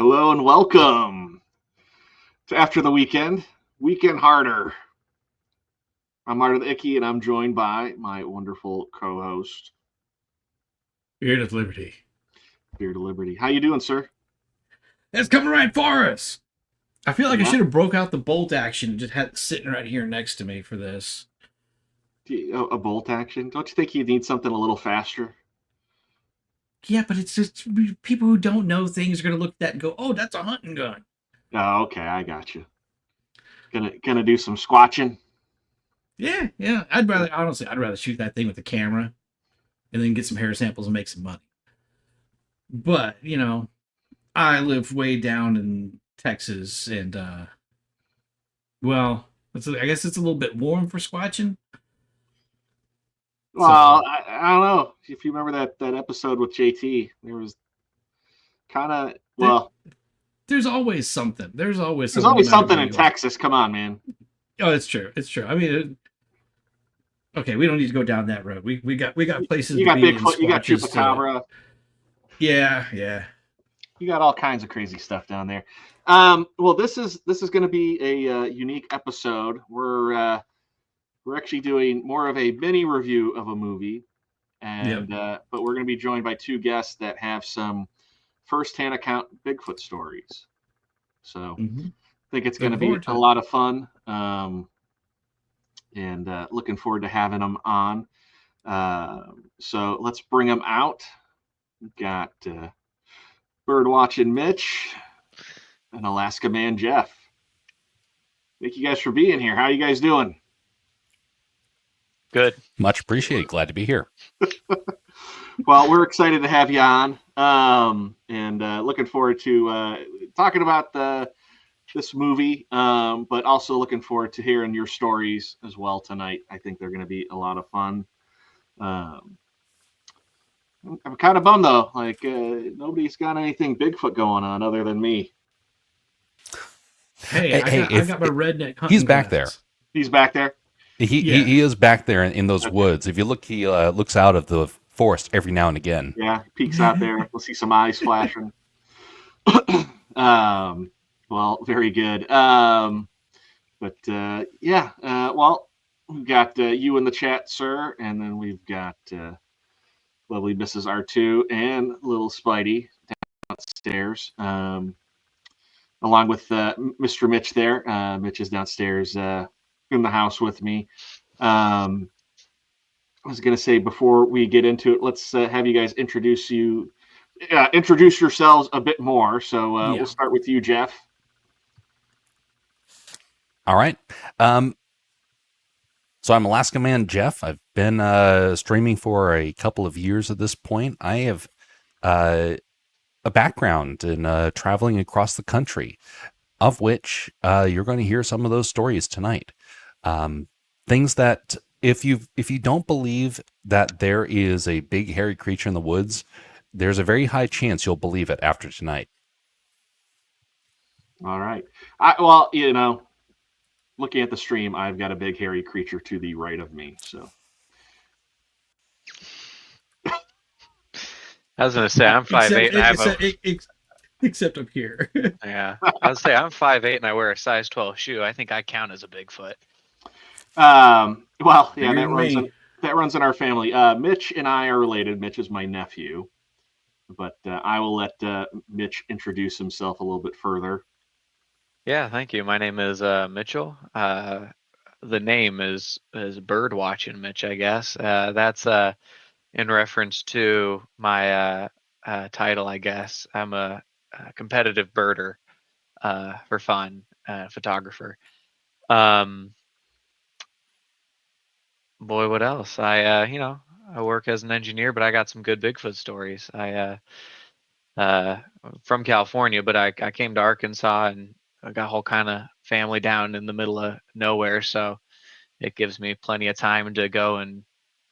Hello and welcome to After the Weekend, Weekend Harder. I'm Marta the Icky, and I'm joined by my wonderful co-host, Beard of Liberty. Beard of Liberty. How you doing, sir? It's coming right for us. I feel like I Yeah. should have broke out the bolt action and just had it sitting right here next to me for this. A bolt action? Don't you think you need something a little faster? Yeah, but it's just people who don't know things are gonna look at that and go, "Oh, that's a hunting gun." Oh, okay, I got you. Gonna do some squatching. Yeah. I'd rather shoot that thing with the camera and then get some hair samples and make some money. But I live way down in Texas, and I guess it's a little bit warm for squatching. Well, I don't know if you remember that episode with JT. There was kind of There's always something. There's always something in Texas. Come on, man. Oh, it's true. I mean, okay, we don't need to go down that road. We got places. You got Bigfoot. You got Chupacabra. Yeah. You got all kinds of crazy stuff down there. Well, this is going to be a unique episode. We're actually doing more of a mini review of a movie, and but we're going to be joined by two guests that have some firsthand account Bigfoot stories. So I think it's going to be a lot of fun, and looking forward to having them on. So let's bring them out. We've got bird watching Mitch and AlaskaManJeff. Thank you guys for being here. How are you guys doing? Good. Much appreciated. Glad to be here. Well, we're excited to have you on, and looking forward to talking about this movie, but also looking forward to hearing your stories as well tonight. I think they're going to be a lot of fun. I'm kind of bummed though. Like nobody's got anything Bigfoot going on other than me. Hey, I got my redneck hunting. He's back there. He's back there. He is back there in those woods. If you look, he looks out of the forest every now and again. Yeah, he peeks out there. We'll see some eyes flashing. Well, very good. Well, we've got you in the chat, sir, and then we've got lovely Mrs. R2 and little Spidey downstairs, along with Mr. Mitch there. Mitch is downstairs in the house with me. I was going to say, before we get into it, let's have you guys introduce yourselves a bit more. So we'll start with you, Jeff. All right. So I'm AlaskaManJeff. I've been streaming for a couple of years at this point. I have a background in traveling across the country, of which you're going to hear some of those stories tonight. Things that if you don't believe that there is a big hairy creature in the woods, there's a very high chance you'll believe it after tonight. All right. Looking at the stream, I've got a big hairy creature to the right of me. So I was going to say I'm 5'8". Except up here. Yeah, I was say I'm 5'8" and I wear a size 12 shoe. I think I count as a Bigfoot. Well, yeah, that runs in our family. Mitch and I are related. Mitch is my nephew, but I will let Mitch introduce himself a little bit further. Yeah, thank you. My name is Mitchell. The name is bird watching Mitch, I guess. That's in reference to my title, I guess. I'm a competitive birder for fun, photographer. Boy, what else? I work as an engineer, but I got some good Bigfoot stories. I from California, but I came to Arkansas and I got a whole kind of family down in the middle of nowhere, so it gives me plenty of time to go and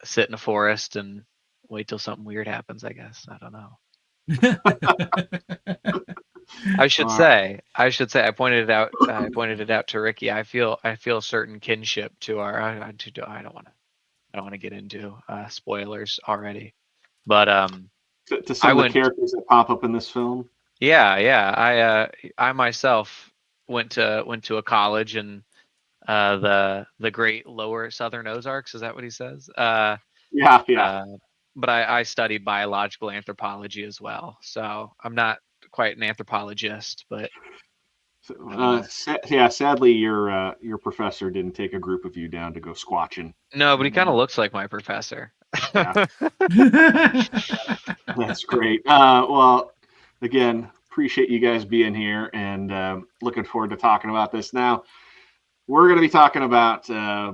sit in a forest and wait till something weird happens, I guess. I don't know. I should say I pointed it out to Ricky. I feel a certain kinship to our I don't want to get into spoilers already. But to some of the characters that pop up in this film. Yeah. I myself went to a college in the great lower southern Ozarks. Is that what he says? Yeah, yeah. But I studied biological anthropology as well, so I'm not quite an anthropologist, but Sadly, your professor didn't take a group of you down to go squatching. no, but he kind of looks like my professor. Yeah, that's great. Well, again, appreciate you guys being here, and looking forward to talking about this. Now, we're going to be talking about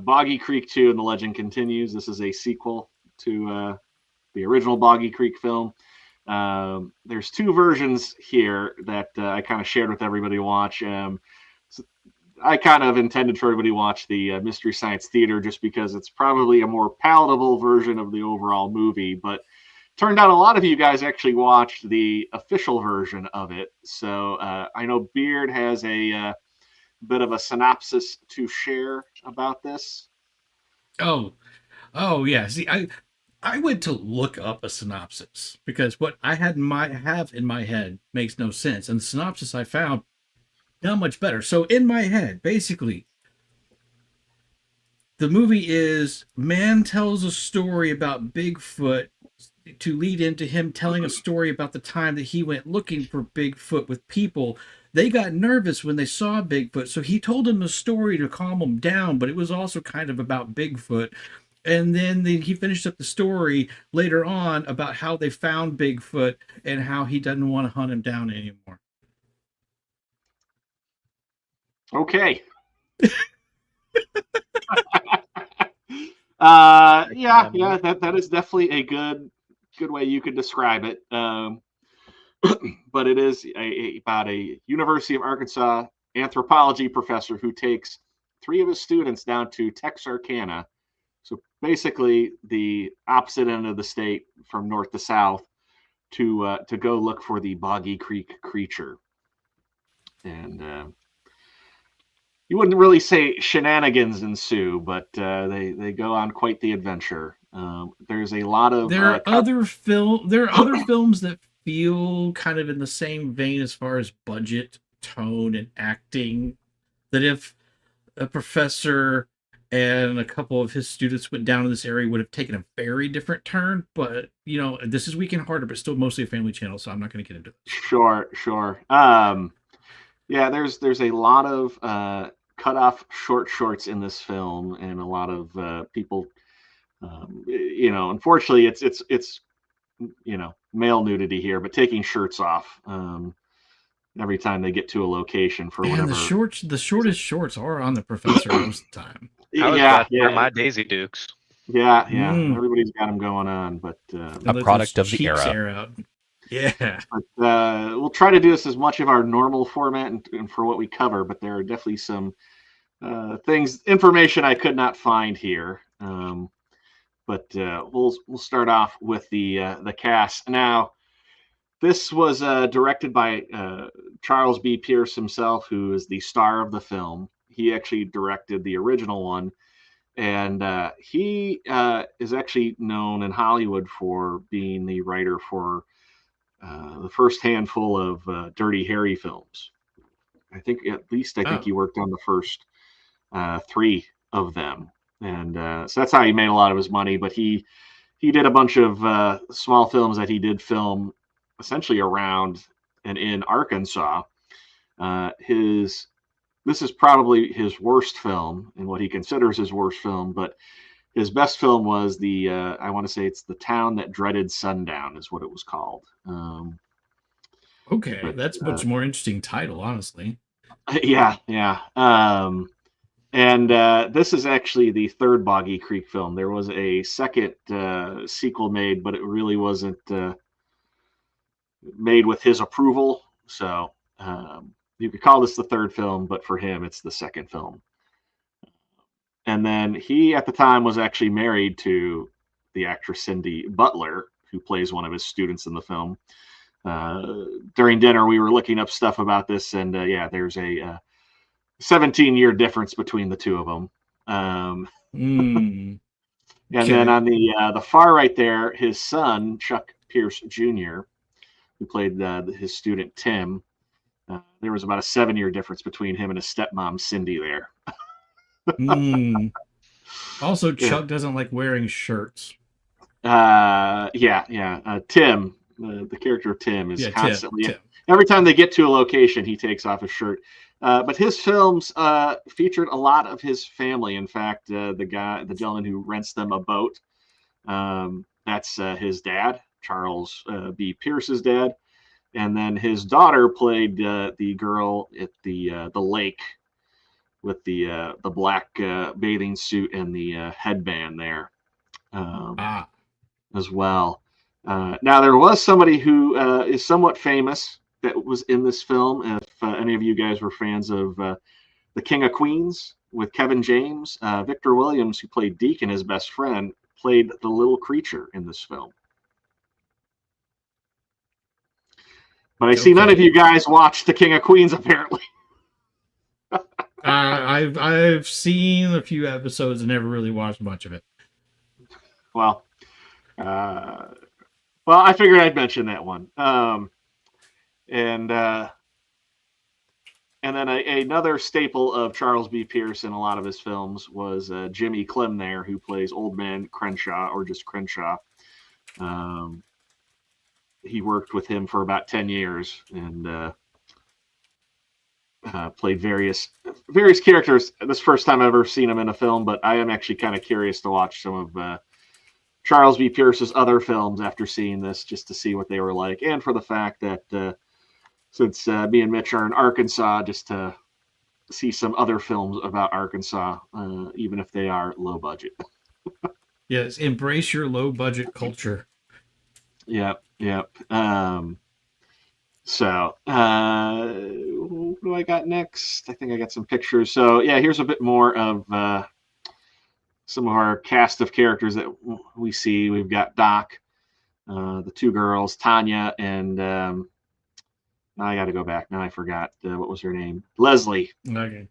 Boggy Creek II and the Legend Continues. This is a sequel to the original Boggy Creek film. There's two versions here that I kind of shared with everybody to watch. So I kind of intended for everybody to watch the Mystery Science Theater just because it's probably a more palatable version of the overall movie. But turned out a lot of you guys actually watched the official version of it. So I know Beard has a bit of a synopsis to share about this. Oh yeah. See, I went to look up a synopsis because what I have in my head makes no sense, and the synopsis I found not much better. So in my head, basically, the movie is man tells a story about Bigfoot to lead into him telling a story about the time that he went looking for Bigfoot with people. They got nervous when they saw Bigfoot, so he told them a story to calm them down, but it was also kind of about Bigfoot. And then he finished up the story later on about how they found Bigfoot and how he doesn't want to hunt him down anymore. Okay. Yeah, that is definitely a good way you could describe it. But it is about a University of Arkansas anthropology professor who takes 3 of his students down to Texarkana. So basically the opposite end of the state from north to south to go look for the Boggy Creek creature. And you wouldn't really say shenanigans ensue, but they go on quite the adventure. There's a lot of there are other films that feel kind of in the same vein as far as budget, tone, and acting. That if a professor and a couple of his students went down in this area, would have taken a very different turn. But this is Weekend Harder, but still mostly a family channel, so I'm not going to get into it. Sure. Yeah, there's a lot of cut off shorts in this film, and a lot of people. Unfortunately, it's male nudity here, but taking shirts off every time they get to a location for whatever. And the shortest shorts are on the professor most of the time. I was about to wear my Daisy Dukes. Yeah. Everybody's got them going on, but a product of the era. Yeah. But, we'll try to do this as much of our normal format and for what we cover, but there are definitely some information I could not find here. But we'll start off with the cast. Now, this was directed by Charles B. Pierce himself, who is the star of the film. He actually directed the original one, and he is actually known in Hollywood for being the writer for the first handful of Dirty Harry films. I think he worked on the first 3 of them. And so that's how he made a lot of his money. But he did a bunch of small films that he did film essentially around and in Arkansas. This is probably his worst film, and what he considers his worst film. But his best film was I want to say it's The Town That Dreaded Sundown is what it was called. Okay, that's a much more interesting title, honestly. Yeah. And this is actually the 3rd Boggy Creek film. There was a second sequel made, but it really wasn't made with his approval. So you could call this the 3rd film, but for him, it's the 2nd film. And then he, at the time, was actually married to the actress Cindy Butler, who plays one of his students in the film. During dinner, we were looking up stuff about this, and there's a 17-year difference between the two of them. And then on the far right there, his son, Chuck Pierce Jr., who played his student Tim. There was about a 7-year difference between him and his stepmom Cindy there. Also, Chuck doesn't like wearing shirts. Tim, the character of Tim, is constantly Tim. Every time they get to a location, he takes off his shirt. But his films featured a lot of his family. In fact, the gentleman who rents them a boat, that's his dad, Charles B. Pierce's dad, and then his daughter played the girl at the lake with the black bathing suit and the headband there, as well. Now there was somebody who is somewhat famous that was in this film. If any of you guys were fans of The King of Queens with Kevin James, Victor Williams, who played Deacon, his best friend, played the little creature in this film. But I see none of you guys watched The King of Queens, apparently. I've seen a few episodes and never really watched much of it. Well, I figured I'd mention that one. And then another staple of Charles B. Pierce in a lot of his films was Jimmy Clem there, who plays Old Man Crenshaw, or just Crenshaw. He worked with him for about 10 years and played various characters. This is the first time I've ever seen him in a film, but I am actually kind of curious to watch some of Charles B. Pierce's other films after seeing this, just to see what they were like, and for the fact that since me and Mitch are in Arkansas, just to see some other films about Arkansas, even if they are low budget. Yes, embrace your low budget culture. Yep. So, what do I got next? I think I got some pictures. So, yeah, here's a bit more of some of our cast of characters that we see. We've got Doc, the two girls, Tanya, and now I got to go back. Now I forgot what was her name. Leslie. Okay.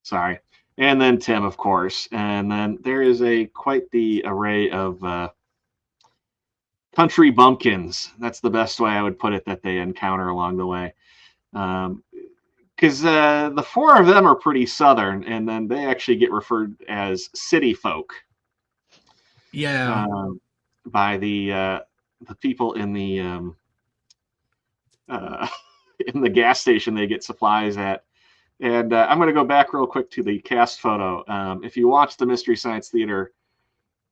Sorry. And then Tim, of course. And then there is quite the array of country bumpkins. That's the best way I would put it that they encounter along the way. Because the four of them are pretty southern, and then they actually get referred as city folk. Yeah. By the people in the in the gas station they get supplies at. And I'm going to go back real quick to the cast photo. If you watch the Mystery Science Theater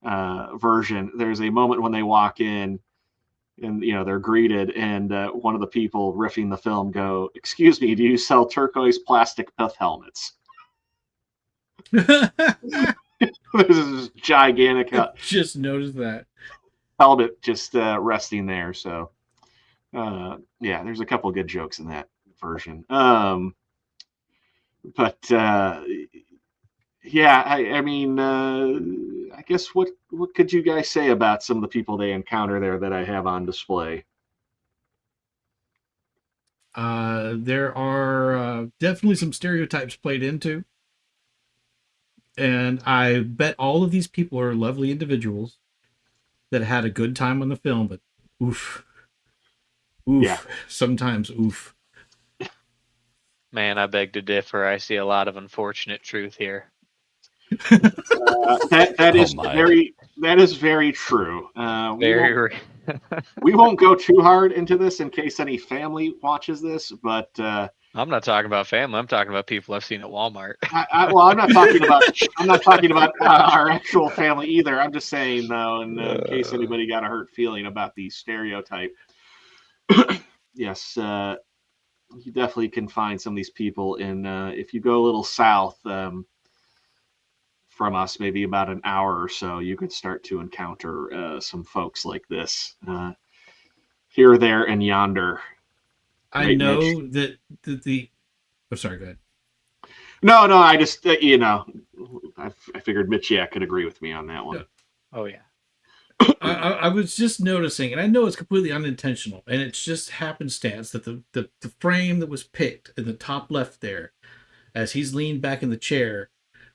version, there's a moment when they walk in and they're greeted, and one of the people riffing the film go, "Excuse me, do you sell turquoise plastic pith helmets?" This is gigantic. Just noticed that helmet just resting there. So yeah, there's a couple of good jokes in that version. But yeah, I mean, I guess what could you guys say about some of the people they encounter there that I have on display? There are definitely some stereotypes played into, and I bet all of these people are lovely individuals that had a good time on the film, but oof, yeah, sometimes oof. Man, I beg to differ. I see a lot of unfortunate truth here. That is very true. We won't go too hard into this in case any family watches this, but I'm not talking about family. I'm talking about people I've seen at Walmart. Well, I'm not talking about our actual family either. I'm just saying though, in case anybody got a hurt feeling about the stereotype. Yes, you definitely can find some of these people in. If you go a little south from us, maybe about an hour or so, you could start to encounter some folks like this here, there, and yonder. I know that the. Oh, sorry. Go ahead. No. I just I figured Mitch could agree with me on that one. Yeah. Oh yeah. I was just noticing, and I know it's completely unintentional, and it's just happenstance that the frame that was picked in the top left there, as he's leaned back in the chair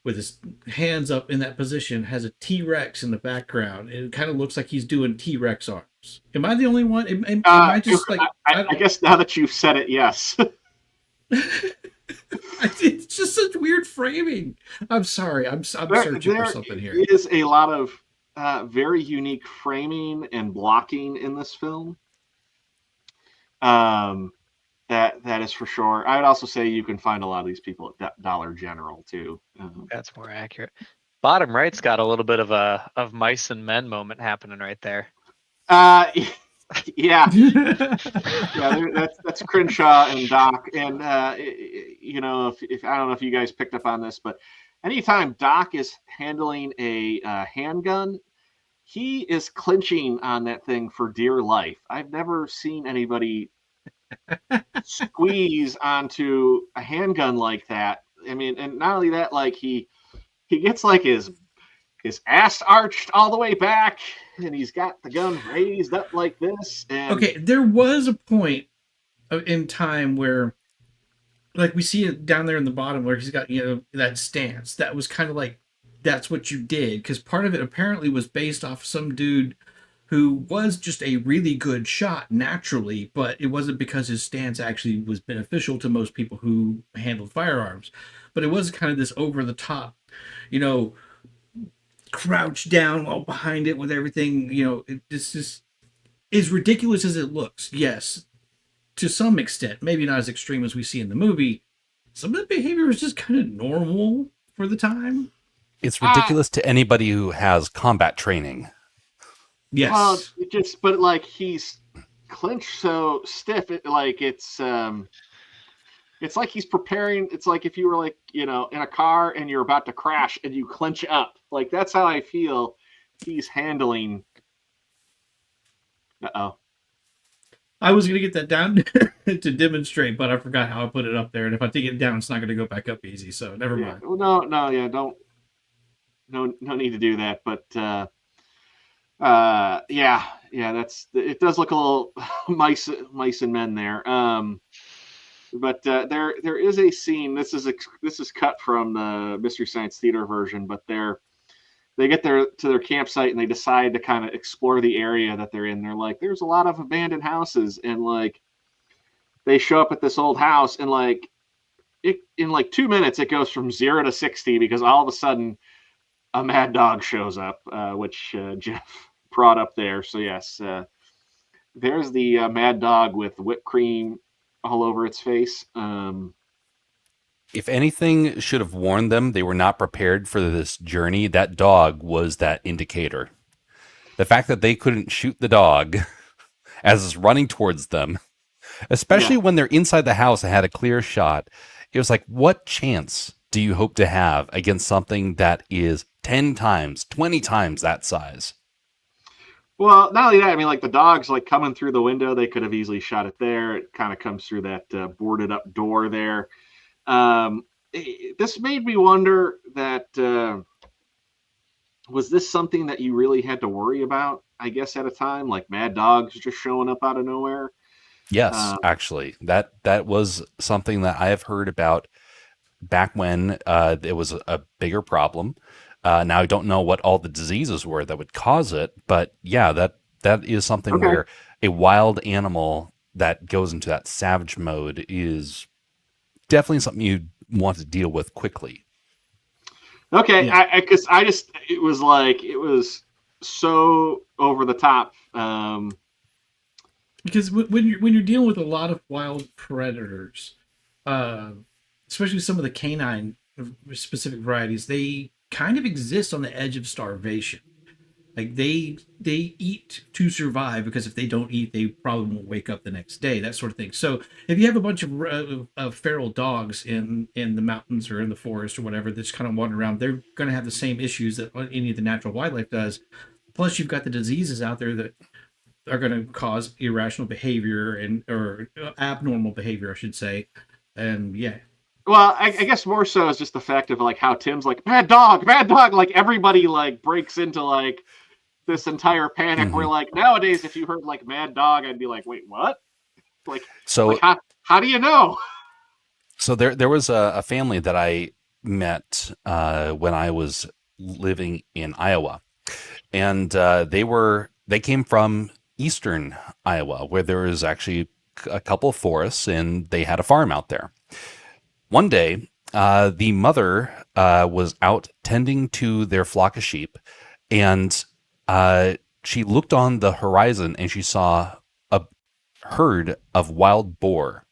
with his hands up in that position, has a T-Rex in the background. It kind of looks like he's doing T-Rex art. Am I the only one? Am I just like I guess now that you've said it, yes. It's just such weird framing. I'm sorry. I'm searching for something here. There is a lot of very unique framing and blocking in this film. That is for sure. I would also say you can find a lot of these people at Dollar General too. That's more accurate. Bottom right's got a little bit of a mice and men moment happening right there. Yeah, that's Crenshaw and Doc, and you know, if I don't know if you guys picked up on this, but anytime Doc is handling a handgun, he is clinching on that thing for dear life. I've never seen anybody squeeze onto a handgun like that. I mean, and not only that, like he gets like his ass arched all the way back, and he's got the gun raised up like this. And okay, there was a point in time where, like, we see it down there in the bottom where he's got, you know, that stance. That was kind of like, that's what you did, because part of it apparently was based off some dude who was just a really good shot naturally, but it wasn't because his stance actually was beneficial to most people who handled firearms. But it was kind of this over the top, you know, crouch down while behind it with everything, you know, it's just as ridiculous as it looks. Yes, to some extent, maybe not as extreme as we see in the movie. Some of the behavior is just kind of normal for the time. It's ridiculous to anybody who has combat training. Yes. Well, but like he's clenched so stiff, it's like he's preparing. It's like if you were like, you know, in a car and you're about to crash and you clench up. Like that's how I feel he's handling. Uh-oh. I was going to get that down to demonstrate, but I forgot how I put it up there. And if I take it down, it's not going to go back up easy. So never mind. Well, no need to do that. But it does look a little mice and men there. But there is a scene. This is cut from the Mystery Science Theater version, but they get to their campsite and they decide to kind of explore the area that they're in. They're like, there's a lot of abandoned houses, and like they show up at this old house, and like in like 2 minutes it goes from 0 to 60 because all of a sudden a mad dog shows up, which Jeff brought up there. So yes, there's the mad dog with whipped cream all over its face. If anything should have warned them they were not prepared for this journey, that dog was that indicator. The fact that they couldn't shoot the dog as it's running towards them, especially when they're inside the house and had a clear shot, it was like, what chance do you hope to have against something that is 10 times, 20 times that size? Well, not only that, I mean, like the dog's like coming through the window. They could have easily shot it there. It kind of comes through that boarded up door there. This made me wonder that was this something that you really had to worry about, I guess, at a time, like mad dogs just showing up out of nowhere? Yes, actually, that was something that I have heard about back when it was a bigger problem. Now I don't know what all the diseases were that would cause it, but yeah, that is something where a wild animal that goes into that savage mode is definitely something you want to deal with quickly. Okay, yeah. Because it was so over the top. Because when you're dealing with a lot of wild predators, especially some of the canine specific varieties, they kind of exist on the edge of starvation. Like they eat to survive, because if they don't eat, they probably won't wake up the next day, that sort of thing. So if you have a bunch of feral dogs in the mountains or in the forest or whatever that's kind of wandering around, they're going to have the same issues that any of the natural wildlife does. Plus, you've got the diseases out there that are going to cause irrational behavior or abnormal behavior, I should say. And yeah. Well, I guess more so is just the fact of like how Tim's like, mad dog, like everybody like breaks into like this entire panic. Where like nowadays, if you heard like mad dog, I'd be like, wait, what? Like, so like, how do you know? So there was a family that I met when I was living in Iowa, and they came from eastern Iowa, where there was actually a couple of forests and they had a farm out there. One day, the mother was out tending to their flock of sheep, and she looked on the horizon and she saw a herd of wild boar.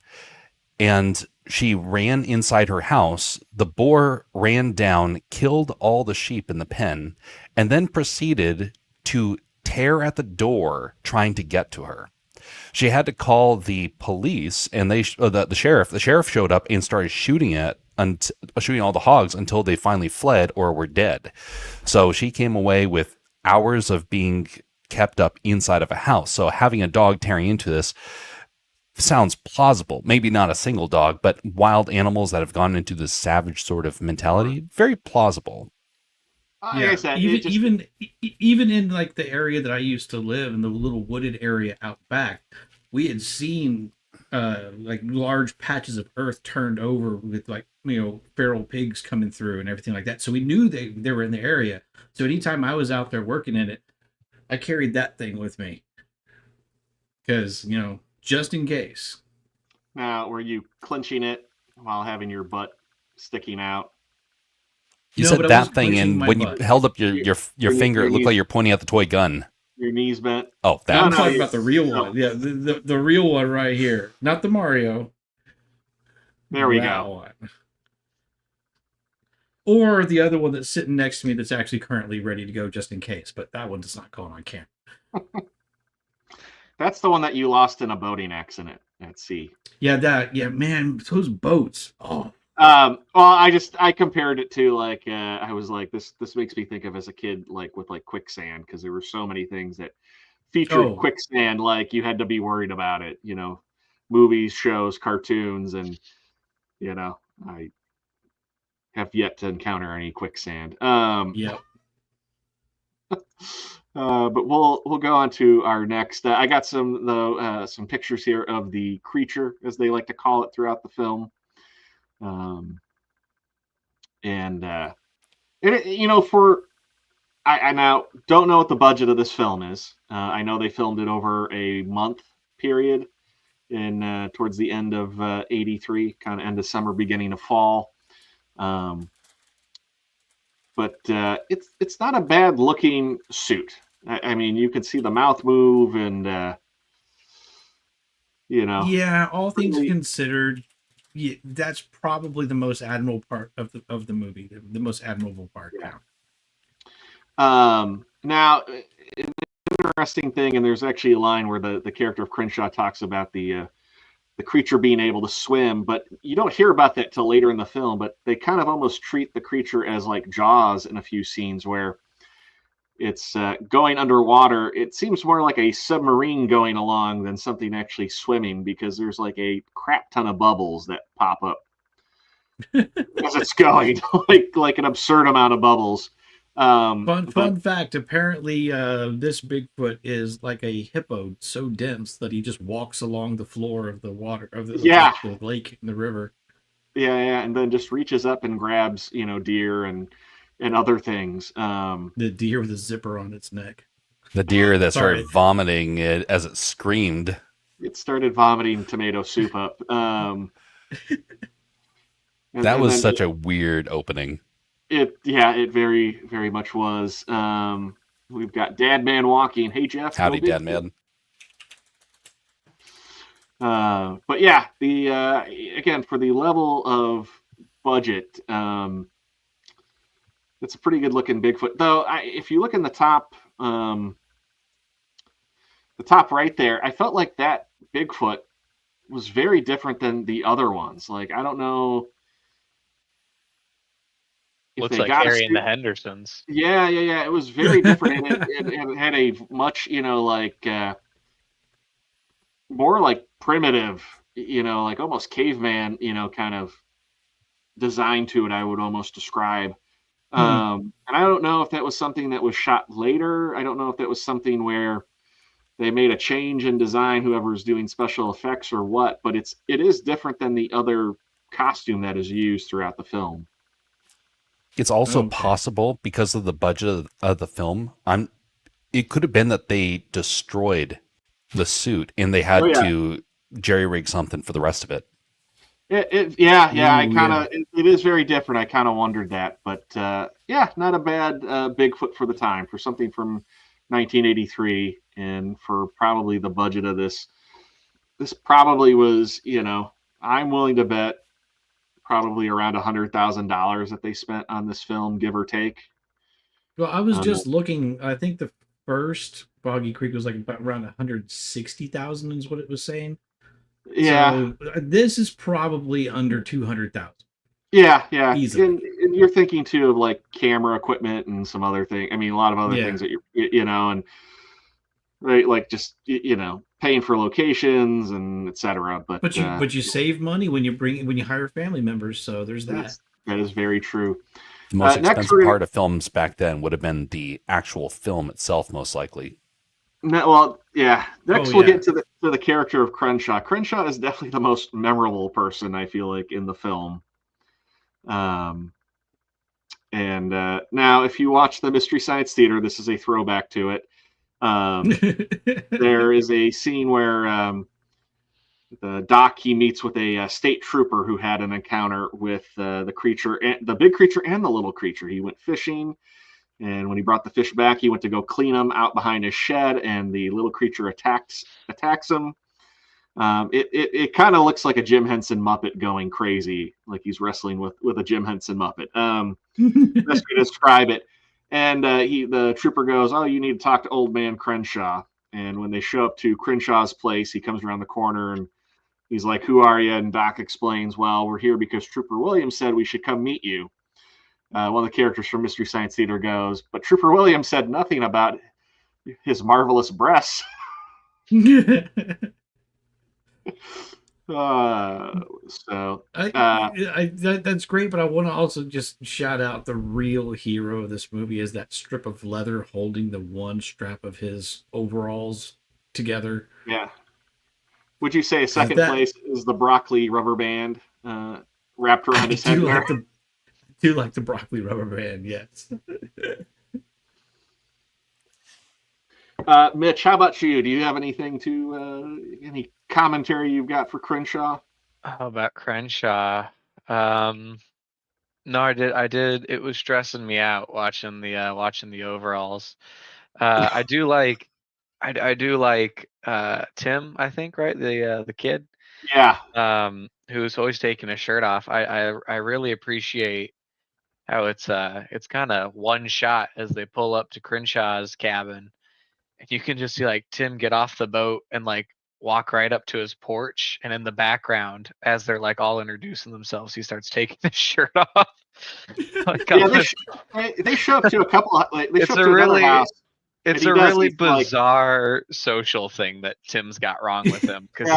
And she ran inside her house. The boar ran down, killed all the sheep in the pen, and then proceeded to tear at the door trying to get to her. She had to call the police, and the sheriff. The sheriff showed up and started shooting all the hogs until they finally fled or were dead. So she came away with hours of being kept up inside of a house. So having a dog tearing into this sounds plausible. Maybe not a single dog, but wild animals that have gone into this savage sort of mentality, very plausible. Like I said, even in like the area that I used to live in, the little wooded area out back, we had seen like large patches of earth turned over with like, you know, feral pigs coming through and everything like that. So we knew they were in the area. So anytime I was out there working in it, I carried that thing with me because, you know, just in case. Now, were you clenching it while having your butt sticking out? You No, said but I that wasn't thing, pushing and my when butt. you held up your finger, it looked like you're pointing at the toy gun. Your knees bent? Oh, that. I'm No, talking you- about the real no. one. Yeah, the real one right here, not the Mario. There we That go. one. Or the other one that's sitting next to me that's actually currently ready to go just in case, but that one's not going on camera. That's the one that you lost in a boating accident at sea. Yeah, man, those boats. Oh, Well, I compared it to like I was like this makes me think of as a kid like with like quicksand, because there were so many things that featured quicksand, like you had to be worried about it, you know, movies, shows, cartoons, and you know, I have yet to encounter any quicksand. yep. But we'll go on to our next. I got some pictures here of the creature, as they like to call it throughout the film. And you know, I now don't know what the budget of this film is. I know they filmed it over a month period in towards the end of '83, kind of end of summer, beginning of fall. But it's not a bad looking suit. I mean, you can see the mouth move, and you know. Yeah, all things considered, yeah, that's probably the most admirable part of the movie. The most admirable part. Yeah. Now, an interesting thing, and there's actually a line where the character of Crenshaw talks about the creature being able to swim, but you don't hear about that till later in the film. But they kind of almost treat the creature as like Jaws in a few scenes where it's going underwater. It seems more like a submarine going along than something actually swimming, because there's like a crap ton of bubbles that pop up as it's going, like an absurd amount of bubbles. Fun fact, apparently this Bigfoot is like a hippo, so dense that he just walks along the floor of the water of the lake and the river. Yeah, and then just reaches up and grabs, you know, deer and other things. The deer with a zipper on its neck. The deer that started vomiting as it screamed. It started vomiting tomato soup up. That was such a weird opening. It very, very much was. We've got Dad Man walking. Hey, Jeff. Howdy, Dad Man. But yeah, the again, for the level of budget, it's a pretty good looking Bigfoot. Though, if you look in the top right there, I felt like that Bigfoot was very different than the other ones. Like, I don't know. Looks like Harry and the Hendersons. Yeah. It was very different. It had a much, you know, like more like primitive, you know, like almost caveman, you know, kind of design to it, I would almost describe. And I don't know if that was something that was shot later. I don't know if that was something where they made a change in design, whoever's doing special effects or what, but it is different than the other costume that is used throughout the film. It's also possible, because of the budget of the film, it could have been that they destroyed the suit, and they had Oh, yeah. to jerry rig something for the rest of it. I Ooh, kind of it is very different. I kind of wondered that, but yeah, not a bad Bigfoot for the time, for something from 1983, and for probably the budget of this. This probably was, I'm willing to bet probably around $100,000 that they spent on this film, give or take. Well, I was just looking. I think the first Boggy Creek was like about around 160,000 is what it was saying. Yeah. So this is probably under 200,000. Yeah. Easily. And you're thinking too of like camera equipment and some other thing. I mean, a lot of other things that and right, like just paying for locations and etc. But you save money when you hire family members. So there's that. That is very true. The most expensive part of films back then would have been the actual film itself, most likely. Well, yeah. Next, we'll get to the character of Crenshaw. Crenshaw is definitely the most memorable person, I feel like, in the film. And now, if you watch the Mystery Science Theater, this is a throwback to it. There is a scene where the Doc, he meets with a state trooper who had an encounter with the creature, the big creature and the little creature. He went fishing. And when he brought the fish back, he went to go clean them out behind his shed, and the little creature attacks him. It kind of looks like a Jim Henson Muppet going crazy, like he's wrestling with a Jim Henson Muppet. Best way to describe it. And the trooper goes, "Oh, you need to talk to Old Man Crenshaw." And when they show up to Crenshaw's place, he comes around the corner and he's like, "Who are you?" And Doc explains, "Well, we're here because Trooper Williams said we should come meet you." One of the characters from Mystery Science Theater goes, "But Trooper Williams said nothing about his marvelous breasts." That's great, but I want to also just shout out the real hero of this movie is that strip of leather holding the one strap of his overalls together. Yeah. Would you say second place is the broccoli rubber band wrapped around his head? I do like the broccoli rubber band, yes. Mitch, how about you? Do you have anything any commentary you've got for Crenshaw? How about Crenshaw? No, I did. It was stressing me out watching the overalls. I do like Tim, I think, right? The kid. Yeah. Who's always taking his shirt off. I really appreciate how it's kind of one shot as they pull up to Crenshaw's cabin, and you can just see like Tim get off the boat and like walk right up to his porch, and in the background, as they're like all introducing themselves, he starts taking his shirt off. They show up to a couple of it's a really bizarre social thing that Tim's got wrong with him, because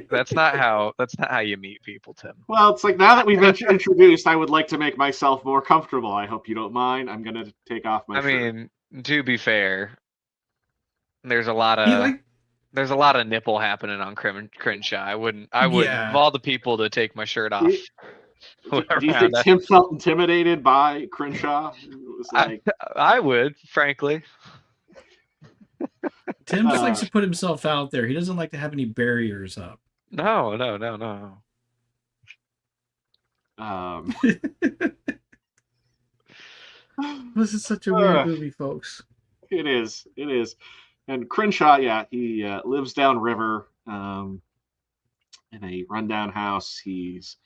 that's not how you meet people, Tim. Well, it's like, now that we've been introduced, I would like to make myself more comfortable. I hope you don't mind. I'm gonna take off my shirt. I mean, to be fair, there's a lot of nipple happening on Crenshaw. I wouldn't of all the people to take my shirt off. Do you think Tim felt intimidated by Crenshaw? It was like, I would, frankly. Tim just likes to put himself out there. He doesn't like to have any barriers up. No. This is such a weird movie, folks. It is. And Crenshaw, he lives downriver in a rundown house. He's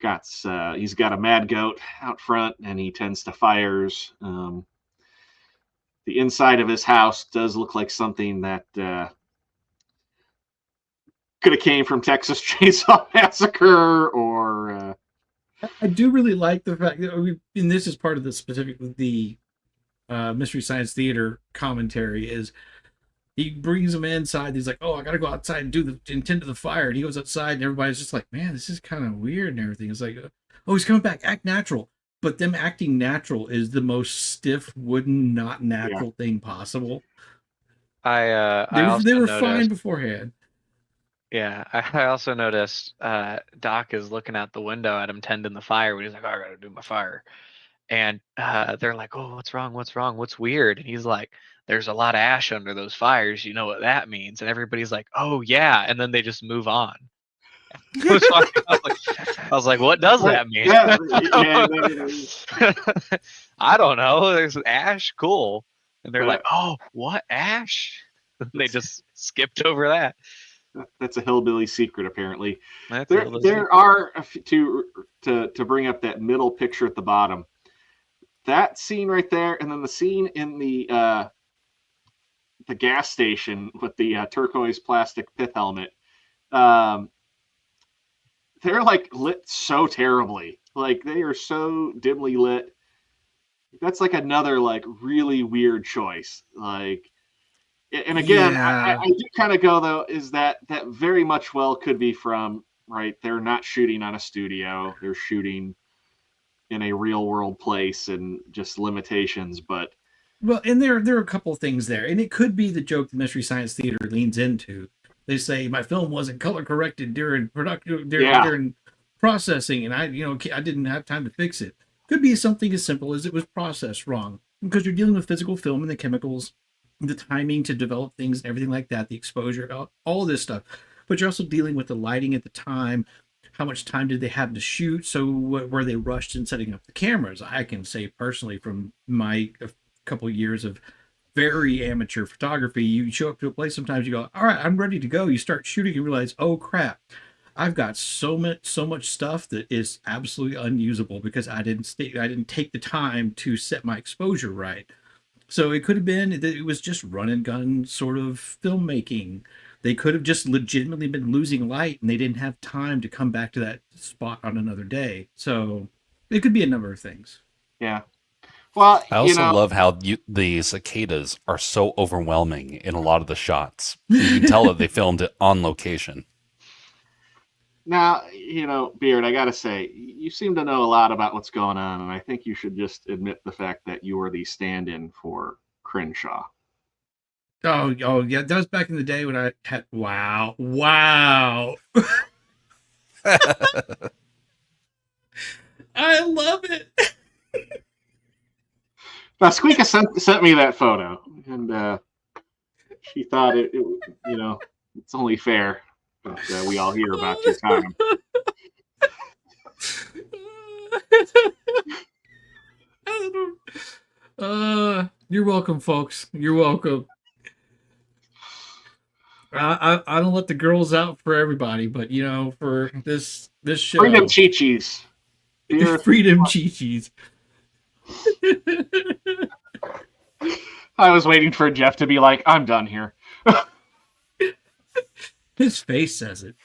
got a mad goat out front, and he tends to fires. The inside of his house does look like something that could have came from Texas Chainsaw Massacre, or I do really like the fact that and this is part of the Mystery Science Theater commentary, is he brings him inside. He's like, "Oh, I gotta go outside and tend to the fire." And he goes outside, and everybody's just like, "Man, this is kind of weird," and everything. It's like, "Oh, he's coming back. Act natural." But them acting natural is the most stiff, wooden, not natural thing possible. They were fine beforehand. Yeah, I also noticed Doc is looking out the window at him tending the fire when he's like, "Oh, I gotta do my fire." And they're like, "Oh, what's wrong? What's weird?" And he's like, there's a lot of ash under those fires. You know what that means? And everybody's like, oh yeah, and then they just move on. I was like, what does that mean? Yeah, I don't know. There's ash, cool. And they're Yeah. like, oh, what ash? They just skipped over that. That's a hillbilly secret, apparently. That's a hillbilly secret. There are to bring up that middle picture at the bottom. That scene right there, and then the scene in the gas station with the turquoise plastic pith helmet. They're like lit so terribly. Like they are so dimly lit. That's like another like really weird choice. Like, and again, Yeah. I do kind of go though, is that very much well could be from, right? They're not shooting on a studio. They're shooting in a real world place and just limitations. But Well, and there are a couple of things there, and it could be the joke the Mystery Science Theater leans into. They say my film wasn't color corrected during production, during processing, and I didn't have time to fix it. Could be something as simple as it was processed wrong, because you're dealing with physical film and the chemicals, the timing to develop things, and everything like that, the exposure, all of this stuff. But you're also dealing with the lighting at the time. How much time did they have to shoot? So were they rushed in setting up the cameras? I can say personally from my couple years of very amateur photography, you show up to a place, sometimes you go, all right, I'm ready to go. You start shooting and realize, oh crap, I've got so much stuff that is absolutely unusable because I didn't take the time to set my exposure right. So it could have been that it was just run and gun sort of filmmaking. They could have just legitimately been losing light and they didn't have time to come back to that spot on another day. So it could be a number of things. yeah. Well, I also love how the cicadas are so overwhelming in a lot of the shots. You can tell that they filmed it on location. Now, Beard, I got to say, you seem to know a lot about what's going on, and I think you should just admit the fact that you were the stand-in for Crenshaw. Oh, yeah. That was back in the day when I had, wow. I love it. Now, Squeaka sent me that photo, and she thought it it's only fair that we all hear about your time. You're welcome, folks. You're welcome. I don't let the girls out for everybody, but for this show, Freedom Chi-Chis. Freedom Chi-Chis. I was waiting for Jeff to be like, I'm done here. His face says it.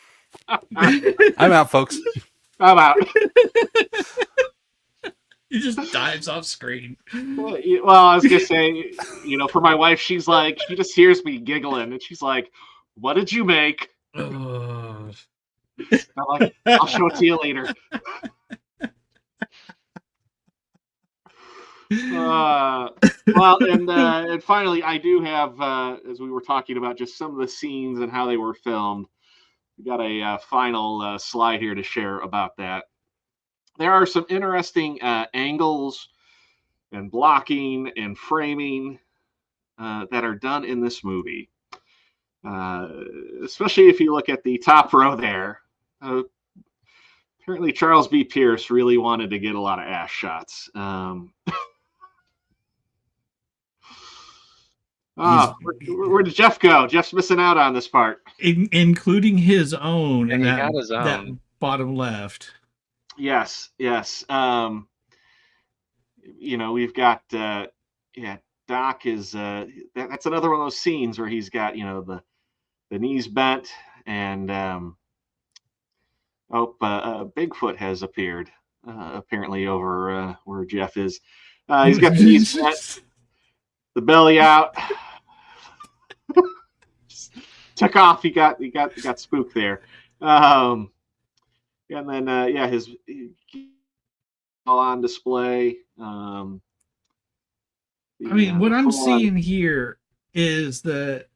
I'm out, folks. I'm out. He just dives off screen. Well, I was going to say, for my wife, she just hears me giggling, and she's like, what did you make? I'm like, I'll show it to you later. Well, and finally, I do have, as we were talking about just some of the scenes and how they were filmed, we got a final slide here to share about that. There are some interesting angles and blocking and framing that are done in this movie, especially if you look at the top row there. Apparently, Charles B. Pierce really wanted to get a lot of ass shots. Where did Jeff go? Jeff's missing out on this part. Including his own. And he that, got his own. That bottom left. Yes. We've got, Doc is, that's another one of those scenes where he's got, the knees bent and, Bigfoot has appeared, apparently over where Jeff is. He's got the knees bent, the belly out. Took off. He got spooked there. And then his all on display. What I'm seeing here is that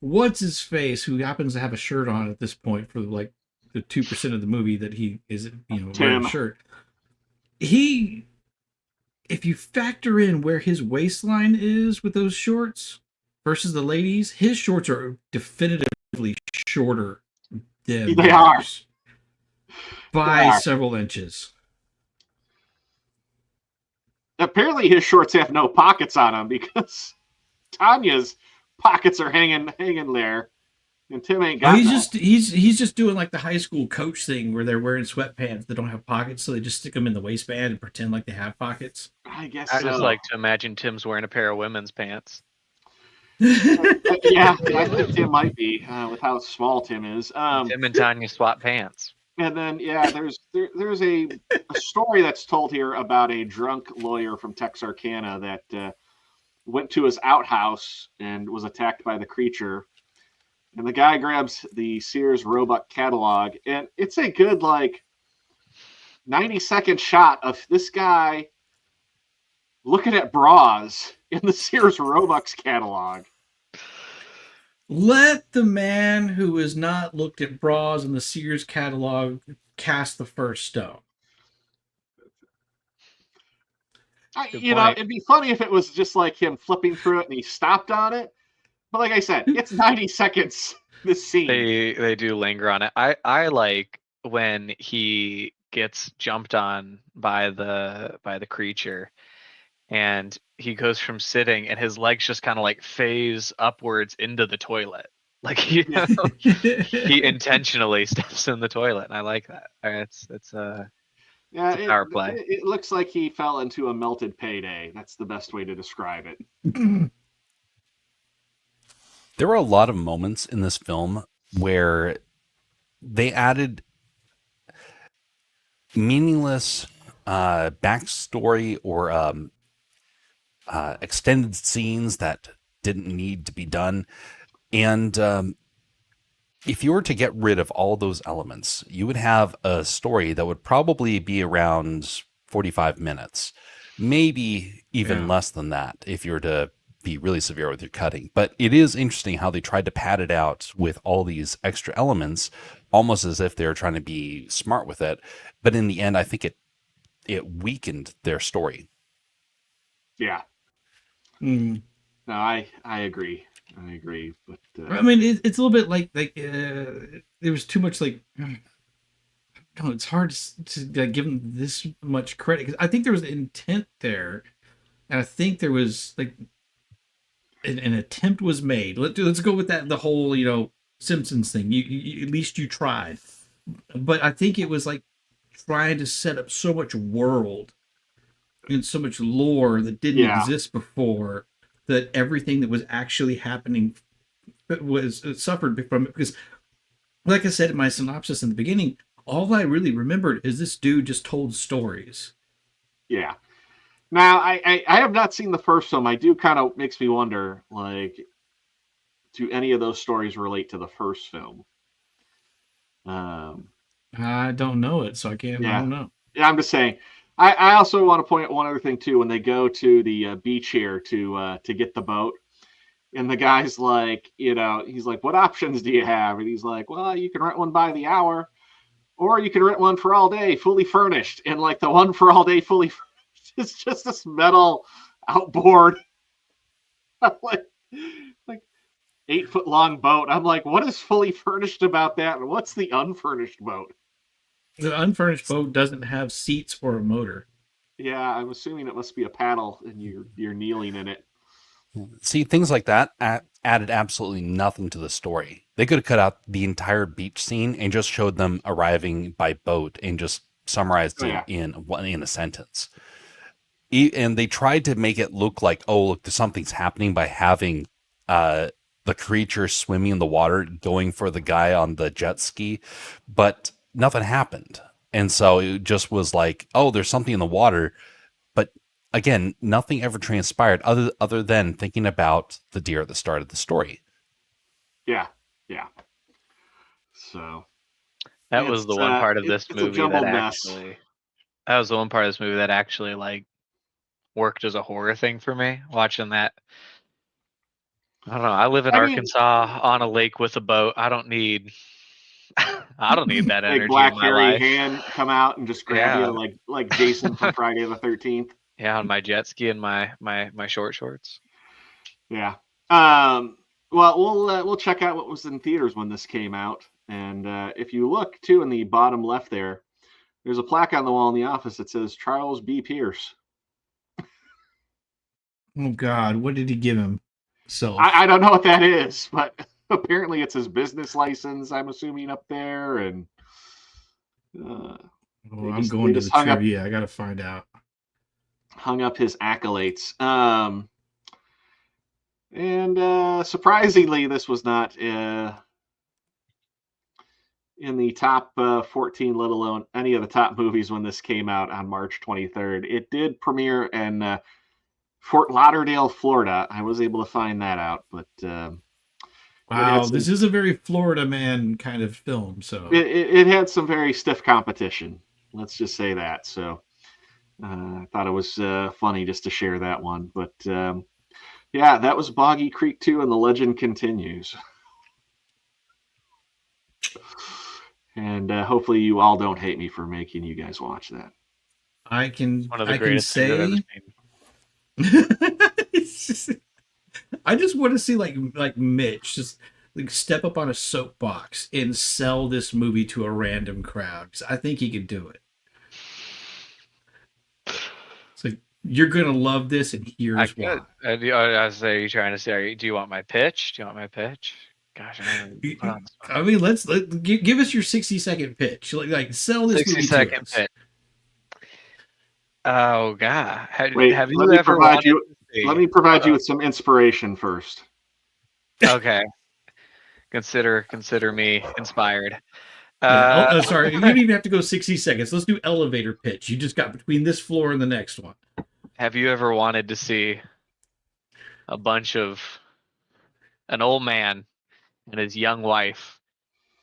what's his face, who happens to have a shirt on at this point for like the 2% of the movie that he is, wearing a shirt. If you factor in where his waistline is with those shorts, versus the ladies, his shorts are definitively shorter than They are. theirs by several inches. Apparently his shorts have no pockets on them because Tanya's pockets are hanging there. And Tim ain't got he's just doing like the high school coach thing where they're wearing sweatpants that don't have pockets, so they just stick them in the waistband and pretend like they have pockets. I guess I so. just like to imagine Tim's wearing a pair of women's pants. Yeah, I think Tim might be with how small Tim is. Tim and Tanya swap pants. And then there's a story that's told here about a drunk lawyer from Texarkana that went to his outhouse and was attacked by the creature. And the guy grabs the Sears Roebuck catalog, and it's a good 90-second shot of this guy looking at bras in the Sears Roebuck's catalog. Let the man who has not looked at bras in the Sears catalog cast the first stone. It'd be funny if it was just like him flipping through it and he stopped on it. But like I said, it's 90 seconds, this scene. They do linger on it. I like when he gets jumped on by the creature and he goes from sitting and his legs just kind of like phase upwards into the toilet. Like he intentionally steps in the toilet, and I like that. It's a power play. It looks like he fell into a melted payday. That's the best way to describe it. There were a lot of moments in this film where they added meaningless backstory or extended scenes that didn't need to be done. And if you were to get rid of all those elements, you would have a story that would probably be around 45 minutes, maybe even less than that if you were to be really severe with your cutting. But it is interesting how they tried to pad it out with all these extra elements, almost as if they were trying to be smart with it. But in the end, I think it weakened their story. Yeah. No, I agree. I agree. But I mean, it's a little bit like there was too much no, it's hard to give them this much credit because I think there was intent there, and I think there was an attempt was made. Let's go with that. The whole Simpsons thing. You at least you tried, but I think it was like trying to set up so much world and so much lore that didn't exist before, that everything that was actually happening was suffered from it. Because, like I said in my synopsis in the beginning, all I really remembered is this dude just told stories. Yeah. Now, I have not seen the first film. I do kind of makes me wonder, do any of those stories relate to the first film? I don't know it, so I can't. I don't know. Yeah, I'm just saying. I also want to point out one other thing too. When they go to the beach here to get the boat, and the guy's like, he's like, "What options do you have?" And he's like, "Well, you can rent one by the hour, or you can rent one for all day, fully furnished." And the one for all day, fully furnished, is just this metal outboard, like 8-foot long boat. I'm like, what is fully furnished about that? And what's the unfurnished boat? The unfurnished boat doesn't have seats or a motor. Yeah, I'm assuming it must be a paddle, and you're kneeling in it. See, things like that added absolutely nothing to the story. They could have cut out the entire beach scene and just showed them arriving by boat and just summarized it in a sentence. And they tried to make it look like, oh, look, something's happening by having the creature swimming in the water, going for the guy on the jet ski, but nothing happened. And so it just was like, oh, there's something in the water. But again, nothing ever transpired other than thinking about the deer at the start of the story. Yeah. So that was the one part of this movie that was the one part of this movie that actually worked as a horror thing for me. Watching that. I don't know. I live in Arkansas on a lake with a boat. I don't need that energy black in my hairy life. hand come out and just grab you like Jason from Friday the 13th. Yeah, on my jet ski and my short shorts. Yeah. Well, we'll check out what was in theaters when this came out, and if you look too in the bottom left there's a plaque on the wall in the office that says Charles B. Pierce. Oh God, what did he give him? So I don't know what that is, but apparently it's his business license, I'm assuming, up there, and I'm going to the trivia. I gotta find out. Hung up his accolades. And surprisingly, this was not in the top 14, let alone any of the top movies when this came out on March 23rd. It did premiere in Fort Lauderdale, Florida. I was able to find that out, but wow, this is a very Florida man kind of film. So it had some very stiff competition. Let's just say that. So I thought it was funny just to share that one. But yeah, that was Boggy Creek II, and the legend continues. And hopefully you all don't hate me for making you guys watch that. I can say I just want to see like Mitch just like step up on a soapbox and sell this movie to a random crowd, because I think he could do it. It's like, you're gonna love this, and here's why. I say, you trying to say, do you want my pitch? Do you want my pitch? Gosh, I mean, let's give us your 60-second pitch. Like sell this 60-second pitch. Oh God! Wait, have you let me ever provide you? Let me provide you with some inspiration first. Okay. Consider me inspired. Sorry, you don't even have to go 60 seconds. Let's do elevator pitch. You just got between this floor and the next one. Have you ever wanted to see a bunch of an old man and his young wife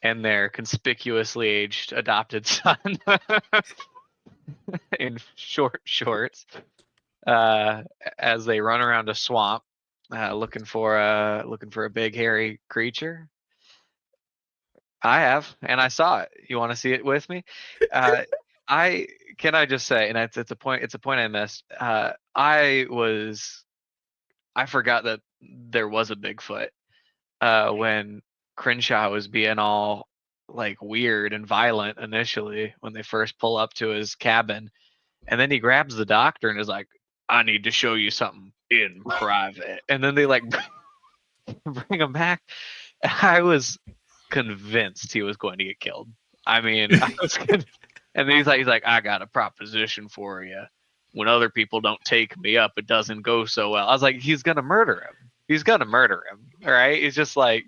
and their conspicuously aged adopted son in short shorts as they run around a swamp looking for a big hairy creature? I have, and I saw it. You want to see it with me? I just say, and it's a point I missed. I forgot that there was a Bigfoot when Crenshaw was being all like weird and violent initially when they first pull up to his cabin, and then he grabs the doctor and is like, "I need to show you something in private," and then they like bring him back. I was convinced he was going to get killed. I mean, and then he's like, "I got a proposition for you. When other people don't take me up, it doesn't go so well." I was like, he's gonna murder him. He's gonna murder him. All right. It's just like,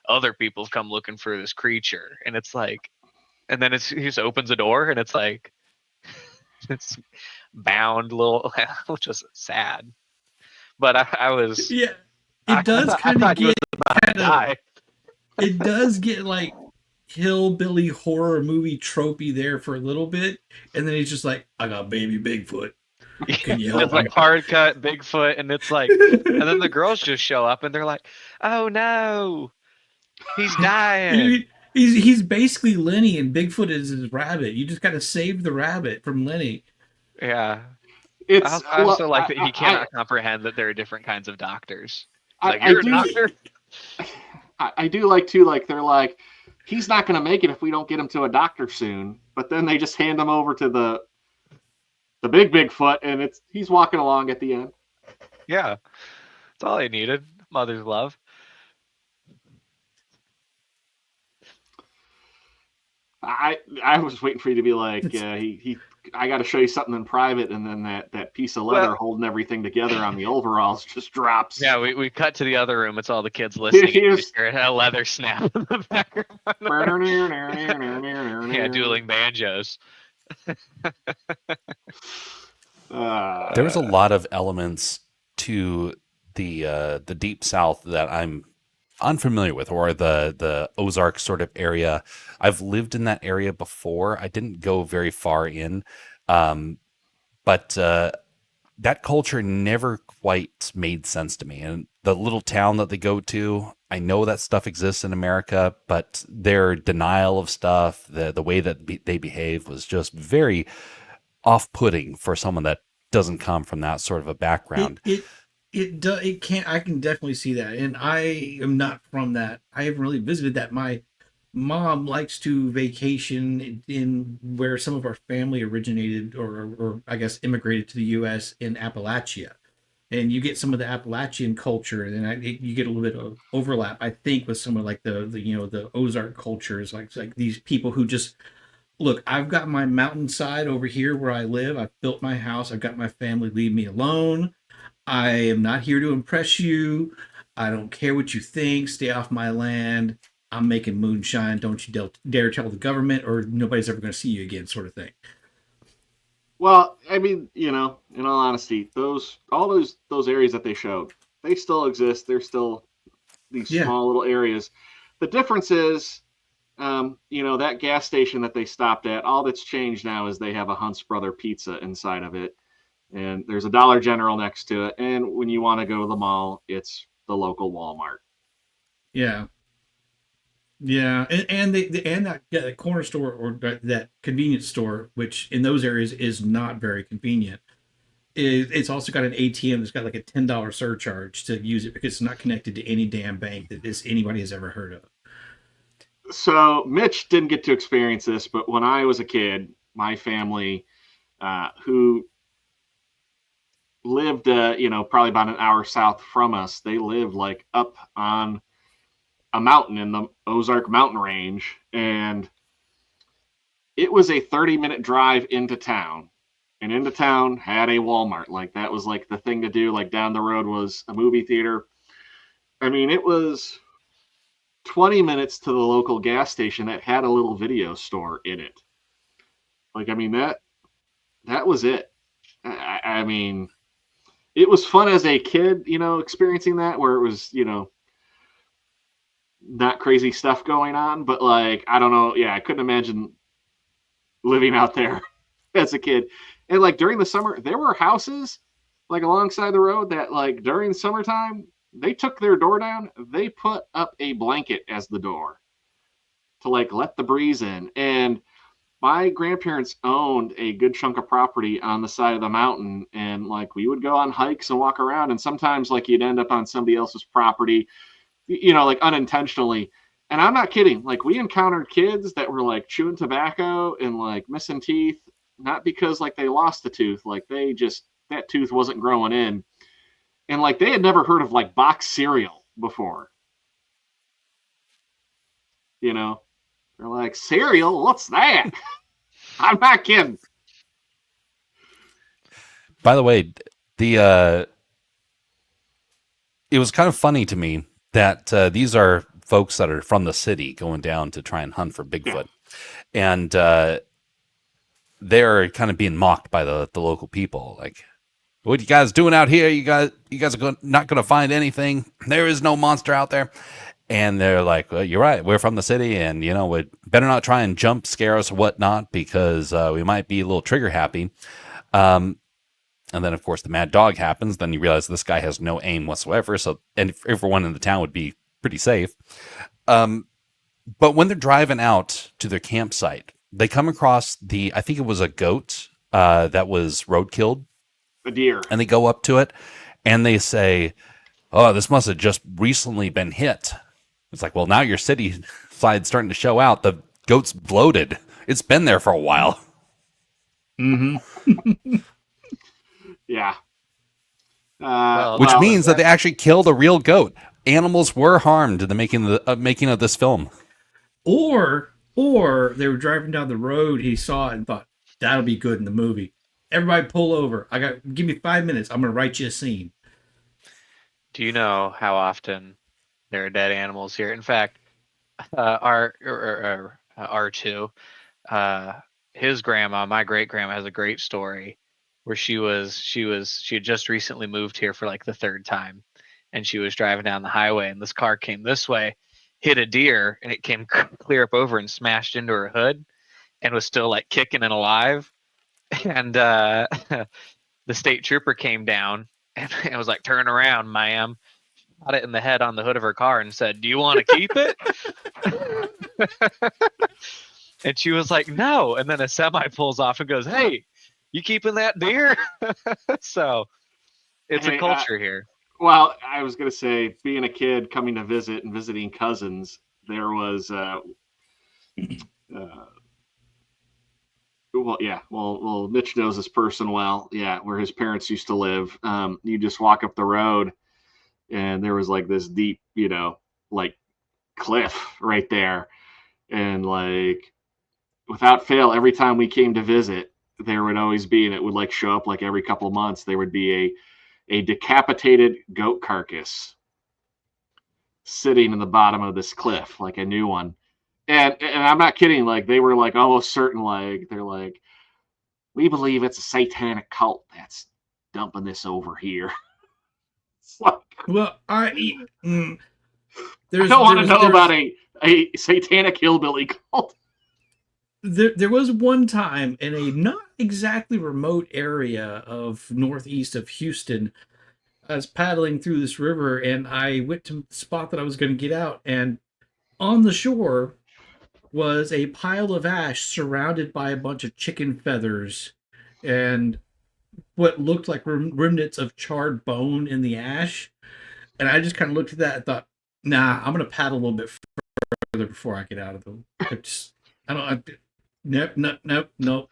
other people come looking for this creature, and it's like, and then he just opens a door, and it's like, it's bound little, which is sad. But I was, yeah. It does kind of get it does get like hillbilly horror movie tropey there for a little bit, and then he's just like, "I got baby Bigfoot. Can you help?" It's like hard cut Bigfoot, and it's like, and then the girls just show up, and they're like, "Oh no, he's dying." He's basically Lenny, and Bigfoot is his rabbit. You just got to save the rabbit from Lenny. Yeah. I also like that he cannot comprehend that there are different kinds of doctors. Like, you're a doctor? I do like, too, like, they're like, he's not going to make it if we don't get him to a doctor soon. But then they just hand him over to the big Bigfoot, and he's walking along at the end. Yeah. That's all he needed. Mother's love. I was waiting for you to be like, I got to show you something in private, and then that piece of leather holding everything together on the overalls just drops. Yeah, we cut to the other room. It's all the kids listening. Hear a leather snap in the background. Yeah, dueling banjos. There was a lot of elements to the Deep South that I'm unfamiliar with, or the Ozark sort of area. I've lived in that area before. I didn't go very far in, but that culture never quite made sense to me. And the little town that they go to, I know that stuff exists in America, but their denial of stuff, the way that they behave was just very off-putting for someone that doesn't come from that sort of a background. It can't. I can definitely see that, and I am not from that. I haven't really visited that. My mom likes to vacation in where some of our family originated, or I guess immigrated to the U.S. in Appalachia, and you get some of the Appalachian culture, and then you get a little bit of overlap, I think, with some of like the the Ozark cultures, like these people who just look. I've got my mountainside over here where I live. I've built my house. I've got my family. Leave me alone. I am not here to impress you. I don't care what you think. Stay off my land. I'm making moonshine. Don't you dare tell the government, or nobody's ever going to see you again, sort of thing. Well, I mean, in all honesty, all those areas that they showed, they still exist. They're still these small little areas. The difference is, that gas station that they stopped at, all that's changed now is they have a Hunt's Brother Pizza inside of it. And there's a Dollar General next to it. And when you want to go to the mall, it's the local Walmart. Yeah. Yeah. And that corner store, or that convenience store, which in those areas is not very convenient. It's also got an ATM that's got like a $10 surcharge to use it because it's not connected to any damn bank that anybody has ever heard of. So Mitch didn't get to experience this, but when I was a kid, my family, who lived, probably about an hour south from us, they lived like up on a mountain in the Ozark mountain range. And it was a 30-minute drive into town. And into town had a Walmart. Like that was like the thing to do. Like down the road was a movie theater. I mean, it was 20 minutes to the local gas station that had a little video store in it. Like, I mean, that was it. I mean, it was fun as a kid, experiencing that, where it was, not crazy stuff going on. But like, I don't know. Yeah, I couldn't imagine living out there as a kid. And like during the summer, there were houses like alongside the road that like during summertime, they took their door down. They put up a blanket as the door to like let the breeze in. And my grandparents owned a good chunk of property on the side of the mountain. And like we would go on hikes and walk around. And sometimes like you'd end up on somebody else's property, like unintentionally. And I'm not kidding. Like we encountered kids that were like chewing tobacco and like missing teeth, not because like they lost a tooth, like that tooth wasn't growing in. And like they had never heard of like box cereal before. They're like, cereal? What's that? I'm not kidding. By the way, it was kind of funny to me that these are folks that are from the city going down to try and hunt for Bigfoot. Yeah. And they're kind of being mocked by the local people. Like, what you guys doing out here? You guys are not going to find anything. There is no monster out there. And they're like, well, you're right. We're from the city, and we better not try and jump scare us or whatnot, because we might be a little trigger happy. And then, of course, the mad dog happens. Then you realize this guy has no aim whatsoever. So, and everyone in the town would be pretty safe. But when they're driving out to their campsite, they come across I think it was a goat that was road killed. A deer. And they go up to it and they say, oh, this must have just recently been hit. It's like, well, now your city side's starting to show out. The goat's bloated. It's been there for a while. Mm-hmm. Yeah. Which means that they actually killed a real goat. Animals were harmed in the making of this film. Or they were driving down the road, he saw it and thought, that'll be good in the movie. Everybody pull over. Give me 5 minutes. I'm going to write you a scene. Do you know how often there are dead animals here? In fact, R2, his grandma, my great grandma, has a great story where she had just recently moved here for like the third time, and she was driving down the highway, and this car came this way, hit a deer, and it came clear up over and smashed into her hood, and was still like kicking and alive. And the state trooper came down and was like, turn around, ma'am. Shot it in the head on the hood of her car and said, do you want to keep it? And she was like, no. And then a semi pulls off and goes, hey, you keeping that deer? So it's a culture here. Well, I was going to say, being a kid coming to visit and visiting cousins, there was, well, Mitch knows this person well. Yeah, where his parents used to live. You just walk up the road, and there was like this deep, like cliff right there, and like without fail, every time we came to visit, there would always be, and it would like show up like every couple of months. There would be a decapitated goat carcass sitting in the bottom of this cliff, like a new one. And I'm not kidding. Like they were like almost certain. Like they're like, we believe it's a satanic cult that's dumping this over here. It's like, Well, I don't want to know about a satanic hillbilly cult. There was one time in a not exactly remote area of northeast of Houston. I was paddling through this river, and I went to the spot that I was going to get out, and on the shore was a pile of ash surrounded by a bunch of chicken feathers and what looked like remnants of charred bone in the ash. And I just kind of looked at that and thought, nah, I'm going to paddle a little bit further before I get out of them. Nope.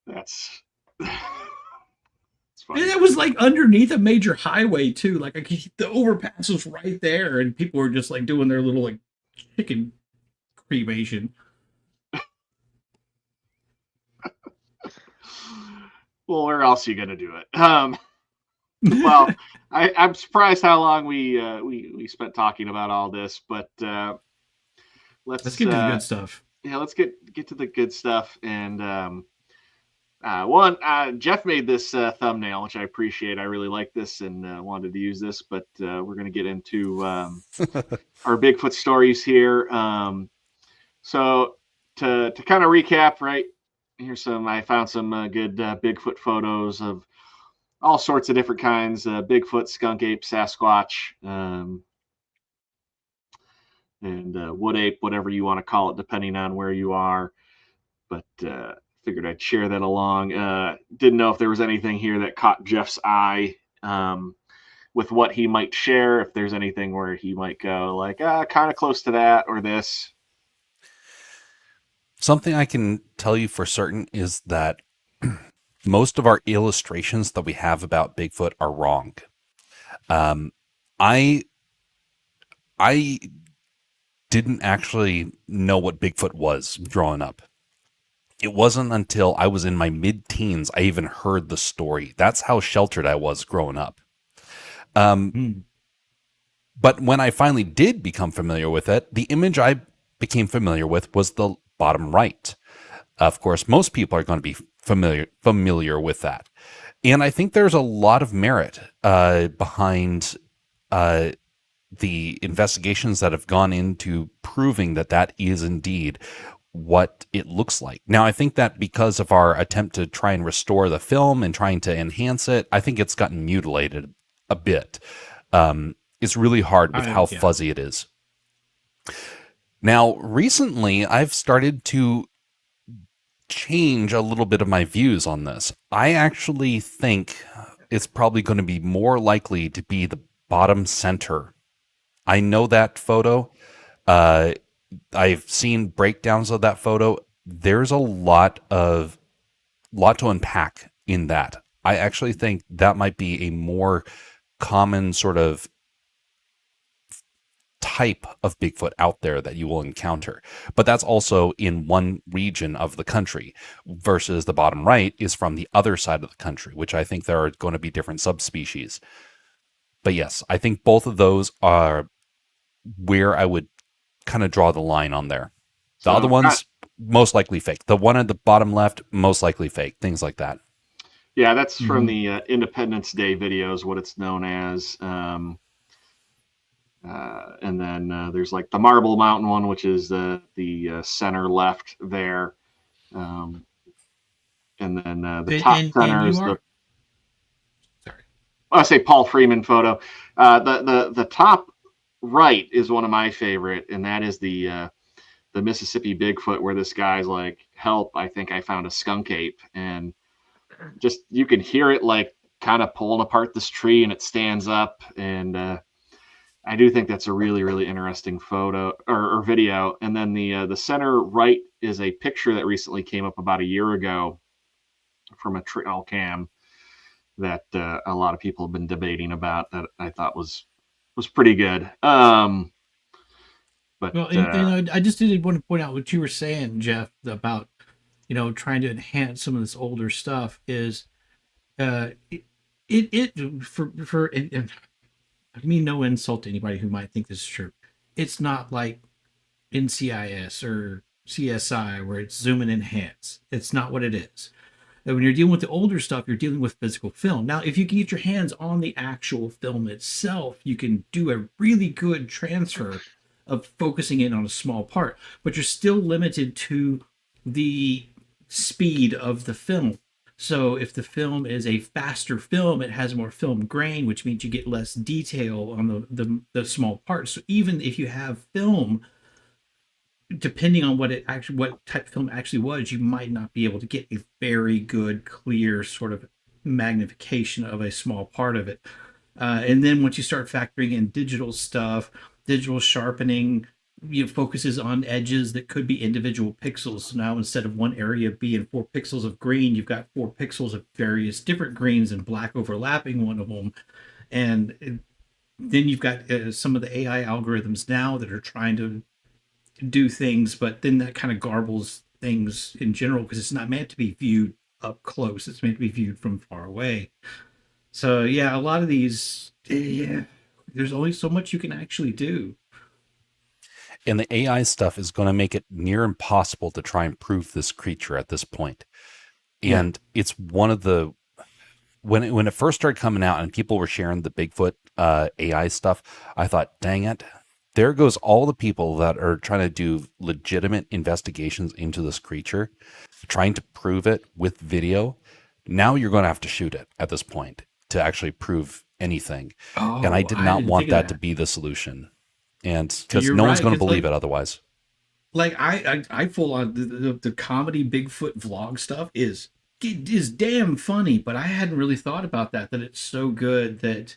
That's And it was like underneath a major highway too. Like the overpass was right there, and people were just like doing their little like chicken cremation. Well, where else are you gonna do it? Well, I'm surprised how long we spent talking about all this, but let's get to the good stuff. Yeah, let's get to the good stuff. And Jeff made this thumbnail, which I appreciate. I really like this and wanted to use this, but we're going to get into our Bigfoot stories here. So to kind of recap, right? I found some good Bigfoot photos of all sorts of different kinds: Bigfoot, skunk ape, Sasquatch, and wood ape, whatever you want to call it, depending on where you are. But figured I'd share that along. Didn't know if there was anything here that caught Jeff's eye with what he might share. If there's anything where he might go like, kind of close to that or this. Something I can tell you for certain is that most of our illustrations that we have about Bigfoot are wrong. I didn't actually know what Bigfoot was growing up. It wasn't until I was in my mid-teens I even heard the story. That's how sheltered I was growing up. But when I finally did become familiar with it, the image I became familiar with was the bottom right. Of course, most people are going to be familiar with that. And I think there's a lot of merit behind the investigations that have gone into proving that that is indeed what it looks like. Now, I think that because of our attempt to try and restore the film and trying to enhance it, I think it's gotten mutilated a bit. It's really hard with how fuzzy it is. Now, recently, I've started to change a little bit of my views on this. I actually think it's probably going to be more likely to be the bottom center. I know that photo. I've seen breakdowns of that photo. There's a lot to unpack in that. I actually think that might be a more common sort of type of Bigfoot out there that you will encounter. But that's also in one region of the country versus the bottom right is from the other side of the country, which I think there are going to be different subspecies. But yes, I think both of those are where I would kind of draw the line on there. The other ones, most likely fake. The one at the bottom left, most likely fake. Things like that. Yeah, that's from the Independence Day videos, what it's known as. And then there's like the Marble Mountain one, which is the center left there. And then the top center is the... Sorry. I say Paul Freeman photo. The top right is one of my favorite, and that is the Mississippi Bigfoot, where this guy's like, help, I think I found a skunk ape. And just, you can hear it like kind of pulling apart this tree and it stands up. And I do think that's a really, really interesting photo or video. And then the center right is a picture that recently came up about a year ago from a trail cam that a lot of people have been debating about, that I thought was pretty good. But Well, and I just did want to point out what you were saying, Jeff, about trying to enhance some of this older stuff is and I mean no insult to anybody who might think this is true. It's not like NCIS or CSI where it's zoom and enhance. It's not what it is. When you're dealing with the older stuff, you're dealing with physical film. Now, if you can get your hands on the actual film itself, you can do a really good transfer of focusing in on a small part, but you're still limited to the speed of the film. So if the film is a faster film, it has more film grain, which means you get less detail on the small parts. So even if you have film, depending on what type of film actually was, you might not be able to get a very good, clear sort of magnification of a small part of it. And then once you start factoring in digital stuff, digital sharpening, focuses on edges that could be individual pixels. So now instead of one area being 4 pixels of green, you've got 4 pixels of various different greens and black overlapping one of them. And then you've got some of the AI algorithms now that are trying to do things, but then that kind of garbles things in general because it's not meant to be viewed up close. It's meant to be viewed from far away. So yeah, a lot of these, there's only so much you can actually do. And the AI stuff is going to make it near impossible to try and prove this creature at this point. And it's one of the, when it first started coming out and people were sharing the Bigfoot AI stuff, I thought, dang it, there goes all the people that are trying to do legitimate investigations into this creature, trying to prove it with video. Now you're going to have to shoot it at this point to actually prove anything. And I did not want that to be the solution. And because no one's going to believe it otherwise. Like I full on the comedy Bigfoot vlog stuff is damn funny, but I hadn't really thought about that it's so good that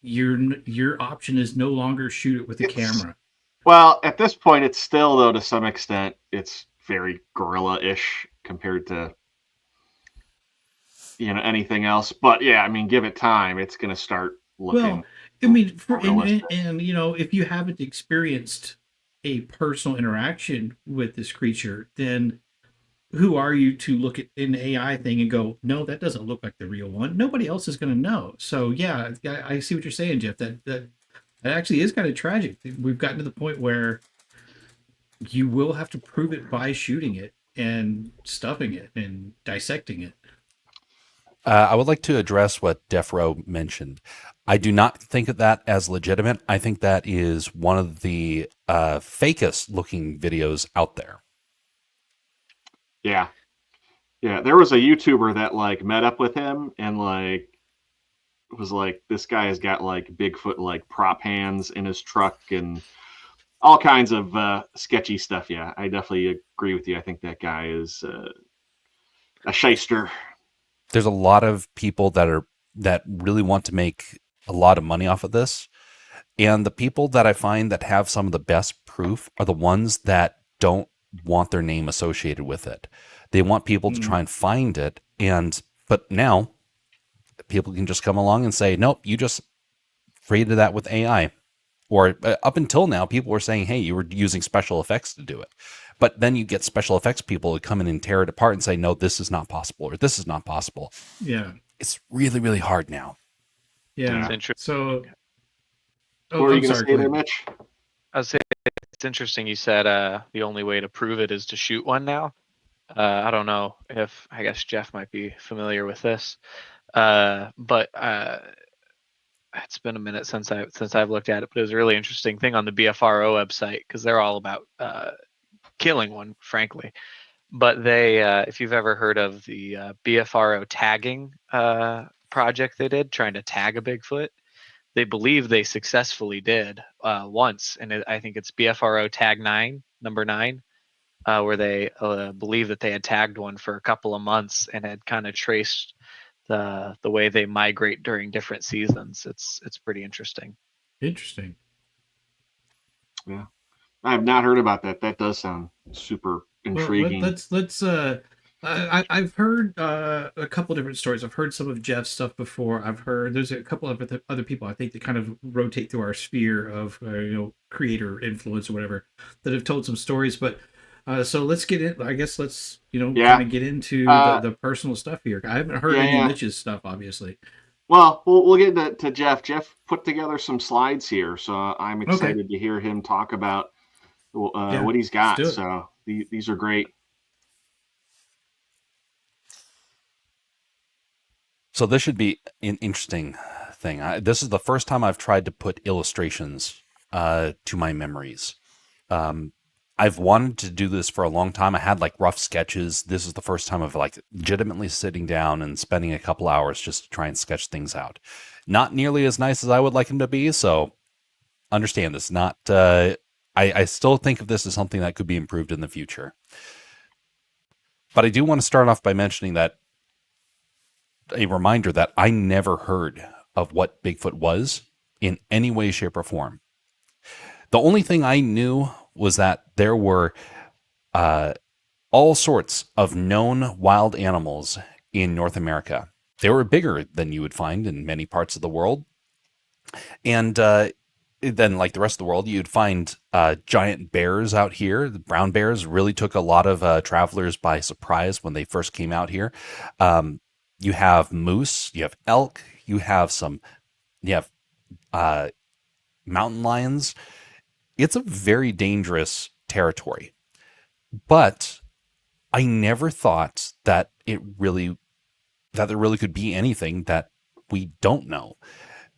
your option is no longer shoot it with a camera. Well, at this point, it's still, though, to some extent, it's very guerrilla-ish compared to anything else. But yeah, I mean, give it time, it's going to start looking. Well, I mean, and if you haven't experienced a personal interaction with this creature, then who are you to look at an AI thing and go, no, that doesn't look like the real one? Nobody else is going to know. So yeah, I see what you're saying, Jeff. That actually is kind of tragic. We've gotten to the point where you will have to prove it by shooting it and stuffing it and dissecting it. I would like to address what Defro mentioned. I do not think of that as legitimate. I think that is one of the fakest looking videos out there. Yeah. There was a YouTuber that met up with him and was like, this guy has got Bigfoot prop hands in his truck and all kinds of sketchy stuff. Yeah, I definitely agree with you. I think that guy is a shyster. There's a lot of people that really want to make a lot of money off of this. And the people that I find that have some of the best proof are the ones that don't want their name associated with it. They want people to try and find it. But now people can just come along and say, nope, you just created that with AI. Or up until now, people were saying, hey, you were using special effects to do it. But then you get special effects people to come in and tear it apart and say, no, this is not possible, or this is not possible. Yeah. It's really, really hard now. Yeah. It's interesting. So, what were you going to say there, Mitch? I was saying it's interesting. You said the only way to prove it is to shoot one now. I don't know if, I guess Jeff might be familiar with this, but it's been a minute since I've looked at it. But it was a really interesting thing on the BFRO website because they're all about killing one, frankly. But they, if you've ever heard of the BFRO tagging project they did, trying to tag a Bigfoot, they believe they successfully did once, and I think it's BFRO tag 9, number 9, where they believe that they had tagged one for a couple of months and had kind of traced the way they migrate during different seasons. It's pretty interesting. Interesting. Yeah, I have not heard about that. That does sound super intriguing. Well, let's I've heard a couple different stories. I've heard some of Jeff's stuff before. I've heard there's a couple of other people I think that kind of rotate through our sphere of creator influence or whatever that have told some stories. But so let's get in. I guess let's kind of get into the personal stuff here. I haven't heard any of Mitch's stuff, obviously. Well, we'll get to Jeff. Jeff put together some slides here, so I'm excited to hear him talk about what he's got. So these are great. So this should be an interesting thing. This is the first time I've tried to put illustrations to my memories. I've wanted to do this for a long time. I had like rough sketches. This is the first time of like legitimately sitting down and spending a couple hours just to try and sketch things out. Not nearly as nice as I would like them to be, so understand this. Not. I still think of this as something that could be improved in the future. But I do want to start off by mentioning that a reminder that I never heard of what Bigfoot was in any way, shape, or form. The only thing I knew was that there were all sorts of known wild animals in North America. They were bigger than you would find in many parts of the world. And then, like the rest of the world, you'd find giant bears out here. The brown bears really took a lot of travelers by surprise when they first came out here. You have moose, you have elk, you have mountain lions. It's a very dangerous territory. But I never thought that there really could be anything that we don't know.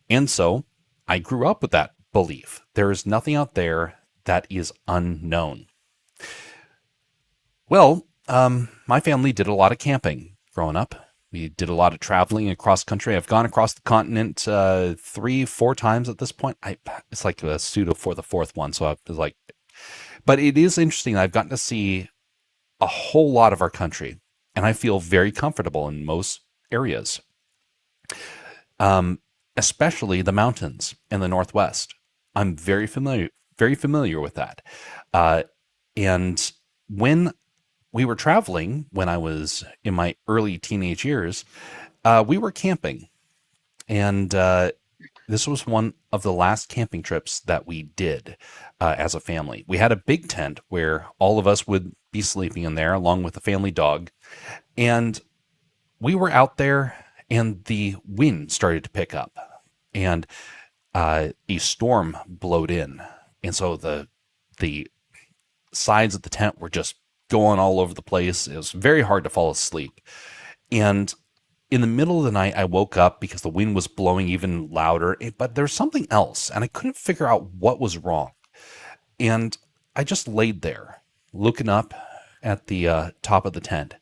And so I grew up with that belief. There is nothing out there that is unknown. Well, my family did a lot of camping growing up. We did a lot of traveling across country. I've gone across the continent 3-4 times at this point. It's like a pseudo for the fourth one. So I was like, but it is interesting. I've gotten to see a whole lot of our country, and I feel very comfortable in most areas, especially the mountains in the Northwest. I'm very familiar with that. And when we were traveling, when I was in my early teenage years, we were camping. And this was one of the last camping trips that we did as a family. We had a big tent where all of us would be sleeping in there along with the family dog. And we were out there and the wind started to pick up. And a storm blowed in. And so the sides of the tent were just going all over the place. It was very hard to fall asleep. And in the middle of the night, I woke up because the wind was blowing even louder, but there's something else, and I couldn't figure out what was wrong. And I just laid there, looking up at the top of the tent.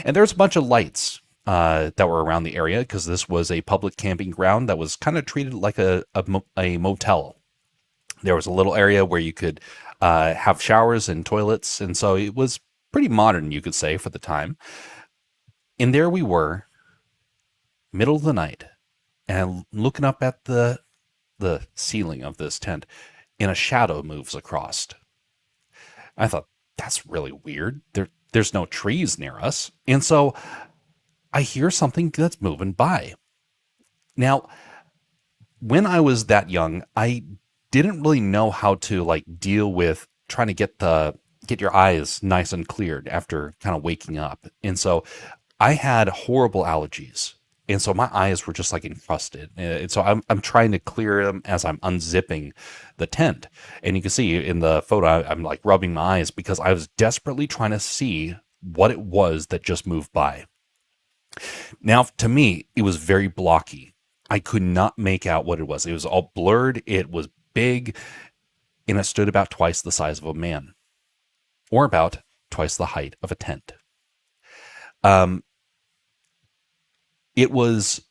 And there's a bunch of lights that were around the area because this was a public camping ground that was kind of treated like a motel. There was a little area where you could have showers and toilets, and so it was pretty modern, you could say, for the time. And there we were, middle of the night, and looking up at the ceiling of this tent, and a shadow moves across. I thought, that's really weird. There's no trees near us, and so I hear something that's moving by. Now, when I was that young, I didn't really know how to deal with trying to get your eyes nice and cleared after kind of waking up. And so I had horrible allergies. And so my eyes were just encrusted. And so I'm trying to clear them as I'm unzipping the tent. And you can see in the photo, I'm rubbing my eyes because I was desperately trying to see what it was that just moved by. Now, to me, it was very blocky. I could not make out what it was. It was all blurred. It was big, and it stood about twice the size of a man, or about twice the height of a tent. It was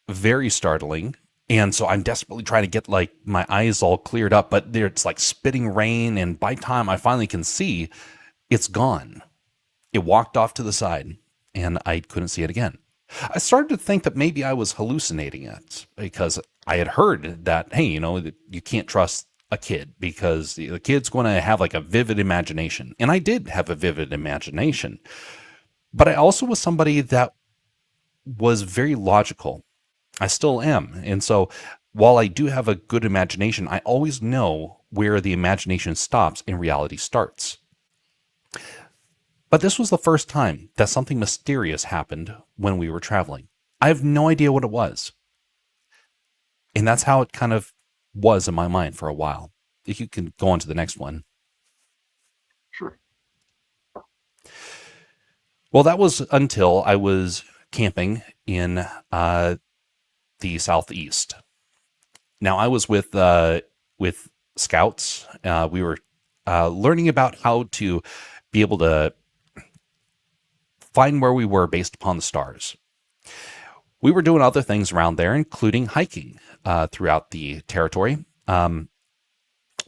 very startling, and so I'm desperately trying to get my eyes all cleared up, but it's spitting rain, and by the time I finally can see, it's gone. It walked off to the side, and I couldn't see it again. I started to think that maybe I was hallucinating it because I had heard that, hey, that you can't trust a kid because the kid's going to have like a vivid imagination. And I did have a vivid imagination. But I also was somebody that was very logical. I still am. And so while I do have a good imagination, I always know where the imagination stops and reality starts. But this was the first time that something mysterious happened when we were traveling. I have no idea what it was. And that's how it kind of was in my mind for a while. If you can go on to the next one. Sure. Well, that was until I was camping in the Southeast. Now, I was with scouts. We were learning about how to be able to find where we were based upon the stars. We were doing other things around there, including hiking throughout the territory.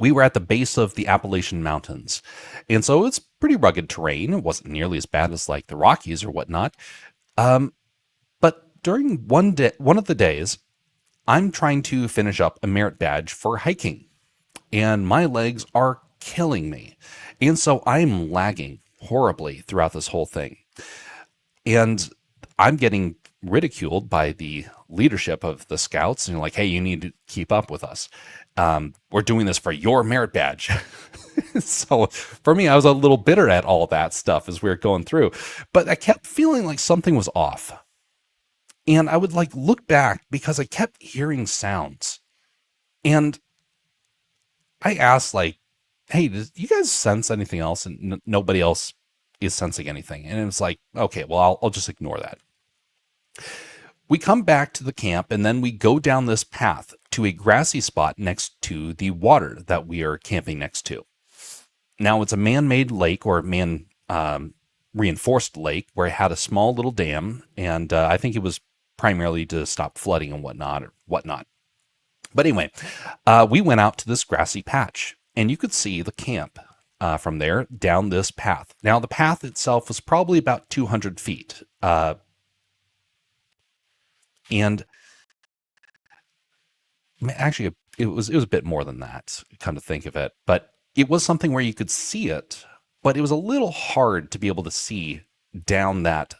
We were at the base of the Appalachian Mountains, and so it's pretty rugged terrain. It wasn't nearly as bad as like the Rockies or whatnot. But during one of the days, I'm trying to finish up a merit badge for hiking, and my legs are killing me. And so I'm lagging horribly throughout this whole thing. And I'm getting ridiculed by the leadership of the scouts, and like, hey, you need to keep up with us. We're doing this for your merit badge. So for me, I was a little bitter at all that stuff as we were going through, but I kept feeling like something was off. And I would like look back because I kept hearing sounds. And I asked like, hey, do you guys sense anything else? And nobody else is sensing anything. And it was like, okay, well, I'll just ignore that. We come back to the camp and then we go down this path to a grassy spot next to the water that we are camping next to. Now it's a man-made lake or reinforced lake where it had a small little dam. And I think it was primarily to stop flooding and whatnot. But anyway, we went out to this grassy patch and you could see the camp from there down this path. Now the path itself was probably about 200 feet. And actually, it was a bit more than that, come to think of it. But it was something where you could see it, but it was a little hard to be able to see down that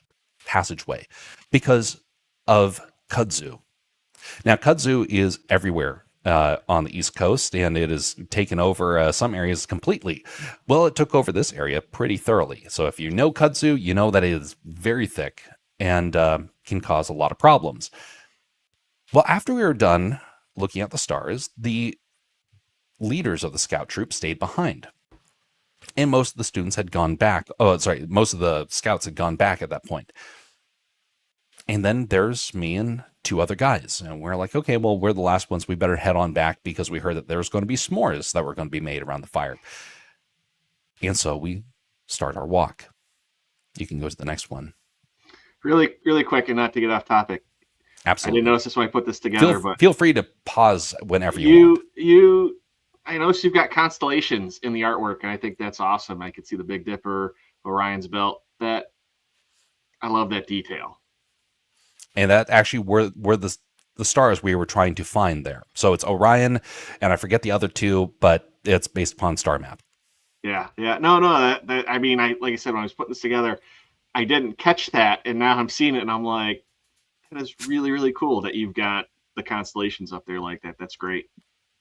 passageway because of kudzu. Now, kudzu is everywhere on the East Coast, and it has taken over some areas completely. Well, it took over this area pretty thoroughly. So if you know kudzu, you know that it is very thick and can cause a lot of problems. Well, after we were done looking at the stars, the leaders of the scout troop stayed behind. And most of the students had gone back. Most of the scouts had gone back at that point. And then there's me and two other guys. And we're like, okay, well, we're the last ones. We better head on back because we heard that there was going to be s'mores that were going to be made around the fire. And so we start our walk. You can go to the next one. Really, really quick and not to get off topic. Absolutely. I didn't notice this when I put this together, but feel free to pause whenever you want. I noticed you've got constellations in the artwork, and I think that's awesome. I could see the Big Dipper, Orion's Belt. I love that detail. And that actually were the stars we were trying to find there. So it's Orion, and I forget the other two, but it's based upon star map. Yeah. No. I mean, like I said, when I was putting this together, I didn't catch that, and now I'm seeing it, and I'm like, that is really, really cool that you've got the constellations up there like that. That's great.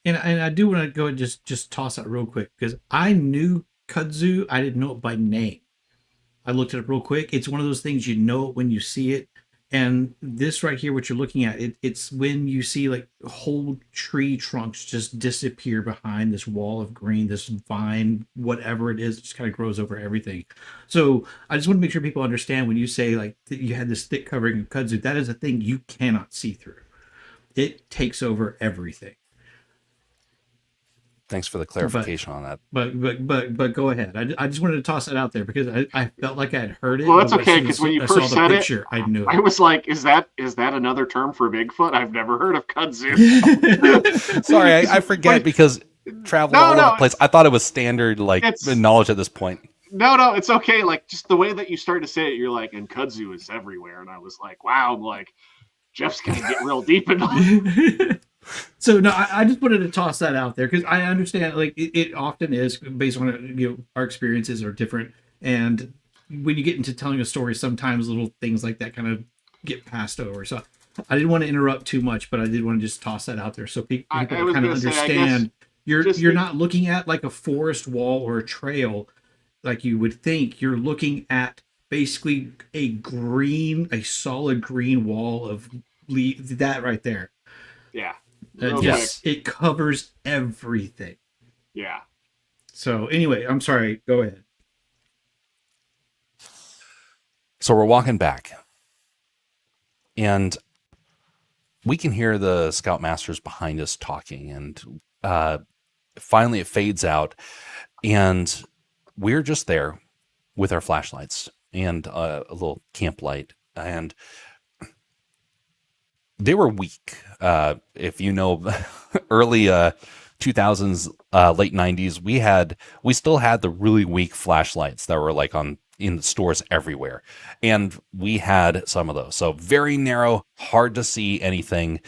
And I do want to go and just toss out real quick because I knew kudzu. I didn't know it by name. I looked it up real quick. It's one of those things you know it when you see it. And this right here, what you're looking at, it's when you see like whole tree trunks just disappear behind this wall of green, this vine, whatever it is, it just kind of grows over everything. So I just want to make sure people understand when you say like that you had this thick covering of kudzu, that is a thing you cannot see through. It takes over everything. Thanks for the clarification on that. But go ahead. I just wanted to toss it out there because I felt like I had heard it. Well, that's okay because when you first said it, I knew it. I was like, is that another term for Bigfoot? I've never heard of kudzu. Sorry, I forget because travel all over the place. I thought it was standard knowledge at this point. No, it's okay. Like just the way that you started to say it, you're like, and kudzu is everywhere, and I was like, wow, I'm like, Jeff's gonna get real deep into. So no, I just wanted to toss that out there because I understand like it often is based on our experiences are different, and when you get into telling a story, sometimes little things like that kind of get passed over. So I didn't want to interrupt too much, but I did want to just toss that out there so people I kind was of gonna say, I guess understand. just You're the- not looking at like a forest wall or a trail like you would think. You're looking at basically a solid green wall of that right there. Yeah. It covers everything. Yeah. So anyway, I'm sorry. Go ahead. So we're walking back, and we can hear the scoutmasters behind us talking, and finally it fades out, and we're just there with our flashlights and a little camp light, and they were weak. If you know, early 2000s, late 90s, we still had the really weak flashlights that were like in the stores everywhere, and we had some of those. So very narrow, hard to see anything,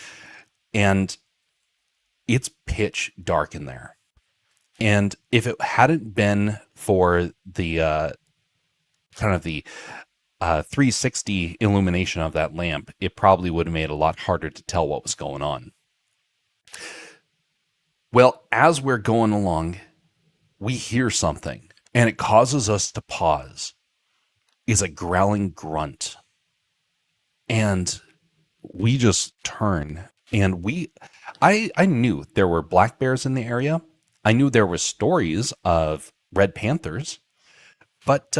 and it's pitch dark in there. And if it hadn't been for the kind of the 360 illumination of that lamp, it probably would have made it a lot harder to tell what was going on. Well, as we're going along, we hear something, and it causes us to pause. Is a growling grunt. And we just turn, and I knew there were black bears in the area. I knew there were stories of red panthers, but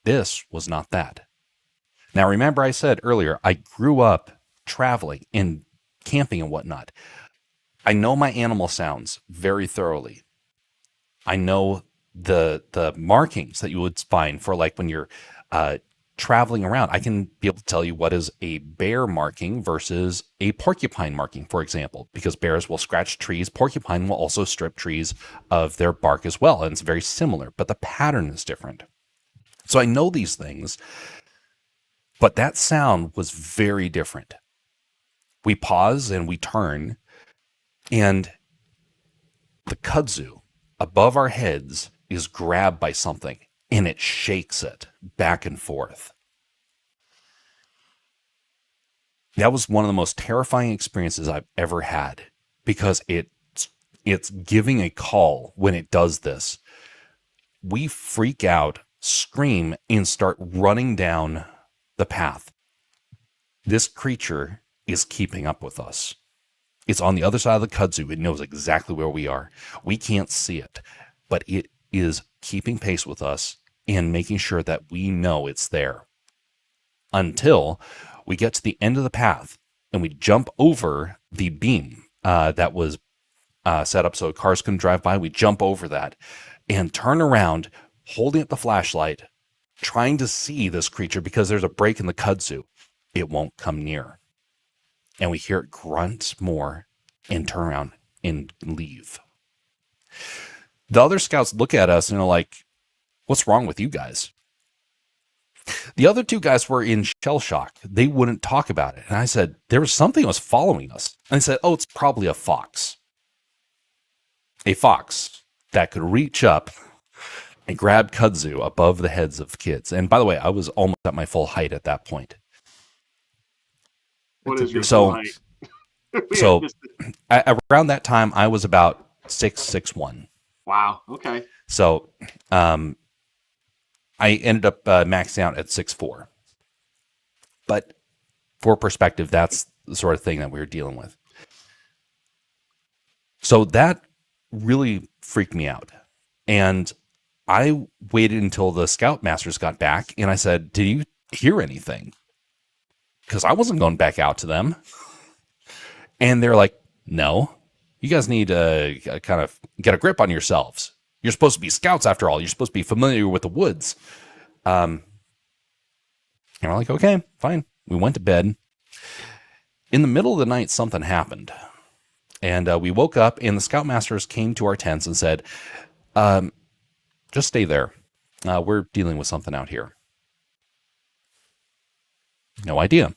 this was not that. Now, remember I said earlier, I grew up traveling and camping and whatnot. I know my animal sounds very thoroughly. I know the markings that you would find for like when you're traveling around. I can be able to tell you what is a bear marking versus a porcupine marking, for example, because bears will scratch trees. Porcupine will also strip trees of their bark as well. And it's very similar, but the pattern is different. So I know these things, but that sound was very different. We pause and we turn, and the kudzu above our heads is grabbed by something, and it shakes it back and forth. That was one of the most terrifying experiences I've ever had, because it's giving a call when it does this. We freak out, scream, and start running down the path. This creature is keeping up with us. It's on the other side of the kudzu. It knows exactly where we are. We can't see it, but it is keeping pace with us and making sure that we know it's there. Until we get to the end of the path and we jump over the beam that was set up so cars couldn't drive by. We jump over that and turn around, holding up the flashlight, trying to see this creature because there's a break in the kudzu. It won't come near. And we hear it grunt more and turn around and leave. The other scouts look at us and are like, what's wrong with you guys? The other two guys were in shell shock. They wouldn't talk about it. And I said, there was something that was following us. And I said, oh, it's probably a fox. A fox that could reach up and grab kudzu above the heads of kids. And by the way, I was almost at my full height at that point. What is your So- full height? So around that time, I was about 6'1". Wow. Okay. So I ended up maxing out at 6'4". But for perspective, that's the sort of thing that we were dealing with. So that really freaked me out. And I waited until the scoutmasters got back, and I said, did you hear anything? Because I wasn't going back out to them. And they're like, no, you guys need to kind of get a grip on yourselves. You're supposed to be scouts after all. You're supposed to be familiar with the woods. And we're like, okay, fine. We went to bed. In the middle of the night, something happened. And we woke up, and the scoutmasters came to our tents and said, Just stay there. We're dealing with something out here. No idea.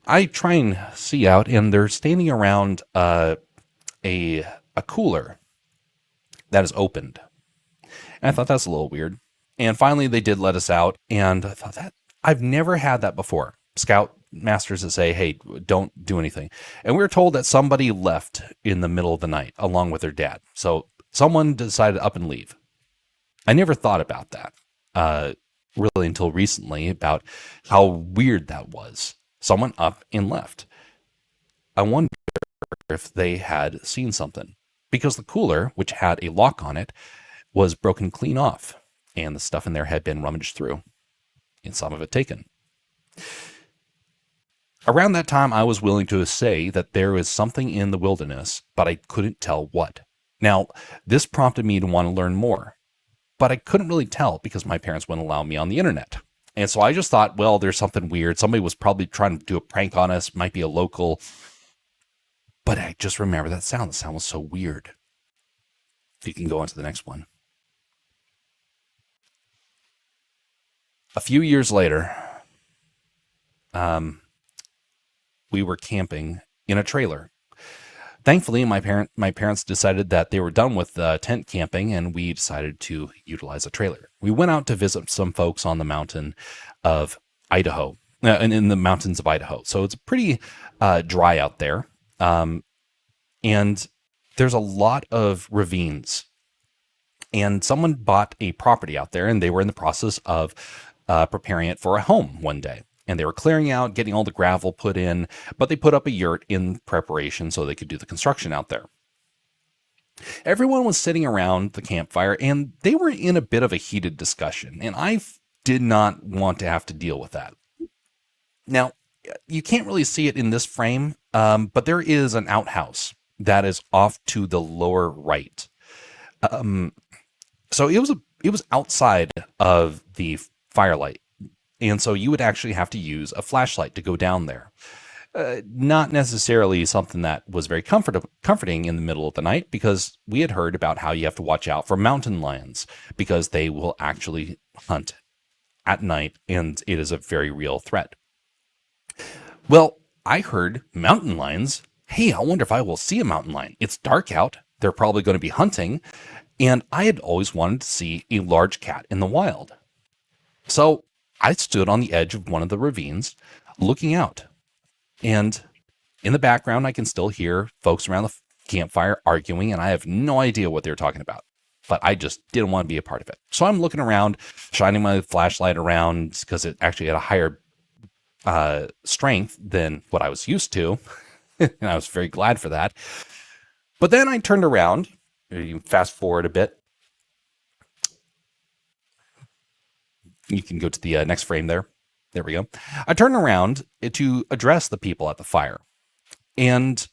I try and see out, and they're standing around a cooler that is opened. And I thought that's a little weird. And finally, they did let us out, and I thought that I've never had that before. Scout masters that say, "Hey, don't do anything," and we were told that somebody left in the middle of the night along with their dad. So someone decided to up and leave. I never thought about that really until recently, about how weird that was. Someone up and left. I wonder if they had seen something, because the cooler, which had a lock on it, was broken clean off, and the stuff in there had been rummaged through, and some of it taken. Around that time, I was willing to say that there was something in the wilderness, but I couldn't tell what. Now, this prompted me to want to learn more, but I couldn't really tell because my parents wouldn't allow me on the internet. And so I just thought, well, there's something weird. Somebody was probably trying to do a prank on us, might be a local. But I just remember that sound. The sound was so weird. If you can go on to the next one. A few years later, we were camping in a trailer. Thankfully, my parents decided that they were done with tent camping, and we decided to utilize a trailer. We went out to visit some folks on the mountain of Idaho, and in the mountains of Idaho. So it's pretty dry out there, and there's a lot of ravines. And someone bought a property out there, and they were in the process of preparing it for a home one day. And they were clearing out, getting all the gravel put in, but they put up a yurt in preparation so they could do the construction out there. Everyone was sitting around the campfire, and they were in a bit of a heated discussion, and I did not want to have to deal with that. Now, you can't really see it in this frame, but there is an outhouse that is off to the lower right. So it was outside of the firelight. And so you would actually have to use a flashlight to go down there. Not necessarily something that was very comforting in the middle of the night, because we had heard about how you have to watch out for mountain lions, because they will actually hunt at night, and it is a very real threat. Well, I heard mountain lions. Hey, I wonder if I will see a mountain lion. It's dark out. They're probably going to be hunting. And I had always wanted to see a large cat in the wild. So I stood on the edge of one of the ravines looking out. And in the background, I can still hear folks around the campfire arguing, and I have no idea what they're talking about. But I just didn't want to be a part of it. So I'm looking around, shining my flashlight around, because it actually had a higher strength than what I was used to. And I was very glad for that. But then I turned around. You fast forward a bit. You can go to the next frame there. There we go. I turn around to address the people at the fire, and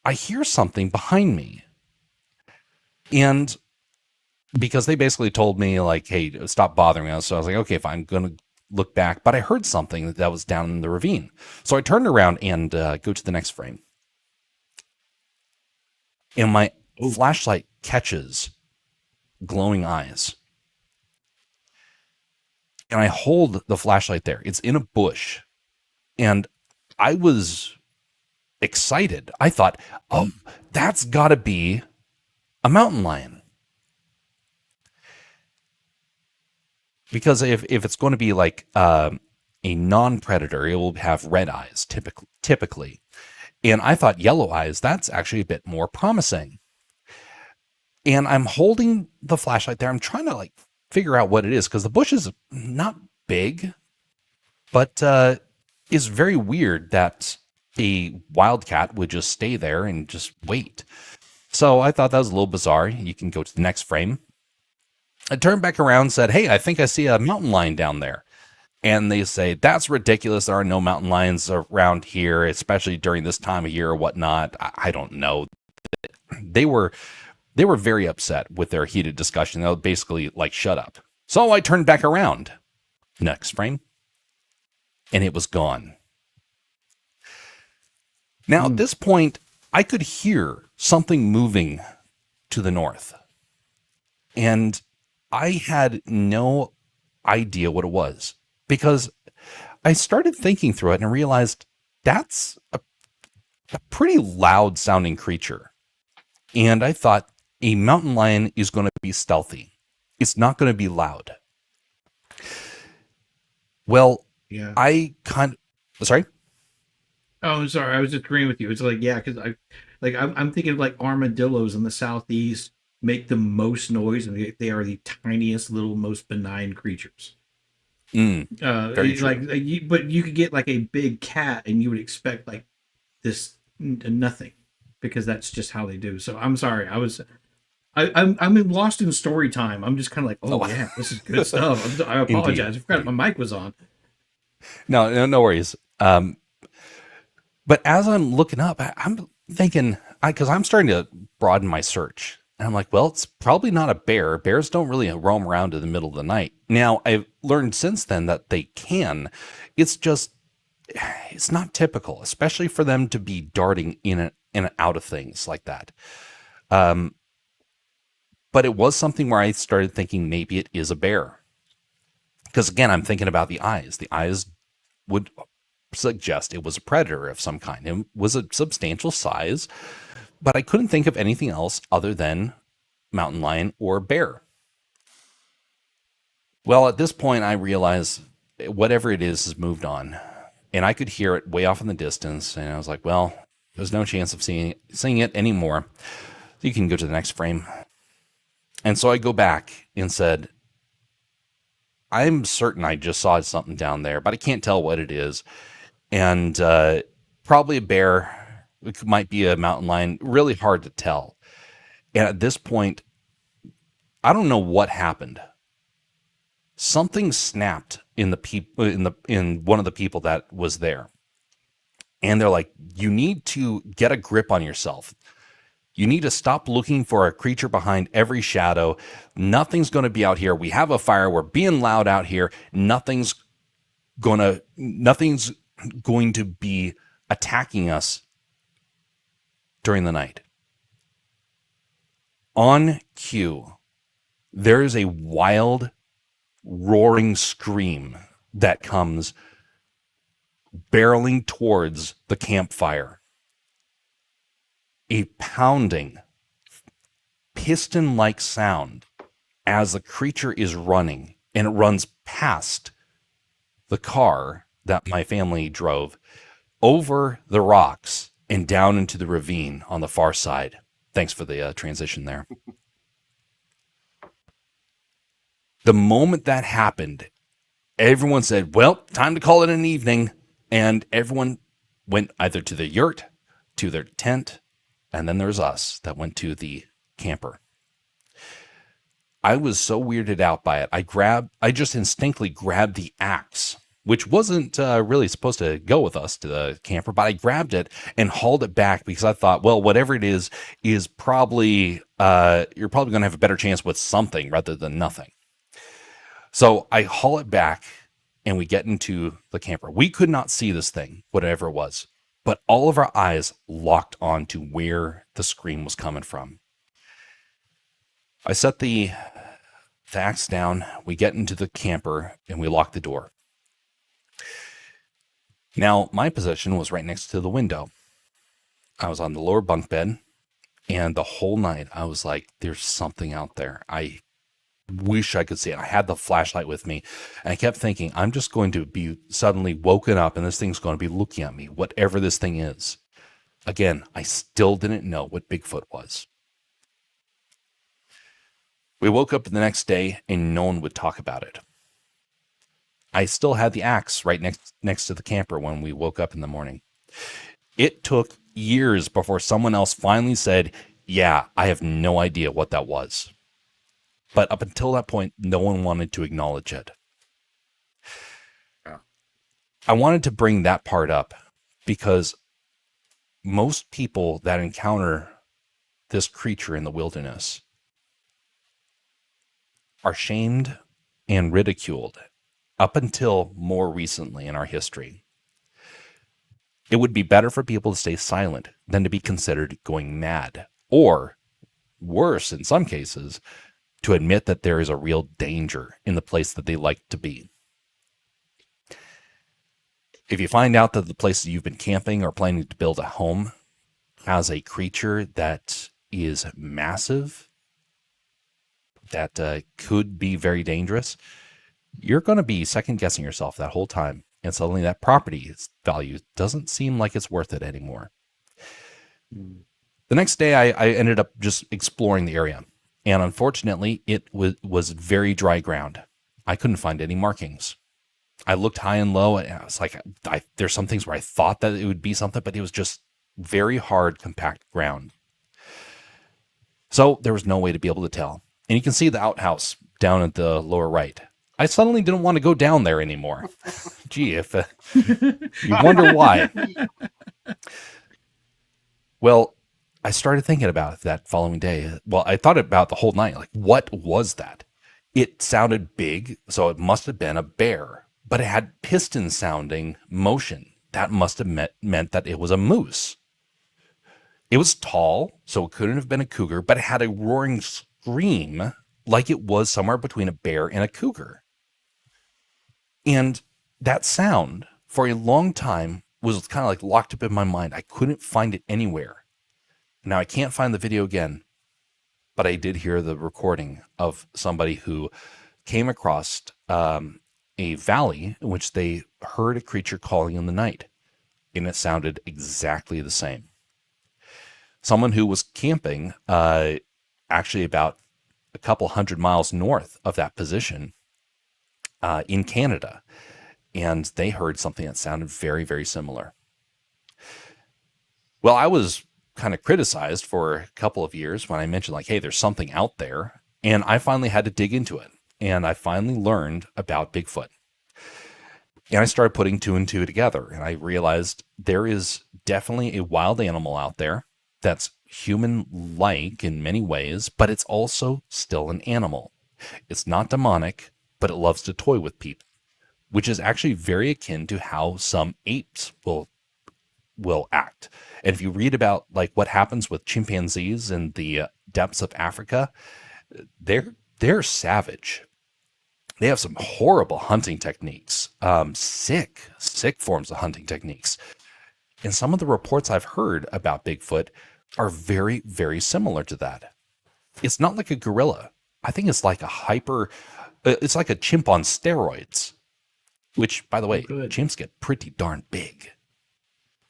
I hear something behind me. And because they basically told me, like, hey, stop bothering us. So I was like, okay, fine, I'm going to look back. But I heard something that was down in the ravine. So I turned around and go to the next frame. And my flashlight catches glowing eyes. And I hold the flashlight there. It's in a bush. And I was excited. I thought, oh, that's got to be a mountain lion. Because if it's going to be like a non-predator, it will have red eyes typically. And I thought yellow eyes, that's actually a bit more promising. And I'm holding the flashlight there. I'm trying to like figure out what it is, because the bush is not big, but it's very weird that a wildcat would just stay there and just wait. So I thought that was a little bizarre. You can go to the next frame. I turned back around and said, hey, I think I see a mountain lion down there. And they say, that's ridiculous. There are no mountain lions around here, especially during this time of year or whatnot. I don't know. They were very upset with their heated discussion. They were basically like, shut up. So I turned back around. Next frame. And it was gone. Now, at this point, I could hear something moving to the north. And I had no idea what it was because I started thinking through it and realized that's a pretty loud sounding creature. And I thought a mountain lion is going to be stealthy. It's not going to be loud. Well, Yeah. Sorry? Oh, I'm sorry. I was just agreeing with you. It's like, yeah, because I'm thinking of like armadillos in the southeast make the most noise, and they are the tiniest, little, most benign creatures. Very true. But you could get like a big cat, and you would expect like this nothing, because that's just how they do. So I'm sorry. I'm lost in story time. I'm just kind of like, oh yeah, this is good stuff. I apologize. I forgot my mic was on. No worries. But as I'm looking up, I'm thinking, because I'm starting to broaden my search. And I'm like, well, it's probably not a bear. Bears don't really roam around in the middle of the night. Now, I've learned since then that they can. It's just, it's not typical, especially for them to be darting in and out of things like that. But it was something where I started thinking maybe it is a bear. Because again, I'm thinking about the eyes. The eyes would suggest it was a predator of some kind. It was a substantial size, but I couldn't think of anything else other than mountain lion or bear. Well, at this point, I realized whatever it is has moved on, and I could hear it way off in the distance. And I was like, well, there's no chance of seeing it anymore. So you can go to the next frame. And so I go back and said, I'm certain I just saw something down there, but I can't tell what it is. And probably a bear. It might be a mountain lion. Really hard to tell. And at this point, I don't know what happened. Something snapped in one of the people that was there. And they're like, you need to get a grip on yourself. You need to stop looking for a creature behind every shadow. Nothing's going to be out here. We have a fire. We're being loud out here. Nothing's going to be attacking us during the night. On cue, there is a wild, roaring scream that comes barreling towards the campfire. A pounding, piston-like sound as the creature is running, and it runs past the car that my family drove, over the rocks and down into the ravine on the far side. Thanks for the transition there. The moment that happened, everyone said, well, time to call it an evening. And everyone went either to the yurt, to their tent, and then there's us that went to the camper. I was so weirded out by it. I just instinctively grabbed the axe, which wasn't really supposed to go with us to the camper, but I grabbed it and hauled it back because I thought, well, whatever it is probably, you're probably going to have a better chance with something rather than nothing. So I haul it back and we get into the camper. We could not see this thing, whatever it was, but all of our eyes locked on to where the scream was coming from. I set the axe down, we get into the camper, and we lock the door. Now, my position was right next to the window. I was on the lower bunk bed, and the whole night I was like, there's something out there. I wish I could see it. I had the flashlight with me, and I kept thinking, I'm just going to be suddenly woken up, and this thing's going to be looking at me, whatever this thing is. Again, I still didn't know what Bigfoot was. We woke up the next day, and no one would talk about it. I still had the axe right next to the camper when we woke up in the morning. It took years before someone else finally said, yeah, I have no idea what that was. But up until that point, no one wanted to acknowledge it. Yeah. I wanted to bring that part up because most people that encounter this creature in the wilderness are shamed and ridiculed up until more recently in our history. It would be better for people to stay silent than to be considered going mad, or worse in some cases, to admit that there is a real danger in the place that they like to be. If you find out that the place that you've been camping or planning to build a home has a creature that is massive, that could be very dangerous, you're going to be second guessing yourself that whole time. And suddenly that property value doesn't seem like it's worth it anymore. The next day, I ended up just exploring the area. And unfortunately, it was very dry ground. I couldn't find any markings. I looked high and low, and I was like, there's some things where I thought that it would be something, but it was just very hard, compact ground. So there was no way to be able to tell. And you can see the outhouse down at the lower right. I suddenly didn't want to go down there anymore. Gee, if you wonder why. Well, I started thinking about it that following day. Well, I thought about it the whole night. Like, what was that? It sounded big, so it must have been a bear. But it had piston-sounding motion. That must have meant that it was a moose. It was tall, so it couldn't have been a cougar, but it had a roaring scream like it was somewhere between a bear and a cougar. And that sound, for a long time, was kind of like locked up in my mind. I couldn't find it anywhere. Now, I can't find the video again, but I did hear the recording of somebody who came across a valley in which they heard a creature calling in the night, and it sounded exactly the same. Someone who was camping actually about a couple 100 miles north of that position in Canada, and they heard something that sounded very, very similar. Well, I was kind of criticized for a couple of years when I mentioned, like, hey, there's something out there, and I finally had to dig into it, and I finally learned about Bigfoot. And I started putting two and two together, and I realized there is definitely a wild animal out there that's human-like in many ways, but it's also still an animal. It's not demonic, but it loves to toy with people, which is actually very akin to how some apes will act. And if you read about like what happens with chimpanzees in the depths of Africa, they're savage. They have some horrible hunting techniques, sick forms of hunting techniques. And some of the reports I've heard about Bigfoot are very, very similar to that. It's not like a gorilla. I think it's like it's like a chimp on steroids, which, by the way, chimps get pretty darn big.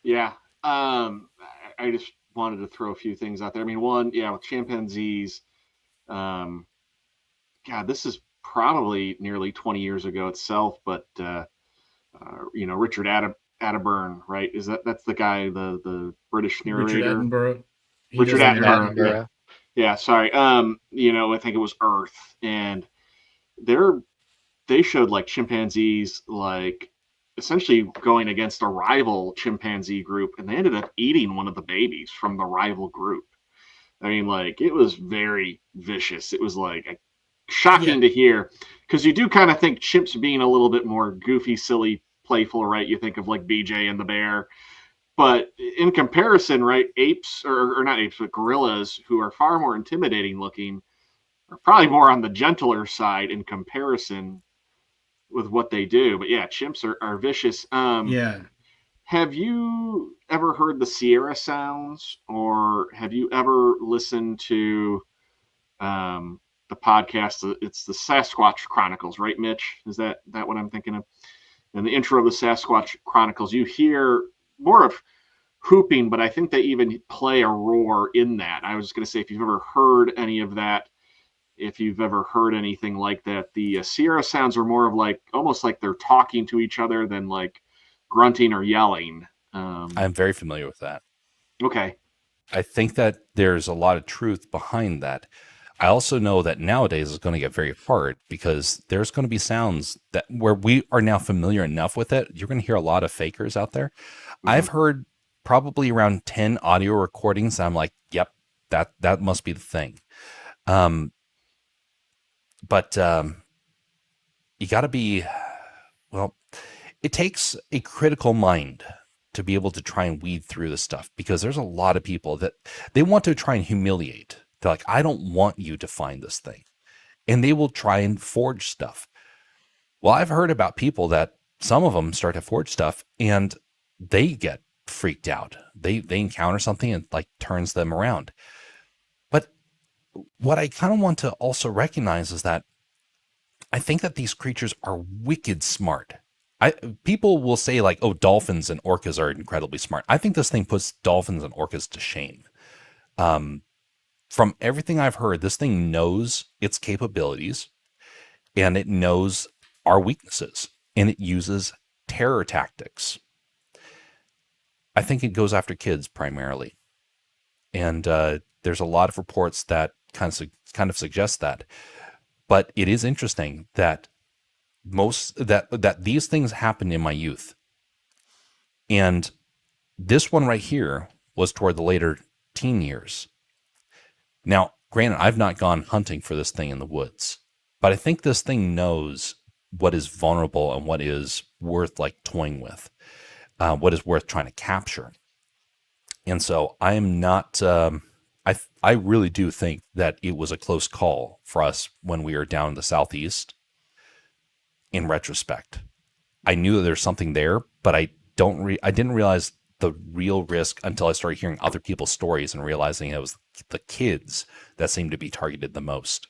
Yeah. I just wanted to throw a few things out there. I mean, one, yeah, with chimpanzees, God, this is probably nearly 20 years ago itself, but, Richard Attenborough, right? That's the guy, the British narrator? Richard Attenborough. Yeah, sorry. I think it was Earth, and they showed like chimpanzees like essentially going against a rival chimpanzee group, and they ended up eating one of the babies from the rival group. I mean, like, it was very vicious. It was like shocking to hear, because you do kind of think chimps being a little bit more goofy, silly, playful, right? You think of like BJ and the bear. But in comparison, right, apes, or not apes, but gorillas, who are far more intimidating looking, are probably more on the gentler side in comparison with what they do. But yeah, chimps are vicious. Have you ever heard the Sierra sounds, or have you ever listened to the podcast? It's the Sasquatch Chronicles, right, Mitch? Is that what I'm thinking of? In the intro of the Sasquatch Chronicles, you hear more of hooping, but I think they even play a roar in that. I was just going to say, if you've ever heard any of that, if you've ever heard anything like that, the Sierra sounds are more of like, almost like they're talking to each other than like grunting or yelling. I'm very familiar with that. Okay. I think that there's a lot of truth behind that. I also know that nowadays it's going to get very hard, because there's going to be sounds that where we are now familiar enough with it. You're going to hear a lot of fakers out there. Mm-hmm. I've heard probably around 10 audio recordings. And I'm like, yep, that must be the thing. But you got to be, well, it takes a critical mind to be able to try and weed through this stuff, because there's a lot of people that they want to try and humiliate. They're like, I don't want you to find this thing. and they will try and forge stuff. Well, I've heard about people that some of them start to forge stuff and they get freaked out. They encounter something and like turns them around. But what I kind of want to also recognize is that I think that these creatures are wicked smart. People will say like, oh, dolphins and orcas are incredibly smart. I think this thing puts dolphins and orcas to shame. From everything I've heard, this thing knows its capabilities and it knows our weaknesses and it uses terror tactics. I think it goes after kids primarily. And there's a lot of reports that kind of suggest that. But it is interesting that that these things happened in my youth. And this one right here was toward the later teen years. Now, granted, I've not gone hunting for this thing in the woods, but I think this thing knows what is vulnerable and what is worth like toying with, what is worth trying to capture. And so I am not, I really do think that it was a close call for us when we were down in the Southeast. In retrospect, I knew that there's something there, but I didn't realize the real risk until I started hearing other people's stories and realizing it was the kids that seemed to be targeted the most.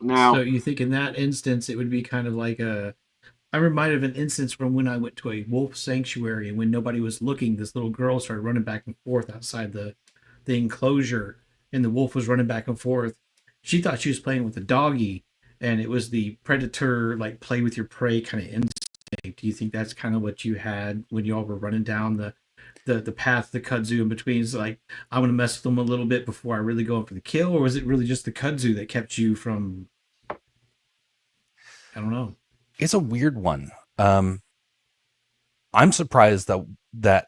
Now, so you think in that instance, it would be kind of like I'm reminded of an instance from when I went to a wolf sanctuary, and when nobody was looking, this little girl started running back and forth outside the enclosure, and the wolf was running back and forth. She thought she was playing with a doggy, and it was the predator, like play with your prey kind of instinct. Do you think that's kind of what you had when you all were running down the path, the kudzu in between? It's like, I'm going to mess with them a little bit before I really go in for the kill, or was it really just the kudzu that kept you from, I don't know. It's a weird one. I'm surprised that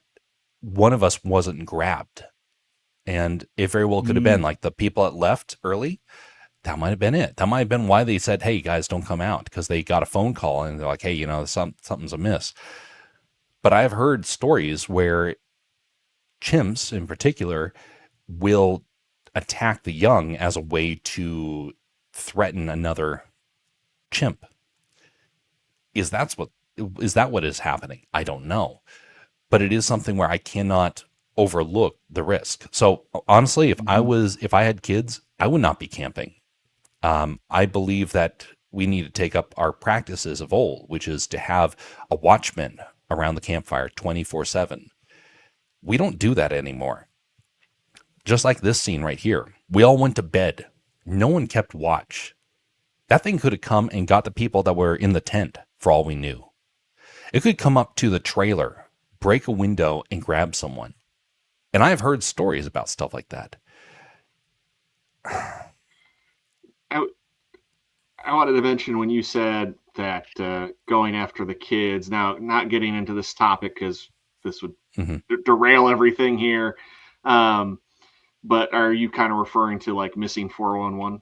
one of us wasn't grabbed. And it very well could have been like the people that left early. That might have been it. That might have been why they said, hey, guys, don't come out, because they got a phone call and they're like, hey, something's amiss. But I've heard stories where chimps in particular will attack the young as a way to threaten another chimp. Is that what is happening? I don't know. But it is something where I cannot overlook the risk. So honestly, if I had kids, I would not be camping. I believe that we need to take up our practices of old, which is to have a watchman around the campfire 24/7. We don't do that anymore. Just like this scene right here. We all went to bed. No one kept watch. That thing could have come and got the people that were in the tent for all we knew. It could come up to the trailer, break a window, and grab someone. And I've heard stories about stuff like that. I wanted to mention when you said that going after the kids, now not getting into this topic because this would derail everything here. But are you kind of referring to like missing 411?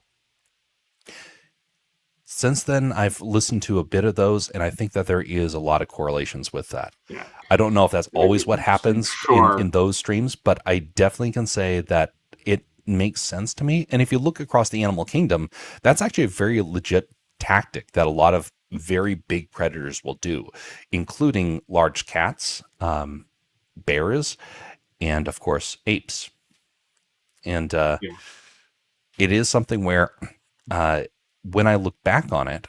Since then, I've listened to a bit of those, and I think that there is a lot of correlations with that. Yeah. I don't know if that's always what happens in those streams, but I definitely can say that it makes sense to me. And if you look across the animal kingdom, that's actually a very legit tactic that a lot of very big predators will do, including large cats, bears, and of course, apes. And it is something where when I look back on it,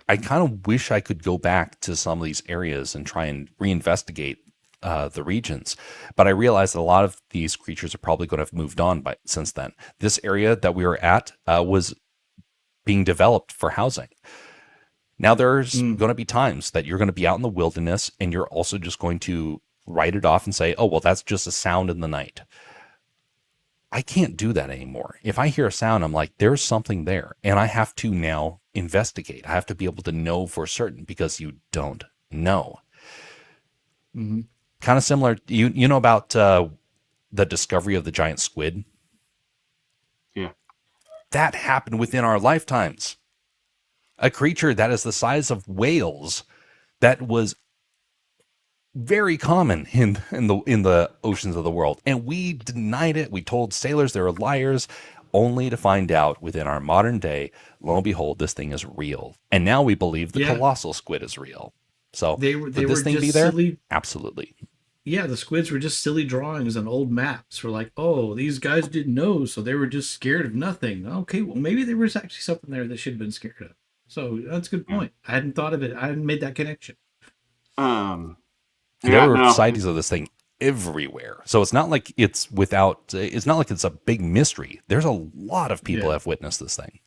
I kind of wish I could go back to some of these areas and try and reinvestigate the regions. But I realize that a lot of these creatures are probably going to have moved on since then. This area that we were at was being developed for housing. Now there's going to be times that you're going to be out in the wilderness and you're also just going to write it off and say, oh, well, that's just a sound in the night. I can't do that anymore. If I hear a sound, I'm like, there's something there. And I have to now investigate. I have to be able to know for certain because you don't know. Mm-hmm. Kind of similar. You know about the discovery of the giant squid? Yeah. That happened within our lifetimes. A creature that is the size of whales that was very common in the oceans of the world, and we denied it. We told sailors they were liars. only to find out within our modern day, lo and behold, this thing is real. And now we believe the colossal squid is real. So they would were this thing just be there? silly. Absolutely. Yeah, the squids were just silly drawings on old maps. We're like, oh, these guys didn't know, so they were just scared of nothing. Okay, well, maybe there was actually something there they should have been scared of. So that's a good point. I hadn't thought of it. I hadn't made that connection. There were sightings of this thing everywhere. So it's not like it's a big mystery. There's a lot of people that have witnessed this thing.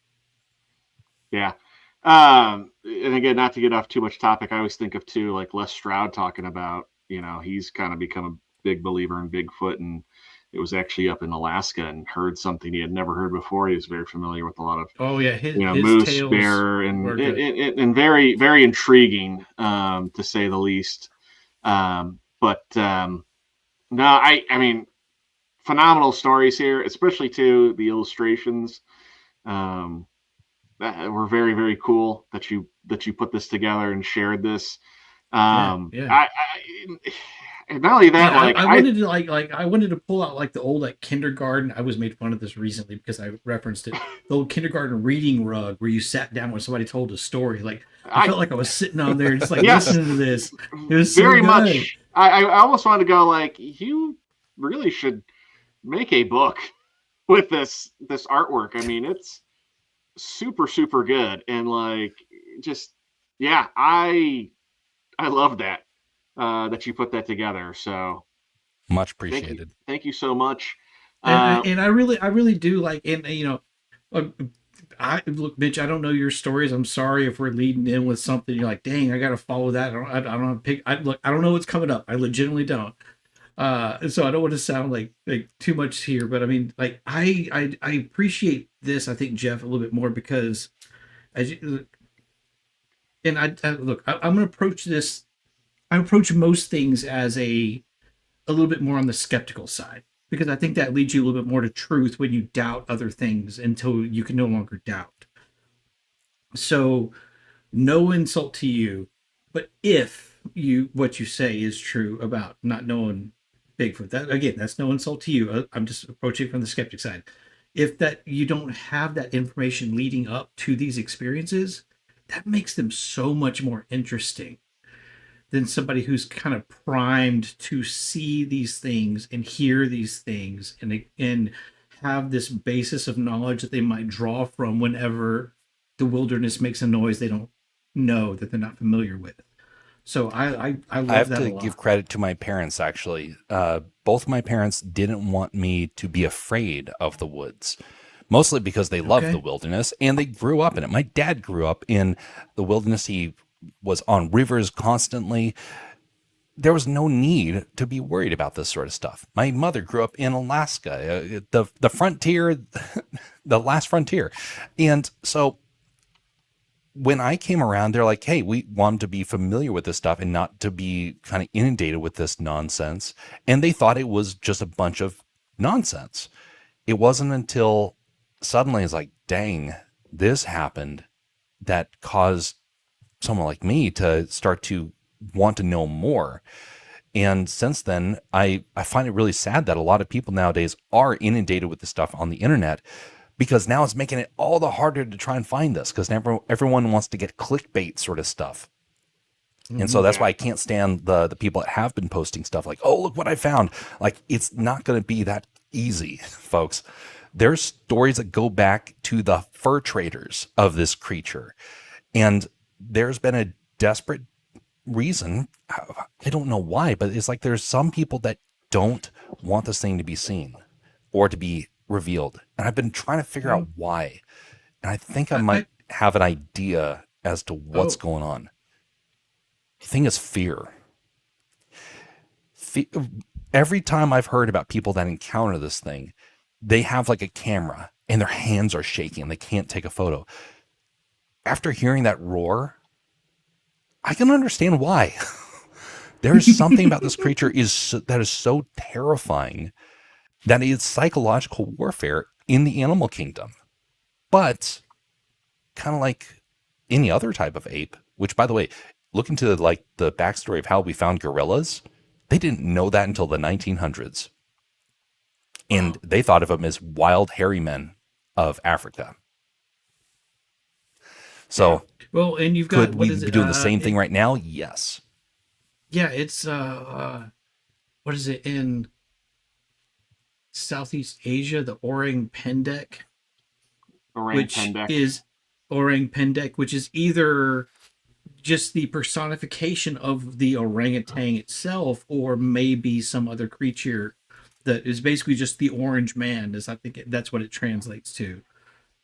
Yeah. And again, not to get off too much topic, I always think of too, like Les Stroud talking about, he's kind of become a big believer in Bigfoot, and it was actually up in Alaska and heard something he had never heard before. He was very familiar with a lot of, his moose, bear, and very, very intriguing, to say the least. No, I mean, phenomenal stories here, especially too the illustrations. That were very, very cool that you put this together and shared this. And not only that, I wanted to pull out like the old kindergarten. I was made fun of this recently because I referenced it. The old kindergarten reading rug where you sat down when somebody told a story. Like I felt like I was sitting on there just like listening to this. It was very so much. I almost wanted to go like, you really should make a book with this artwork. I mean, it's super, super good, and like I love that that you put that together. So much appreciated. Thank you so much. And I really do like, and look, Mitch, I don't know your stories. I'm sorry if we're leading in with something you're like, dang, I got to follow that. I don't know what's coming up. I legitimately don't. So I don't want to sound like too much here, but I mean, like I appreciate this. I think Jeff a little bit more because I'm going to approach this. I approach most things as a little bit more on the skeptical side, because I think that leads you a little bit more to truth when you doubt other things until you can no longer doubt. So no insult to you, but if what you say is true about not knowing Bigfoot, that's no insult to you. I'm just approaching from the skeptic side. If that you don't have that information leading up to these experiences, that makes them so much more interesting than somebody who's kind of primed to see these things and hear these things and have this basis of knowledge that they might draw from whenever the wilderness makes a noise they don't know, that they're not familiar with. So I love that a lot. I have to give credit to my parents, actually. Both my parents didn't want me to be afraid of the woods, mostly because they love the wilderness and they grew up in it. My dad grew up in the wilderness. He was on rivers constantly. There was no need to be worried about this sort of stuff. My mother grew up in Alaska, the frontier, the last frontier. And so when I came around, they're like, hey, we want to be familiar with this stuff and not to be kind of inundated with this nonsense. And they thought it was just a bunch of nonsense. It wasn't until suddenly it's like, dang, this happened that caused someone like me to start to want to know more. And since then, I find it really sad that a lot of people nowadays are inundated with this stuff on the internet, because now it's making it all the harder to try and find this, because everyone wants to get clickbait sort of stuff. And so that's why I can't stand the people that have been posting stuff like, oh, look what I found. Like, it's not going to be that easy, folks. There's stories that go back to the fur traders of this creature. And there's been a desperate reason. I don't know why, but it's like there's some people that don't want this thing to be seen or to be revealed. And I've been trying to figure out why. And I think I might have an idea as to what's going on. The thing is fear. Every time I've heard about people that encounter this thing, they have like a camera and their hands are shaking. They can't take a photo. After hearing that roar, I can understand why. There's something about this creature that is so terrifying that it's psychological warfare in the animal kingdom. But kind of like any other type of ape, which, by the way, look into like the backstory of how we found gorillas. They didn't know that until the 1900s. And they thought of them as wild, hairy men of Africa. So well, and you've got, could what we is be it? doing the same thing right now? Yes. Yeah, it's what is it in Southeast Asia? The orang pendek, which is either just the personification of the orangutan itself, or maybe some other creature that is basically just the orange man. Is I think that's what it translates to,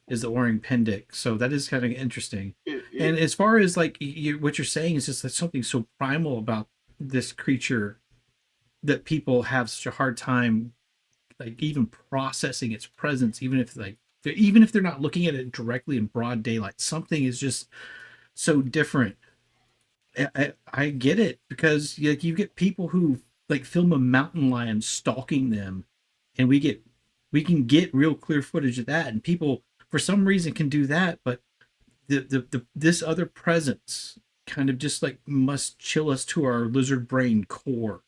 is the orang pendek. So that is kind of interesting. And as far as like what you're saying is just that something so primal about this creature that people have such a hard time like even processing its presence, even if they're not looking at it directly in broad daylight. Something is just so different. I get it, because like you get people who like film a mountain lion stalking them, and we can get real clear footage of that, and people for some reason can do that, but the this other presence kind of just like must chill us to our lizard brain core,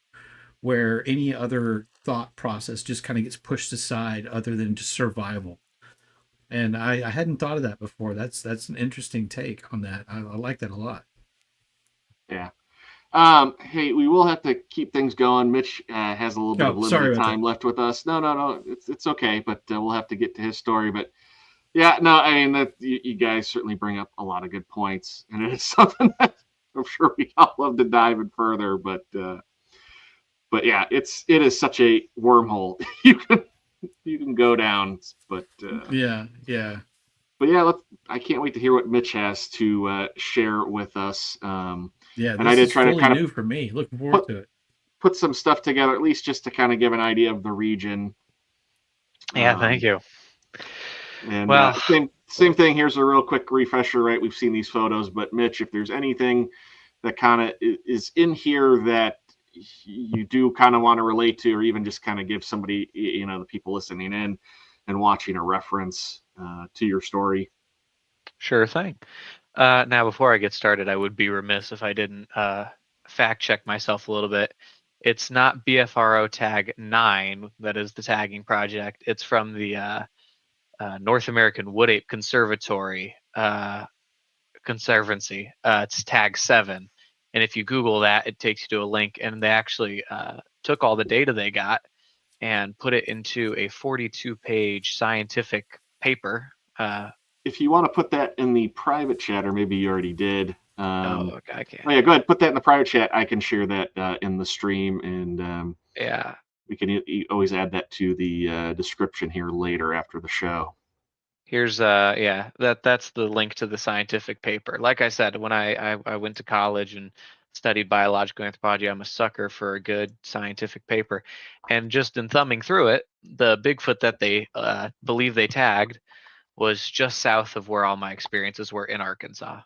where any other thought process just kind of gets pushed aside other than just survival. And I hadn't thought of that before. That's an interesting take on that. I like that a lot. Yeah. Hey, we will have to keep things going. Mitch has a little bit of limited time left with us. No. It's okay, but we'll have to get to his story. But yeah, no, I mean, that you guys certainly bring up a lot of good points, and it is something that I'm sure we all love to dive in further. But yeah, it is such a wormhole you can go down. But yeah. But yeah, I can't wait to hear what Mitch has to share with us. Yeah, and I did try to kind new for me. Looking forward to it. Put some stuff together, at least just to kind of give an idea of the region. Yeah, thank you. And same thing. Here's a real quick refresher, right? We've seen these photos, but Mitch, if there's anything that kind of is in here that you do kind of want to relate to, or even just kind of give somebody, the people listening in and watching a reference to your story. Sure thing. Now, before I get started, I would be remiss if I didn't fact check myself a little bit. It's not BFRO tag 9 that is the tagging project. It's from the North American Wood Ape Conservancy. It's tag 7. And if you Google that, it takes you to a link. And they actually took all the data they got and put it into a 42-page scientific paper. If you want to put that in the private chat, or maybe you already did. Okay, I can't. Oh yeah, go ahead. Put that in the private chat. I can share that in the stream, and yeah, we can always add that to the description here later after the show. Here's that's the link to the scientific paper. Like I said, when I went to college and studied biological anthropology, I'm a sucker for a good scientific paper. And just in thumbing through it, the Bigfoot that they believe they tagged was just south of where all my experiences were in Arkansas.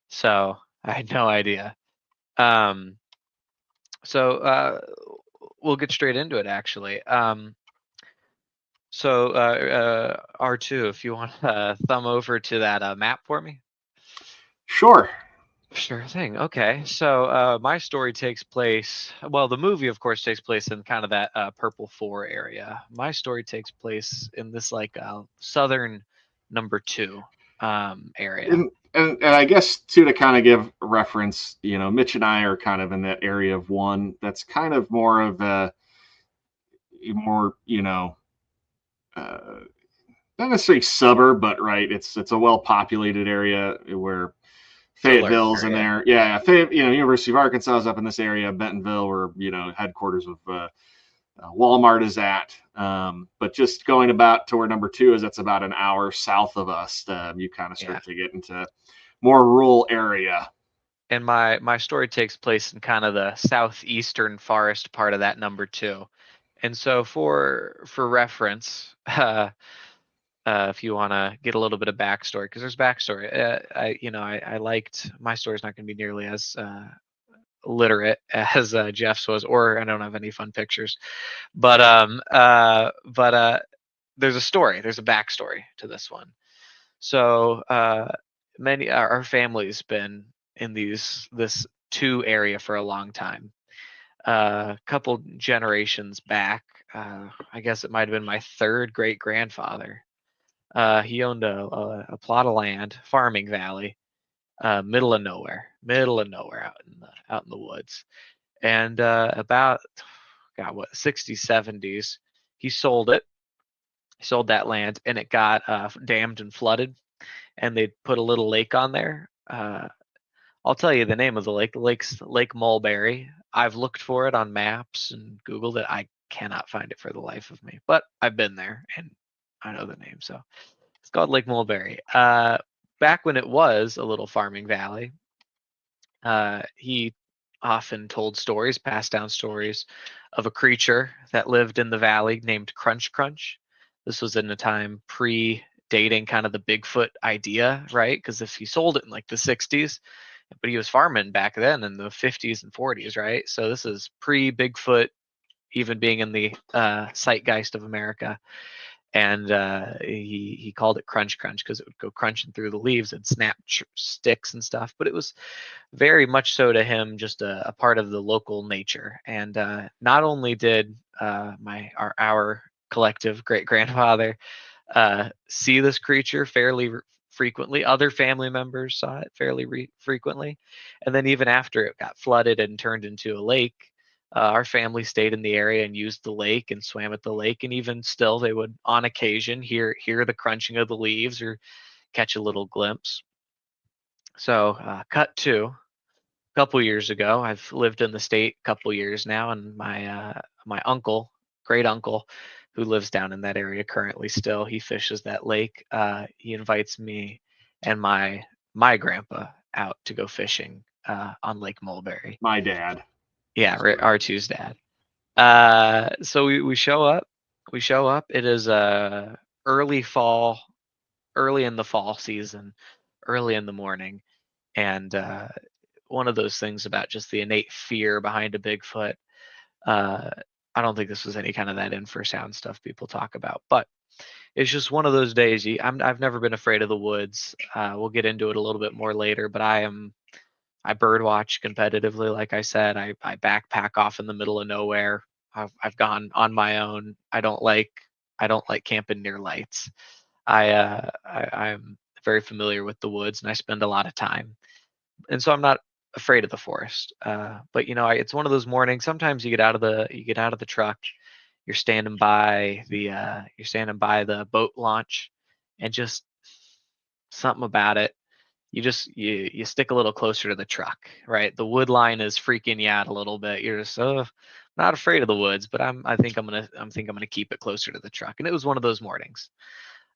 So I had no idea. So we'll get straight into it, actually. So R2, if you want to thumb over to that map for me. Sure. Sure thing. Okay. So my story takes place, well, the movie, of course, takes place in kind of that Purple 4 area. My story takes place in this like southern number 2 area. And I guess, too, to kind of give reference, Mitch and I are kind of in that area of 1. That's kind of more of a more, not necessarily suburb, but right. It's a well-populated area where Fayetteville's in there. Yeah. University of Arkansas is up in this area. Bentonville, where, headquarters of Walmart is at. But just going about to where number 2 is, that's about an hour south of us. You kind of start to get into more rural area. And my story takes place in kind of the southeastern forest part of that number 2. And so for reference, if you want to get a little bit of backstory, because there's backstory. I liked my story's not going to be nearly as literate as Jeff's was, or I don't have any fun pictures. But there's a story. There's a backstory to this one. So our family's been in this 2 area for a long time. Couple generations back, I guess it might have been my 3rd great grandfather. He owned a plot of land, farming valley, middle of nowhere out in the woods. And about, God, what, 60s, 70s, he sold it. He sold that land, and it got dammed and flooded. And they put a little lake on there. I'll tell you the name of the lake. The lake's Lake Mulberry. I've looked for it on maps and Googled it. I cannot find it for the life of me, but I've been there and I know the name. So it's called Lake Mulberry. Back when it was a little farming valley, he often told stories, passed down stories of a creature that lived in the valley named Crunch Crunch. This was in a time pre-dating kind of the Bigfoot idea, right? Because if he sold it in like the 60s, but he was farming back then in the 50s and 40s, right? So this is pre-Bigfoot even being in the zeitgeist of America. And he called it Crunch Crunch because it would go crunching through the leaves and snap sticks and stuff. But it was very much so to him just a part of the local nature. And not only did our collective great grandfather see this creature fairly frequently, other family members saw it fairly frequently, and then even after it got flooded and turned into a lake, our family stayed in the area and used the lake and swam at the lake, and even still they would on occasion hear the crunching of the leaves or catch a little glimpse. So cut to a couple years ago. I've lived in the state a couple years now, and my uncle, great uncle, who lives down in that area currently still, he fishes that lake. He invites me and my grandpa out to go fishing on Lake Mulberry. My dad. Yeah, R2's dad. So we show up. We show up. It is early fall, early in the fall season, early in the morning, and one of those things about just the innate fear behind a Bigfoot. I don't think this was any kind of that infrasound stuff people talk about, but it's just one of those days. I've never been afraid of the woods. We'll get into it a little bit more later, but I bird watch competitively. Like I said, I backpack off in the middle of nowhere. I've gone on my own. I don't like camping near lights. I'm very familiar with the woods, and I spend a lot of time, and so I'm not afraid of the forest. But it's one of those mornings. Sometimes you get out of the truck, you're standing by the boat launch, and just something about it. You stick a little closer to the truck, right? The wood line is freaking you out a little bit. You're just not afraid of the woods, but I think I'm gonna keep it closer to the truck. And it was one of those mornings.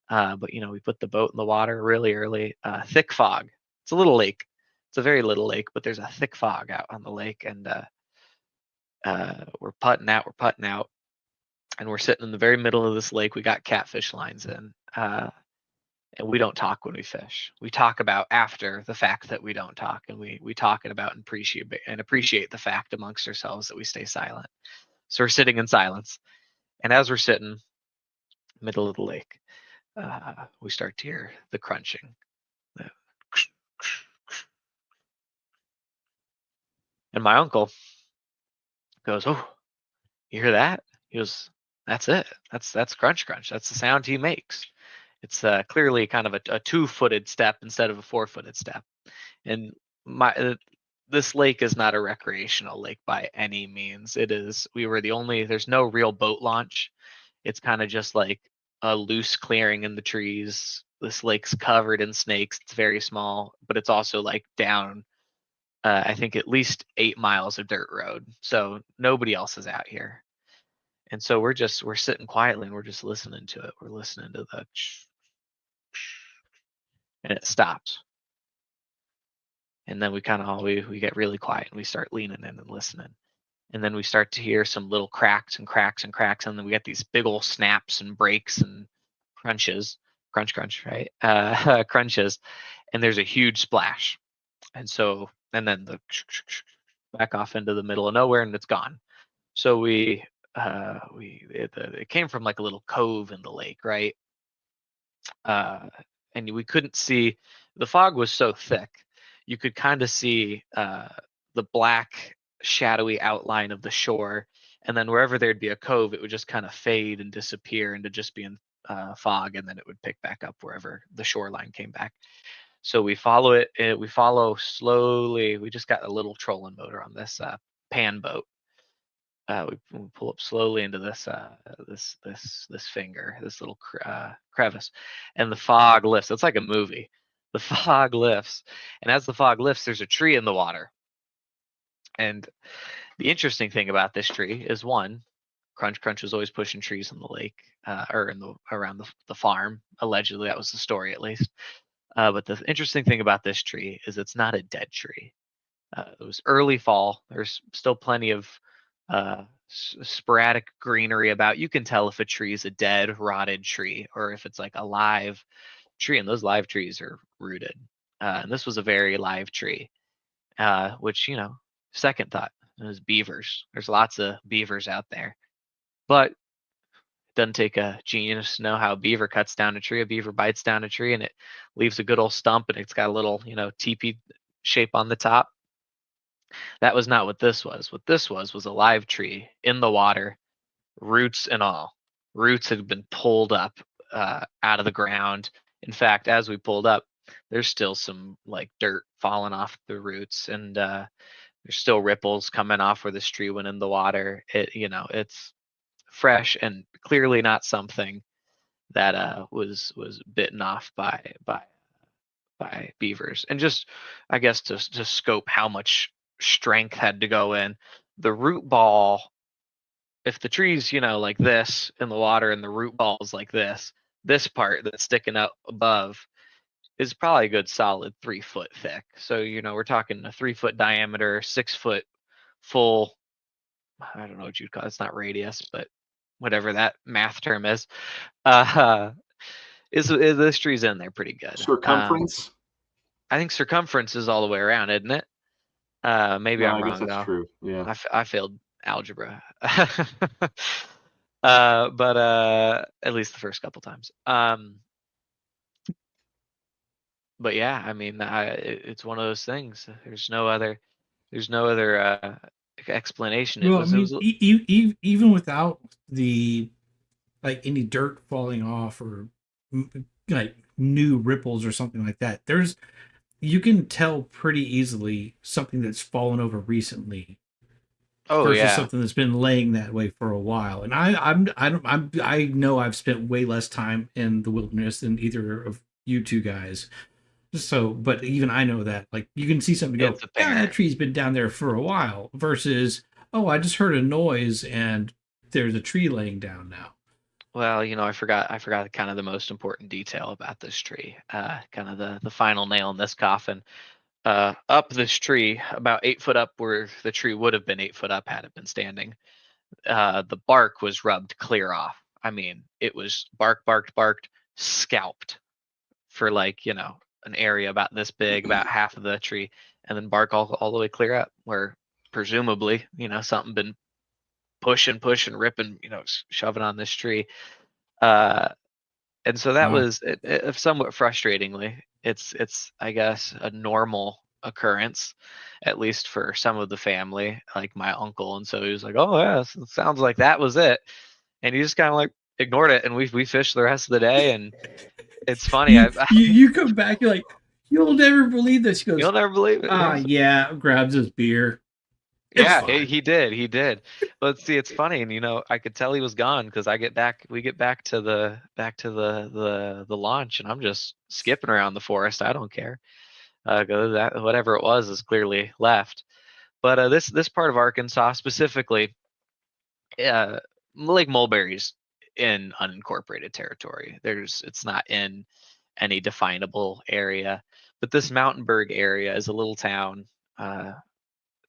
But we put the boat in the water really early. Thick fog. It's a little lake. It's a very little lake, but there's a thick fog out on the lake, and we're putting out, and we're sitting in the very middle of this lake. We got catfish lines in, and we don't talk when we fish. We talk about after the fact that we don't talk, and we talk about and appreciate the fact amongst ourselves that we stay silent. So we're sitting in silence, and as we're sitting middle of the lake, we start to hear the crunching. And my uncle goes, "Oh, you hear that?" He goes, "That's it. That's crunch crunch. That's the sound he makes." It's clearly kind of a two-footed step instead of a four-footed step. And this lake is not a recreational lake by any means. It is. We were the only. There's no real boat launch. It's kind of just like a loose clearing in the trees. This lake's covered in snakes. It's very small, but it's also like down, I think at least 8 miles of dirt road. So nobody else is out here. And so we're sitting quietly and we're just listening to it. We're listening to the and it stops. And then we kind of we get really quiet and we start leaning in and listening. And then we start to hear some little cracks and cracks and cracks, and then we get these big old snaps and breaks and crunches, crunch, right? Crunches, and there's a huge splash, and then the back off into the middle of nowhere, and it's gone. So it came from like a little cove in the lake, right? And we couldn't see. The fog was so thick, you could kind of see the black shadowy outline of the shore, and then wherever there'd be a cove, it would just kind of fade and disappear into just being fog, and then it would pick back up wherever the shoreline came back. So we follow it. We follow slowly. We just got a little trolling motor on this pan boat. We pull up slowly into this this finger, this little crevice, and the fog lifts. It's like a movie. The fog lifts, and as the fog lifts, there's a tree in the water. And the interesting thing about this tree is, one, Crunch was always pushing trees in the lake, or around the farm. Allegedly, that was the story, at least. But the interesting thing about this tree is it's not a dead tree. It was early fall. There's still plenty of sporadic greenery about. You can tell if a tree is a dead, rotted tree or if it's like a live tree, and those live trees are rooted. And this was a very live tree, which, second thought, is beavers. There's lots of beavers out there. But it doesn't take a genius to know how a beaver cuts down a tree. A beaver bites down a tree and it leaves a good old stump, and it's got a little, teepee shape on the top. That was not what this was. What this was a live tree in the water, roots and all. Roots had been pulled up out of the ground. In fact, as we pulled up, there's still some like dirt falling off the roots, and there's still ripples coming off where this tree went in the water. It's fresh and clearly not something that was bitten off by beavers. And just, I guess, to scope how much strength had to go in, the root ball, if the tree's like this in the water and the root ball is like this part that's sticking out above is probably a good solid 3 foot thick. So we're talking a 3 foot diameter, 6 foot full, I don't know what you'd call it, it's not radius, but whatever that math term is this tree's in there pretty good. Circumference? I think circumference is all the way around, isn't it? Maybe I'm I guess wrong, that's though. true. Yeah. I failed algebra. But at least the first couple times. But yeah, I mean, it's one of those things. There's no other explanation. Well, even without the any dirt falling off or like new ripples or something like that, you can tell pretty easily something that's fallen over recently. Versus something that's been laying that way for a while. And I know I've spent way less time in the wilderness than either of you two guys. So, but even I know that, like, you can see something go, that tree's been down there for a while, versus, oh, I just heard a noise and there's a tree laying down now. Well, I forgot kind of the most important detail about this tree, kind of the final nail in this coffin. Up this tree, about 8 foot up where the tree would have been 8 foot up had it been standing, the bark was rubbed clear off. I mean, it was barked, scalped for an area about this big, about half of the tree, and then bark all the way clear up, where presumably, something been pushing, ripping, shoving on this tree. And so that was somewhat frustratingly. It's I guess a normal occurrence, at least for some of the family, like my uncle. And so he was like, "Oh yeah, it sounds like that was it," and he just kind of like ignored it, and we fished the rest of the day. And it's funny. You come back, you're like, "You'll never believe this." He goes, "You'll never believe it." Yeah, grabs his beer. He did. Let's see, it's funny, and I could tell he was gone because we get back to the launch, and I'm just skipping around the forest. I don't care. That whatever it was is clearly left. But this part of Arkansas specifically, Lake Mulberry's in unincorporated territory. It's not in any definable area, but this Mountainburg area is a little town.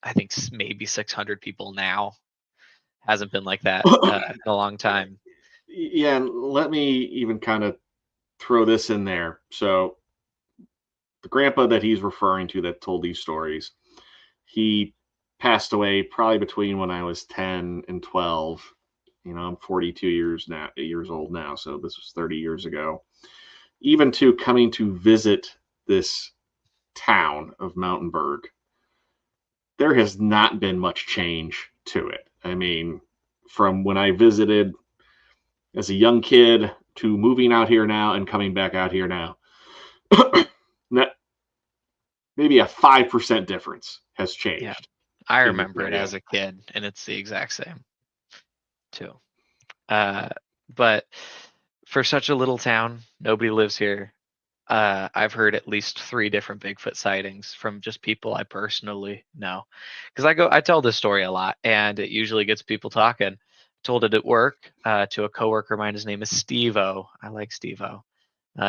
I think maybe 600 people now. Hasn't been like that in a long time. Yeah, and let me even kind of throw this in there. So the grandpa that he's referring to that told these stories, he passed away probably between when I was 10 and 12. I'm 42 years old now, so this was 30 years ago. Even to coming to visit this town of Mountainburg, there has not been much change to it. I mean, from when I visited as a young kid to moving out here now and coming back out here now, maybe a 5% difference has changed. Yeah. I remember it as a kid, and it's the exact same too. But for such a little town, nobody lives here. I've heard at least 3 different Bigfoot sightings from just people I personally know. Because I tell this story a lot, and it usually gets people talking. Told it at work to a coworker of mine. His name is Steve-O. I like Steve-O.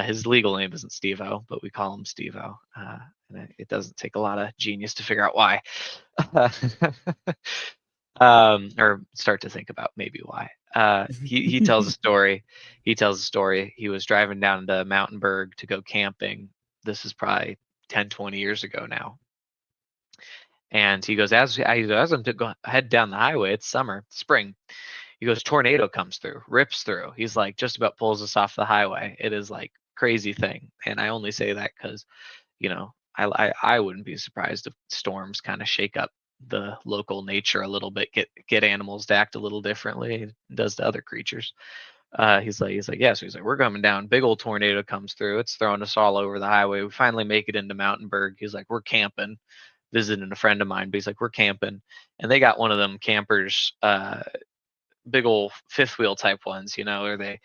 His legal name isn't Steve-O, but we call him Steve-O. And it doesn't take a lot of genius to figure out why. Or start to think about maybe why. He tells a story. He tells a story. He was driving down to Mountainburg to go camping. This is probably 10, 20 years ago now. And he goes, as I'm to head down the highway, it's summer, spring. He goes, tornado comes through, rips through. He's like, just about pulls us off the highway. It is like crazy thing. And I only say that because, you know, I wouldn't be surprised if storms kind of shake up the local nature a little bit, get animals to act a little differently, does to other creatures. He's like, yeah. So he's like, we're coming down. Big old tornado comes through. It's throwing us all over the highway. We finally make it into Mountainburg. He's like, we're camping, visiting a friend of mine. But he's like, we're camping, and they got one of them campers, big old fifth wheel type ones, you know, where they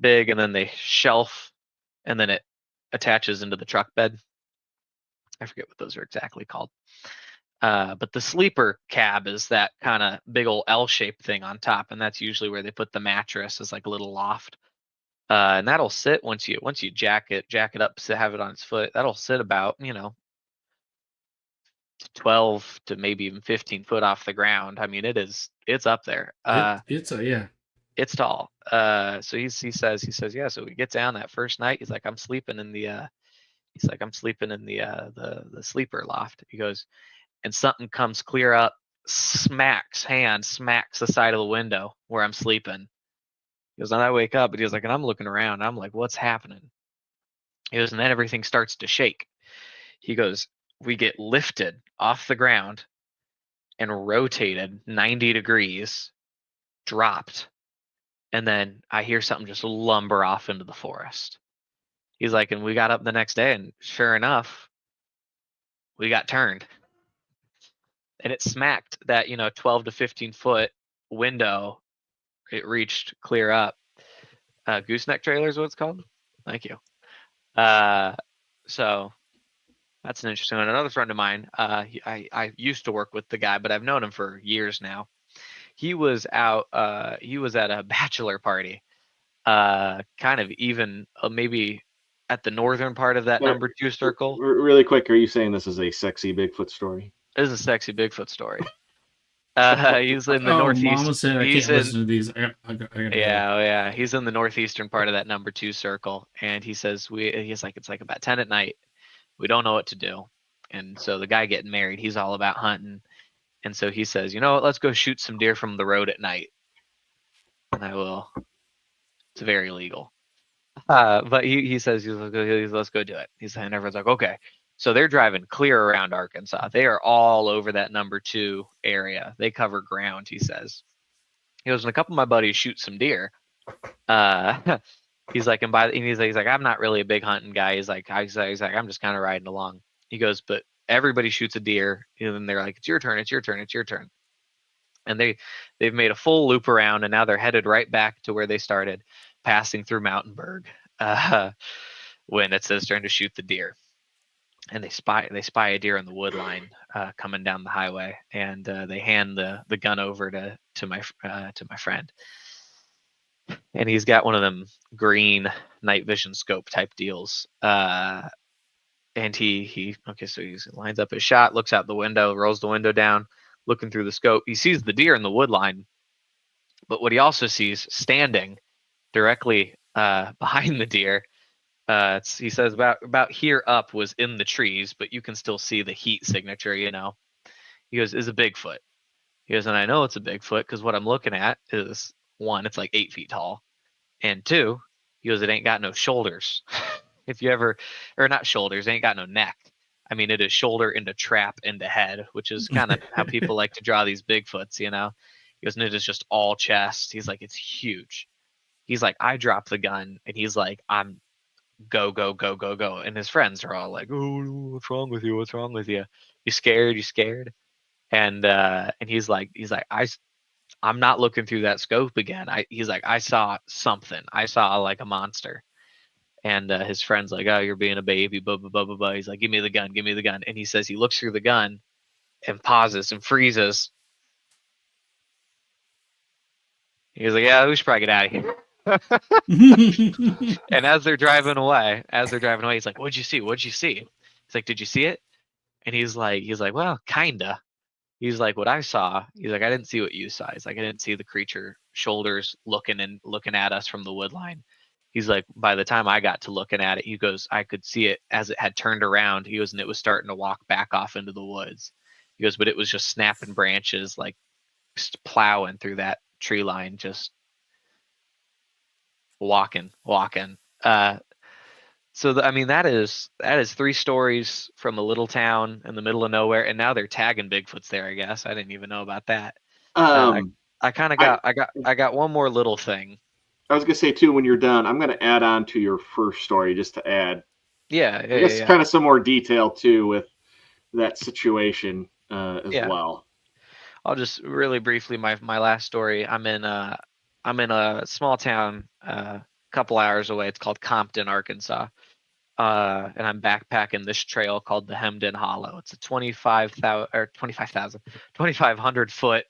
big and then they shelf, and then it attaches into the truck bed. I forget what those are exactly called. But the sleeper cab is that kind of big old L-shaped thing on top, and that's usually where they put the mattress as like a little loft. And that'll sit once you jack it up to have it on its foot. That'll sit about 12 to maybe even 15 foot off the ground. I mean, it's up there. It's tall. So he says yeah. So we get down that first night. He's like, I'm sleeping in the the sleeper loft. He goes, and something comes clear up, smacks the side of the window where I'm sleeping. He goes, and I wake up, but he was like, and I'm looking around. I'm like, what's happening? He goes, and then everything starts to shake. He goes, we get lifted off the ground and rotated 90 degrees, dropped, and then I hear something just lumber off into the forest. He's like, and we got up the next day, and sure enough, we got turned. And it smacked that 12 to 15 foot window. It reached clear up. Gooseneck trailer is what it's called. Thank you. So that's an interesting one. Another friend of mine, I used to work with the guy, but I've known him for years now. He was out. He was at a bachelor party, kind of even maybe at the northern part of that number 2 circle. Really quick, are you saying this is a sexy Bigfoot story? This is a sexy Bigfoot story. He's in the northeast. Mama said I can't listen to these. Yeah. He's in the northeastern part of that number 2 circle, and he says he's like, it's like about 10 at night. We don't know what to do, and so the guy getting married, he's all about hunting, and so he says, you know what, let's go shoot some deer from the road at night. And I will. It's very legal. But he says, let's go do it. He's saying, everyone's like, okay. So they're driving clear around Arkansas. They are all over that number 2 area. They cover ground, he says. He goes, and a couple of my buddies shoot some deer. He's like, he's like, I'm not really a big hunting guy. He's like, I'm just kind of riding along. He goes, but everybody shoots a deer, and then they're like, it's your turn. And they've made a full loop around, and now they're headed right back to where they started, passing through Mountainburg, when it's his turn to shoot the deer. And they spy a deer in the wood line coming down the highway, and they hand the gun over to my friend, and he's got one of them green night vision scope type deals. And he lines up his shot, looks out the window, rolls the window down, looking through the scope. He sees the deer in the wood line, but what he also sees standing directly behind the deer. He says about here up was in the trees, but you can still see the heat signature, He goes, is a Bigfoot. He goes, and I know it's a Bigfoot because what I'm looking at is, 1, it's like 8 feet tall, and 2, he goes, it ain't got no shoulders. If you ever, or not shoulders, it ain't got no neck. I mean, it is shoulder into trap into head, which is kind of how people like to draw these Bigfoots, He goes, and it is just all chest. He's like, it's huge. he's like, I drop the gun, and he's like, I'm go, go, go, go, go. And his friends are all like, oh, what's wrong with you? What's wrong with you? You scared? You scared? And he's like, I'm not looking through that scope again. He's like, I saw something. I saw like a monster. And his friend's like, oh, you're being a baby, blah, blah, blah, blah, blah. He's like, give me the gun, give me the gun. And he says he looks through the gun and pauses and freezes. He's like, yeah, we should probably get out of here. And as they're driving away, he's like, what'd you see? What'd you see? He's like, did you see it? And he's like, well, kinda. He's like, what I saw, he's like, I didn't see what you saw. He's like, I didn't see the creature shoulders looking at us from the wood line. He's like, by the time I got to looking at it, he goes, I could see it as it had turned around. He goes, and it was starting to walk back off into the woods. He goes, but it was just snapping branches, like plowing through that tree line, just walking. So I mean, that is 3 stories from a little town in the middle of nowhere, and now they're tagging Bigfoots there. I guess I didn't even know about that. I kind of got one more little thing. I was gonna say too, when you're done, I'm gonna add on to your first story just to add. Yeah, I guess kind of some more detail too with that situation as well. I'll just really briefly my last story. I'm in a small town a couple hours away. It's called Compton, Arkansas. And I'm backpacking this trail called the Hemden Hollow. It's a 2,500 foot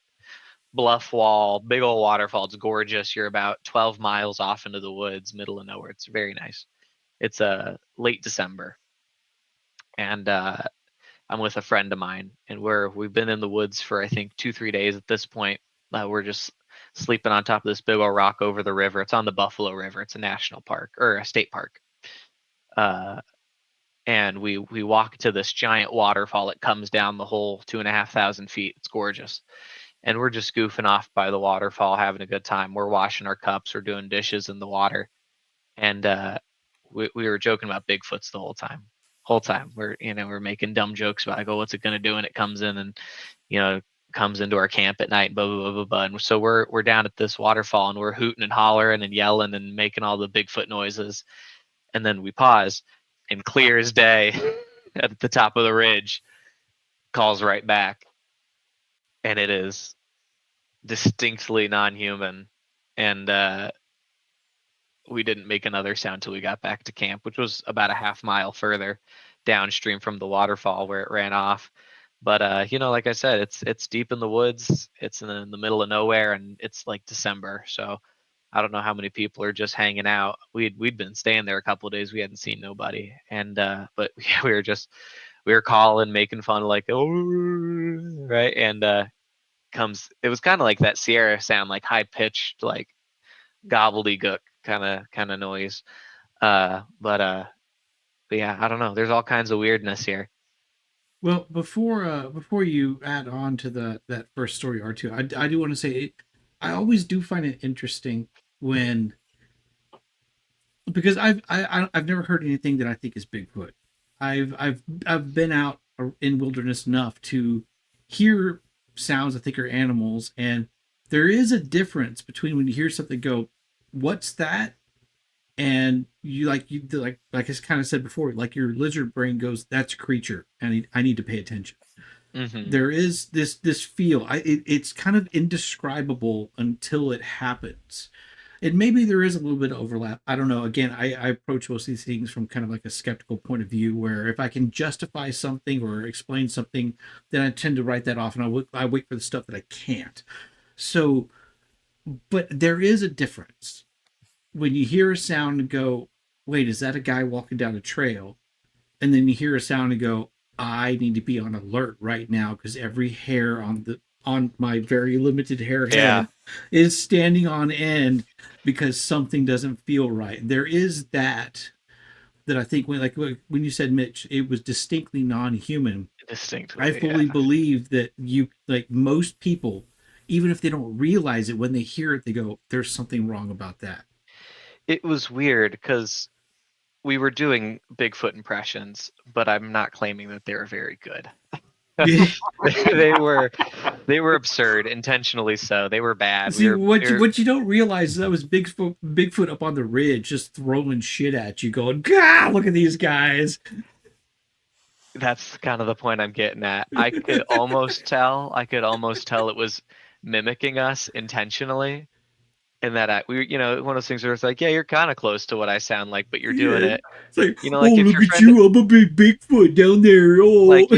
bluff wall, big old waterfall. It's gorgeous. You're about 12 miles off into the woods, middle of nowhere. It's very nice. It's late December, and I'm with a friend of mine, and we've been in the woods for I think 2-3 days at this point. We're just sleeping on top of this big old rock over the river. It's on the Buffalo River. It's a national park or a state park. And we walk to this giant waterfall. It comes down the whole 2,500 feet. It's gorgeous. And we're just goofing off by the waterfall, having a good time. We're washing our cups. We're doing dishes in the water. And we were joking about Bigfoots the whole time. We're making dumb jokes about, what's it going to do? And it comes in and, comes into our camp at night, blah, blah, blah, blah, blah. And so we're down at this waterfall and we're hooting and hollering and yelling and making all the Bigfoot noises. And then we pause, and clear as day at the top of the ridge calls right back. And it is distinctly non-human. And we didn't make another sound till we got back to camp, which was about a half mile further downstream from the waterfall where it ran off. But like I said, it's deep in the woods. It's in the middle of nowhere, and it's like December. So I don't know how many people are just hanging out. We'd been staying there a couple of days. We hadn't seen nobody, and but we were calling, making fun, like, oh, right, and it was kind of like that Sierra sound, like high pitched, like gobbledygook kind of noise. But yeah, I don't know. There's all kinds of weirdness here. Well, before you add on to that first story, R2, I do want to say I always do find it interesting because I've never heard anything that I think is Bigfoot. I've been out in wilderness enough to hear sounds I think are animals, and there is a difference between when you hear something go, "What's that?" and you I kind of said before, like your lizard brain goes, "That's a creature, and I need to pay attention." Mm-hmm. There is this feel. It's kind of indescribable until it happens. And maybe there is a little bit of overlap. I don't know. Again, I approach most of these things from kind of like a skeptical point of view, where if I can justify something or explain something, then I tend to write that off, and I wait for the stuff that I can't. So, but there is a difference when you hear a sound and go, wait, is that a guy walking down a trail? And then you hear a sound and go, I need to be on alert right now because every hair on my very limited hair head is standing on end because something doesn't feel right. There is that I think when you said, Mitch, it was distinctly non-human. Distinctly, I fully believe that most people, even if they don't realize it, when they hear it, they go, there's something wrong about that. It was weird because we were doing Bigfoot impressions, but I'm not claiming that they were very good. they were absurd, intentionally so. They were bad. See, what you don't realize is that was Bigfoot up on the ridge, just throwing shit at you, going, "God, look at these guys." That's kind of the point I'm getting at. I could almost tell it was mimicking us intentionally. And that one of those things where it's like, yeah, you're kind of close to what I sound like, but you're doing it. It's like, Like if look your at friend, you, I'm a big Bigfoot down there. Oh, like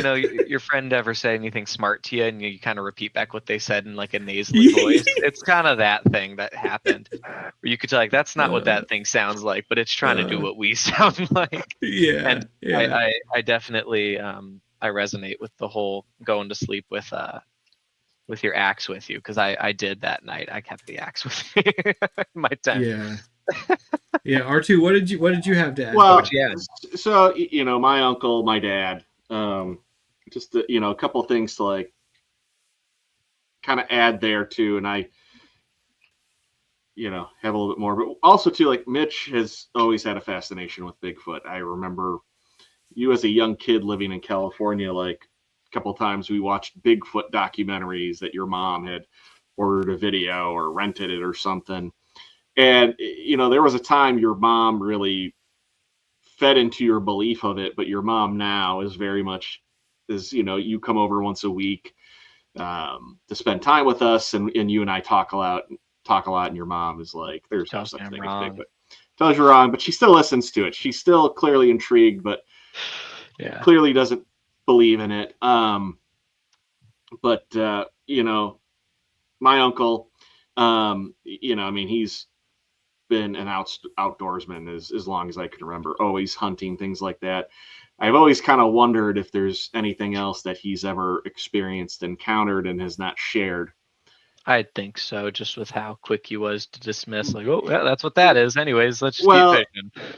your friend ever say anything smart to you, and you kind of repeat back what they said in like a nasally voice. It's kind of that thing that happened, where you could tell like that's not what that thing sounds like, but it's trying to do what we sound like. Yeah, and yeah. I definitely I resonate with the whole going to sleep with your axe with you, because I did that night. I kept the axe with me in my tent. Yeah. Yeah, R2, what did you have to add? Well, so my uncle, my dad, just a couple of things to like kind of add there too, and I have a little bit more, but also too, like Mitch has always had a fascination with Bigfoot. I remember you as a young kid living in California, like a couple of times we watched Bigfoot documentaries that your mom had ordered a video or rented it or something. And, there was a time your mom really fed into your belief of it, but your mom now is very much you come over once a week to spend time with us, and you and I talk a lot, and your mom is like, there's no such thing as Bigfoot. Tells you wrong, but she still listens to it. She's still clearly intrigued, but clearly doesn't believe in it. My uncle, he's been an outdoorsman as long as I can remember, always hunting, things like that. I've always kind of wondered if there's anything else that he's ever experienced, encountered, and has not shared. I think so, just with how quick he was to dismiss, like, oh, yeah, that's what that is. Anyways, let's just keep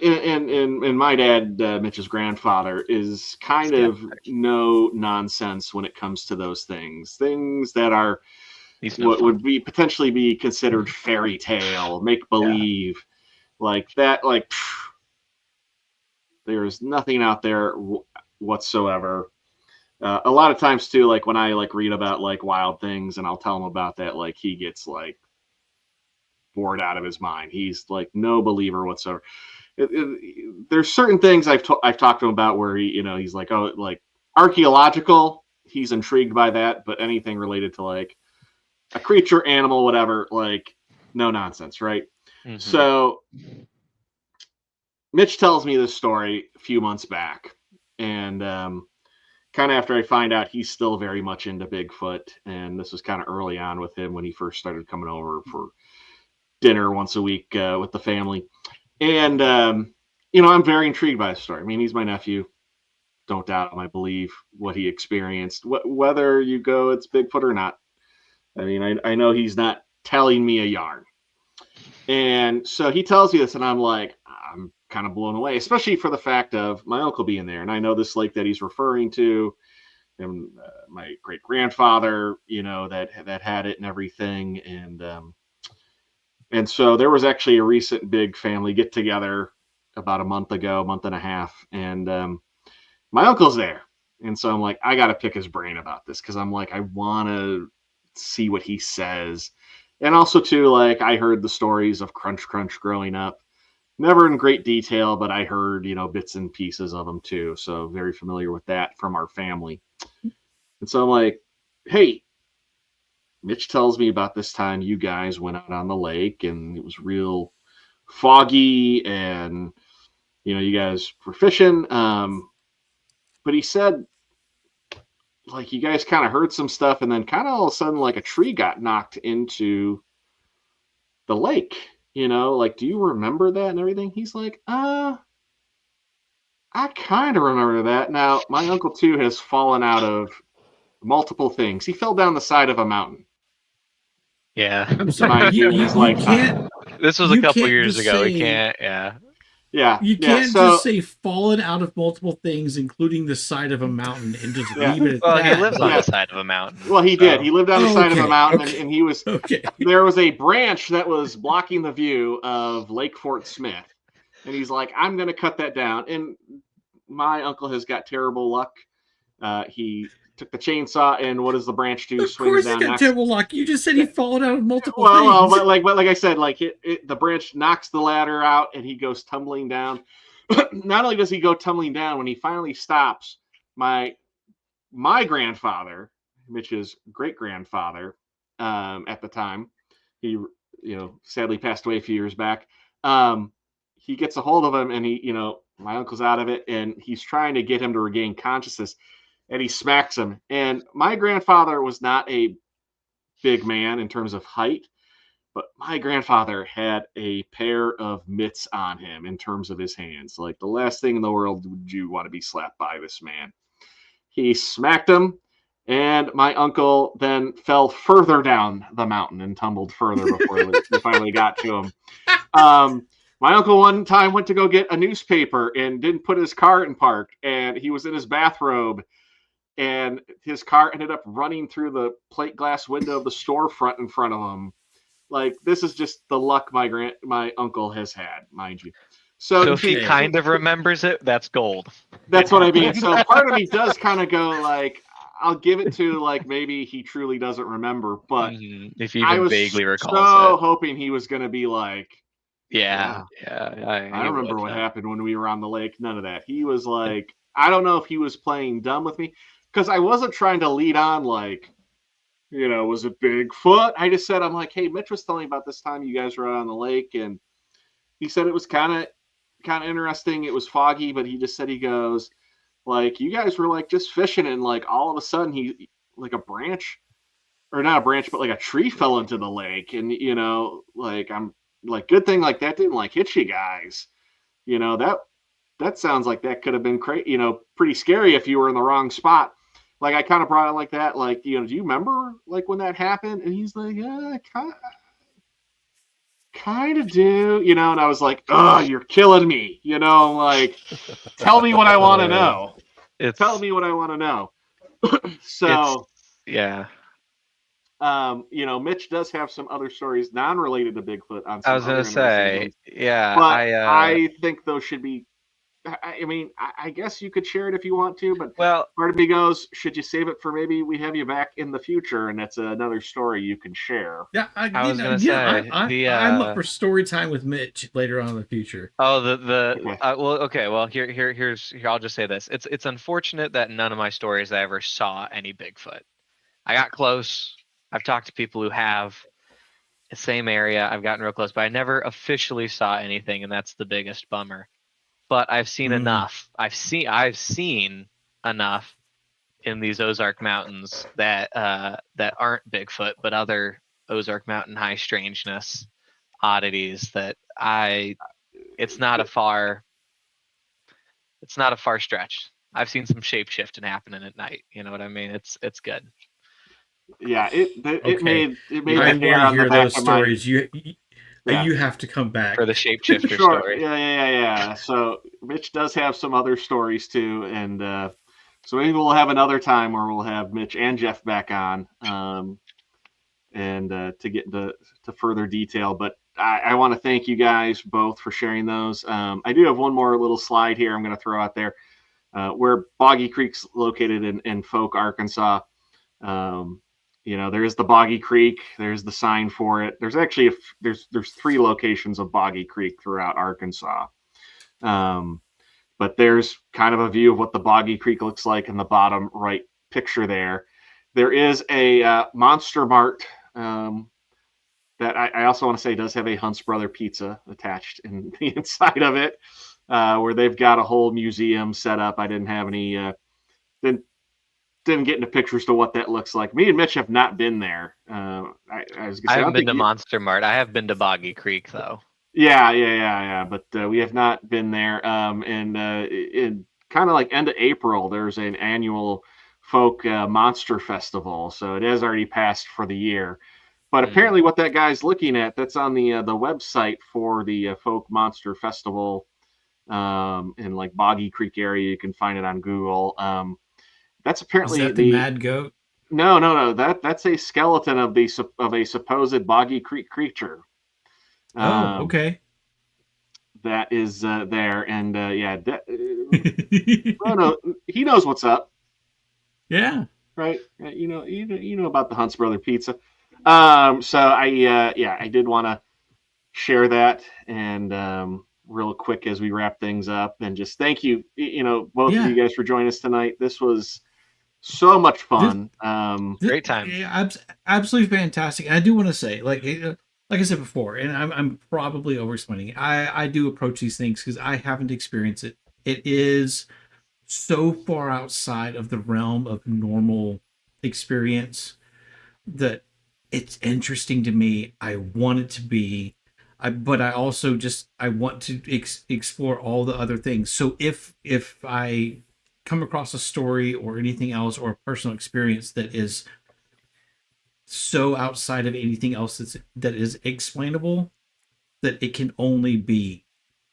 fishing. And my dad, Mitch's grandfather, is kind of no nonsense when it comes to those things that are what would be potentially be considered fairy tale, make believe, like that. Like there's nothing out there whatsoever. A lot of times too, like when I like read about like wild things and I'll tell him about that, like he gets like bored out of his mind. He's like no believer whatsoever. There's certain things I've talked to him about where he's like, oh, like archaeological, he's intrigued by that, but anything related to like a creature, animal, whatever, like no nonsense, right? Mm-hmm. So Mitch tells me this story a few months back, and kind of after I find out he's still very much into Bigfoot, and this was kind of early on with him when he first started coming over for dinner once a week with the family. And, I'm very intrigued by the story. I mean, he's my nephew. Don't doubt him. I believe what he experienced, whether you go it's Bigfoot or not. I mean, I know he's not telling me a yarn. And so he tells me this, and I'm like, I'm kind of blown away, especially for the fact of my uncle being there. And I know this lake that he's referring to, and my great grandfather, that had it and everything. And so there was actually a recent big family get together about a month and a half. And my uncle's there. And so I'm like, I got to pick his brain about this, because I'm like, I want to see what he says. And also too, like I heard the stories of Crunch Crunch growing up. Never in great detail, but I heard, bits and pieces of them too. So very familiar with that from our family. And so I'm like, hey, Mitch tells me about this time you guys went out on the lake and it was real foggy and, you guys were fishing. But he said, like, you guys kind of heard some stuff and then kind of all of a sudden, like a tree got knocked into the lake. Like, do you remember that and everything? He's like, I kind of remember that. Now, my uncle, too, has fallen out of multiple things. He fell down the side of a mountain. Yeah. I'm sorry. You can't. This was a couple years ago. We can't. Yeah. You can't just say fallen out of multiple things, including the side of a mountain, and just leave it at that. He lives on the side of a mountain. Well, he did. He lived on the side of a mountain, and he was. There was a branch that was blocking the view of Lake Fort Smith, and he's like, "I'm going to cut that down." And my uncle has got terrible luck He took the chainsaw, and what does the branch do? Of Swings course, down he's got next. terrible luck. You just said he fallen out of multiple Well, things. but like I said, like the branch knocks the ladder out, and he goes tumbling down. Not only does he go tumbling down, when he finally stops, my grandfather, Mitch's great grandfather, at the time, he sadly passed away a few years back. He gets a hold of him, and my uncle's out of it, and he's trying to get him to regain consciousness, and he smacks him. And my grandfather was not a big man in terms of height, but my grandfather had a pair of mitts on him in terms of his hands. Like, the last thing in the world would you want to be slapped by this man. He smacked him, and my uncle then fell further down the mountain and tumbled further before we finally got to him. My uncle one time went to go get a newspaper and didn't put his car in park, and he was in his bathrobe, and his car ended up running through the plate glass window of the storefront in front of him. Like, this is just the luck my uncle has had, mind you. So if he kind of remembers it, that's gold. That's what I mean. So part of me does kind of go like, I'll give it to like maybe he truly doesn't remember, but if he even vaguely recalls so it. hoping he was going to be like, I remember what happened when we were on the lake. None of that. He was like, I don't know if he was playing dumb with me, because I wasn't trying to lead on like, was it Bigfoot? I just said, I'm like, hey, Mitch was telling me about this time you guys were out on the lake, and he said it was kind of interesting. It was foggy, but he just said, he goes, like, you guys were like just fishing, and like all of a sudden he, like, a branch, or not a branch, but like a tree fell into the lake, and like, I'm like, good thing like that didn't like hit you guys. That sounds like that could have been pretty scary if you were in the wrong spot. Like, I kind of brought it like that, like, do you remember like when that happened? And he's like, yeah, kind of do, and I was like, oh, you're killing me, like, tell me what I want to know. Tell me what I want to know. So yeah. Mitch does have some other stories non-related to Bigfoot on some I was gonna say, yeah, but I think those should be, I mean, I guess you could share it if you want to, but part of me goes, should you save it for maybe we have you back in the future, and that's another story you can share. Yeah, I was gonna say, I'm up for story time with Mitch later on in the future. Oh, well, here. I'll just say this: it's unfortunate that none of my stories I ever saw any Bigfoot. I got close. I've talked to people who have. The same area. I've gotten real close, but I never officially saw anything, and that's the biggest bummer. But I've seen enough. I've seen enough in these Ozark Mountains that aren't Bigfoot, but other Ozark Mountain high strangeness oddities that it's not a far stretch. I've seen some shapeshifting happening at night. You know what I mean? It's good. Yeah, it made I want to hear those stories. You have to come back for the shapeshifter story. Yeah. So Mitch does have some other stories too, and so maybe we'll have another time where we'll have Mitch and Jeff back on, and to get into further detail. But I want to thank you guys both for sharing those. I do have one more little slide here I'm going to throw out there, where Boggy Creek's located in Folk, Arkansas. There's the Boggy Creek. There's the sign for it. There's actually there's 3 locations of Boggy Creek throughout Arkansas. But there's kind of a view of what the Boggy Creek looks like in the bottom right picture there. There is a Monster Mart that I also want to say does have a Hunt's Brother Pizza attached in the inside of it, where they've got a whole museum set up. I didn't have any didn't get into pictures to what that looks like. Me and Mitch have not been there. I haven't been to Monster Mart. I have been to Boggy Creek though. Yeah. But we have not been there. And in kind of like end of April, there's an annual folk monster festival. So it has already passed for the year. But apparently, what that guy's looking at, that's on the website for the folk monster festival in like Boggy Creek area. You can find it on Google. That's apparently Is that the mad goat? No. That's a skeleton of a supposed Boggy Creek creature. Okay. That is there, and no, he knows what's up. Yeah. Right. You know about the Hunts Brother Pizza. So I did want to share that and real quick as we wrap things up and just thank you, both of Yeah. you guys for joining us tonight. This was so much fun. Great time. Yeah, absolutely fantastic. And I do want to say, like I said before, and I'm probably overexplaining. I do approach these things because I haven't experienced it. It is so far outside of the realm of normal experience that it's interesting to me. I want it to be, but I also just I want to explore all the other things. So if I come across a story or anything else or a personal experience that is so outside of anything else that is explainable, that it can only be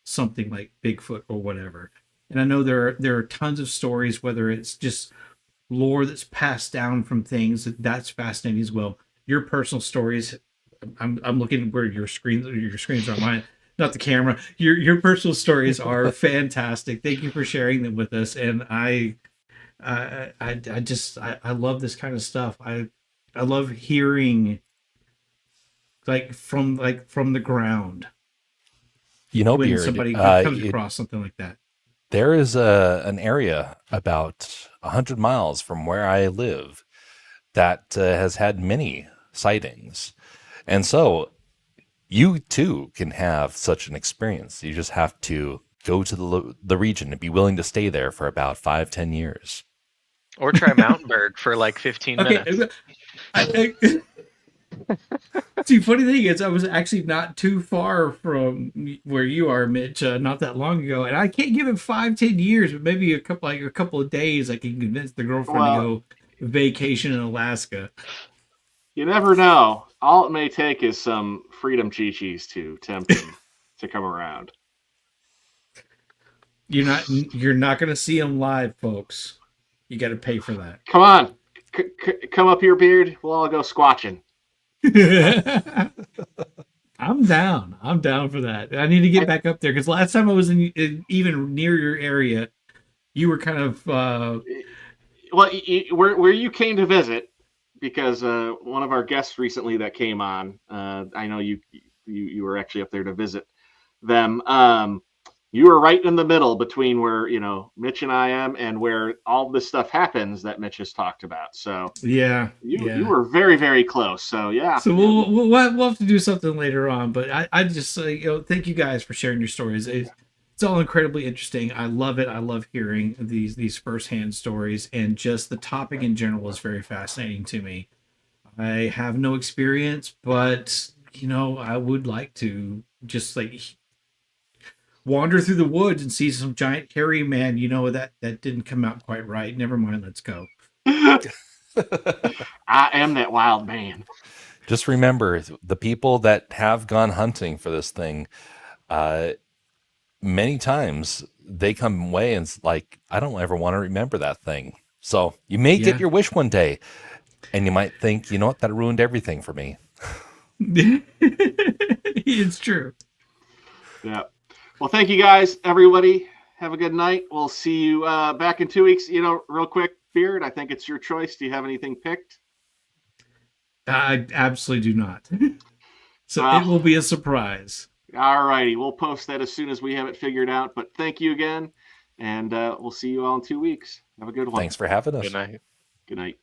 something like Bigfoot or whatever. And I know there are tons of stories, whether it's just lore that's passed down from things that's fascinating as well. Your personal stories, I'm looking where your screens are mine, not the camera. Your personal stories are fantastic. Thank you for sharing them with us. And I love this kind of stuff. I love hearing from the ground when Beard, somebody comes across something like that. there is an area about 100 miles from where I live that has had many sightings. And so you too can have such an experience. You just have to go to the region and be willing to stay there for about 5-10 years. Or try Mountainberg for like 15 minutes. See, funny thing is, I was actually not too far from where you are, Mitch, not that long ago, and I can't give it 5-10 years, but maybe a couple of days, I can convince the girlfriend to go vacation in Alaska. You never know. All it may take is some freedom chi-chis to tempt him to come around. You're not going to see them live, folks. You got to pay for that. Come on, come up here, Beard. We'll all go squatching. I'm down. I'm down for that. I need to get back up there because last time I was in even near your area, you were kind of where you came to visit, because one of our guests recently that came on, I know you were actually up there to visit them. You were right in the middle between where Mitch and I am and where all this stuff happens that Mitch has talked about. So you were very, very close. So yeah. So we'll have to do something later on. But I just thank you guys for sharing your stories. It's all incredibly interesting. I love it. I love hearing these firsthand stories, and just the topic in general is very fascinating to me. I have no experience, but I would like to just wander through the woods and see some giant hairy man. That didn't come out quite right. Never mind. Let's go. I am that wild man. Just remember, the people that have gone hunting for this thing, many times they come away and it's like, I don't ever want to remember that thing. So you may get your wish one day, and you might think, you know what, that ruined everything for me. It's true. Yeah. Well, thank you guys, everybody. Have a good night. We'll see you back in 2 weeks. Real quick, Beard, I think it's your choice. Do you have anything picked? I absolutely do not. So it will be a surprise. All righty. We'll post that as soon as we have it figured out. But thank you again. And we'll see you all in 2 weeks. Have a good one. Thanks for having us. Good night. Good night.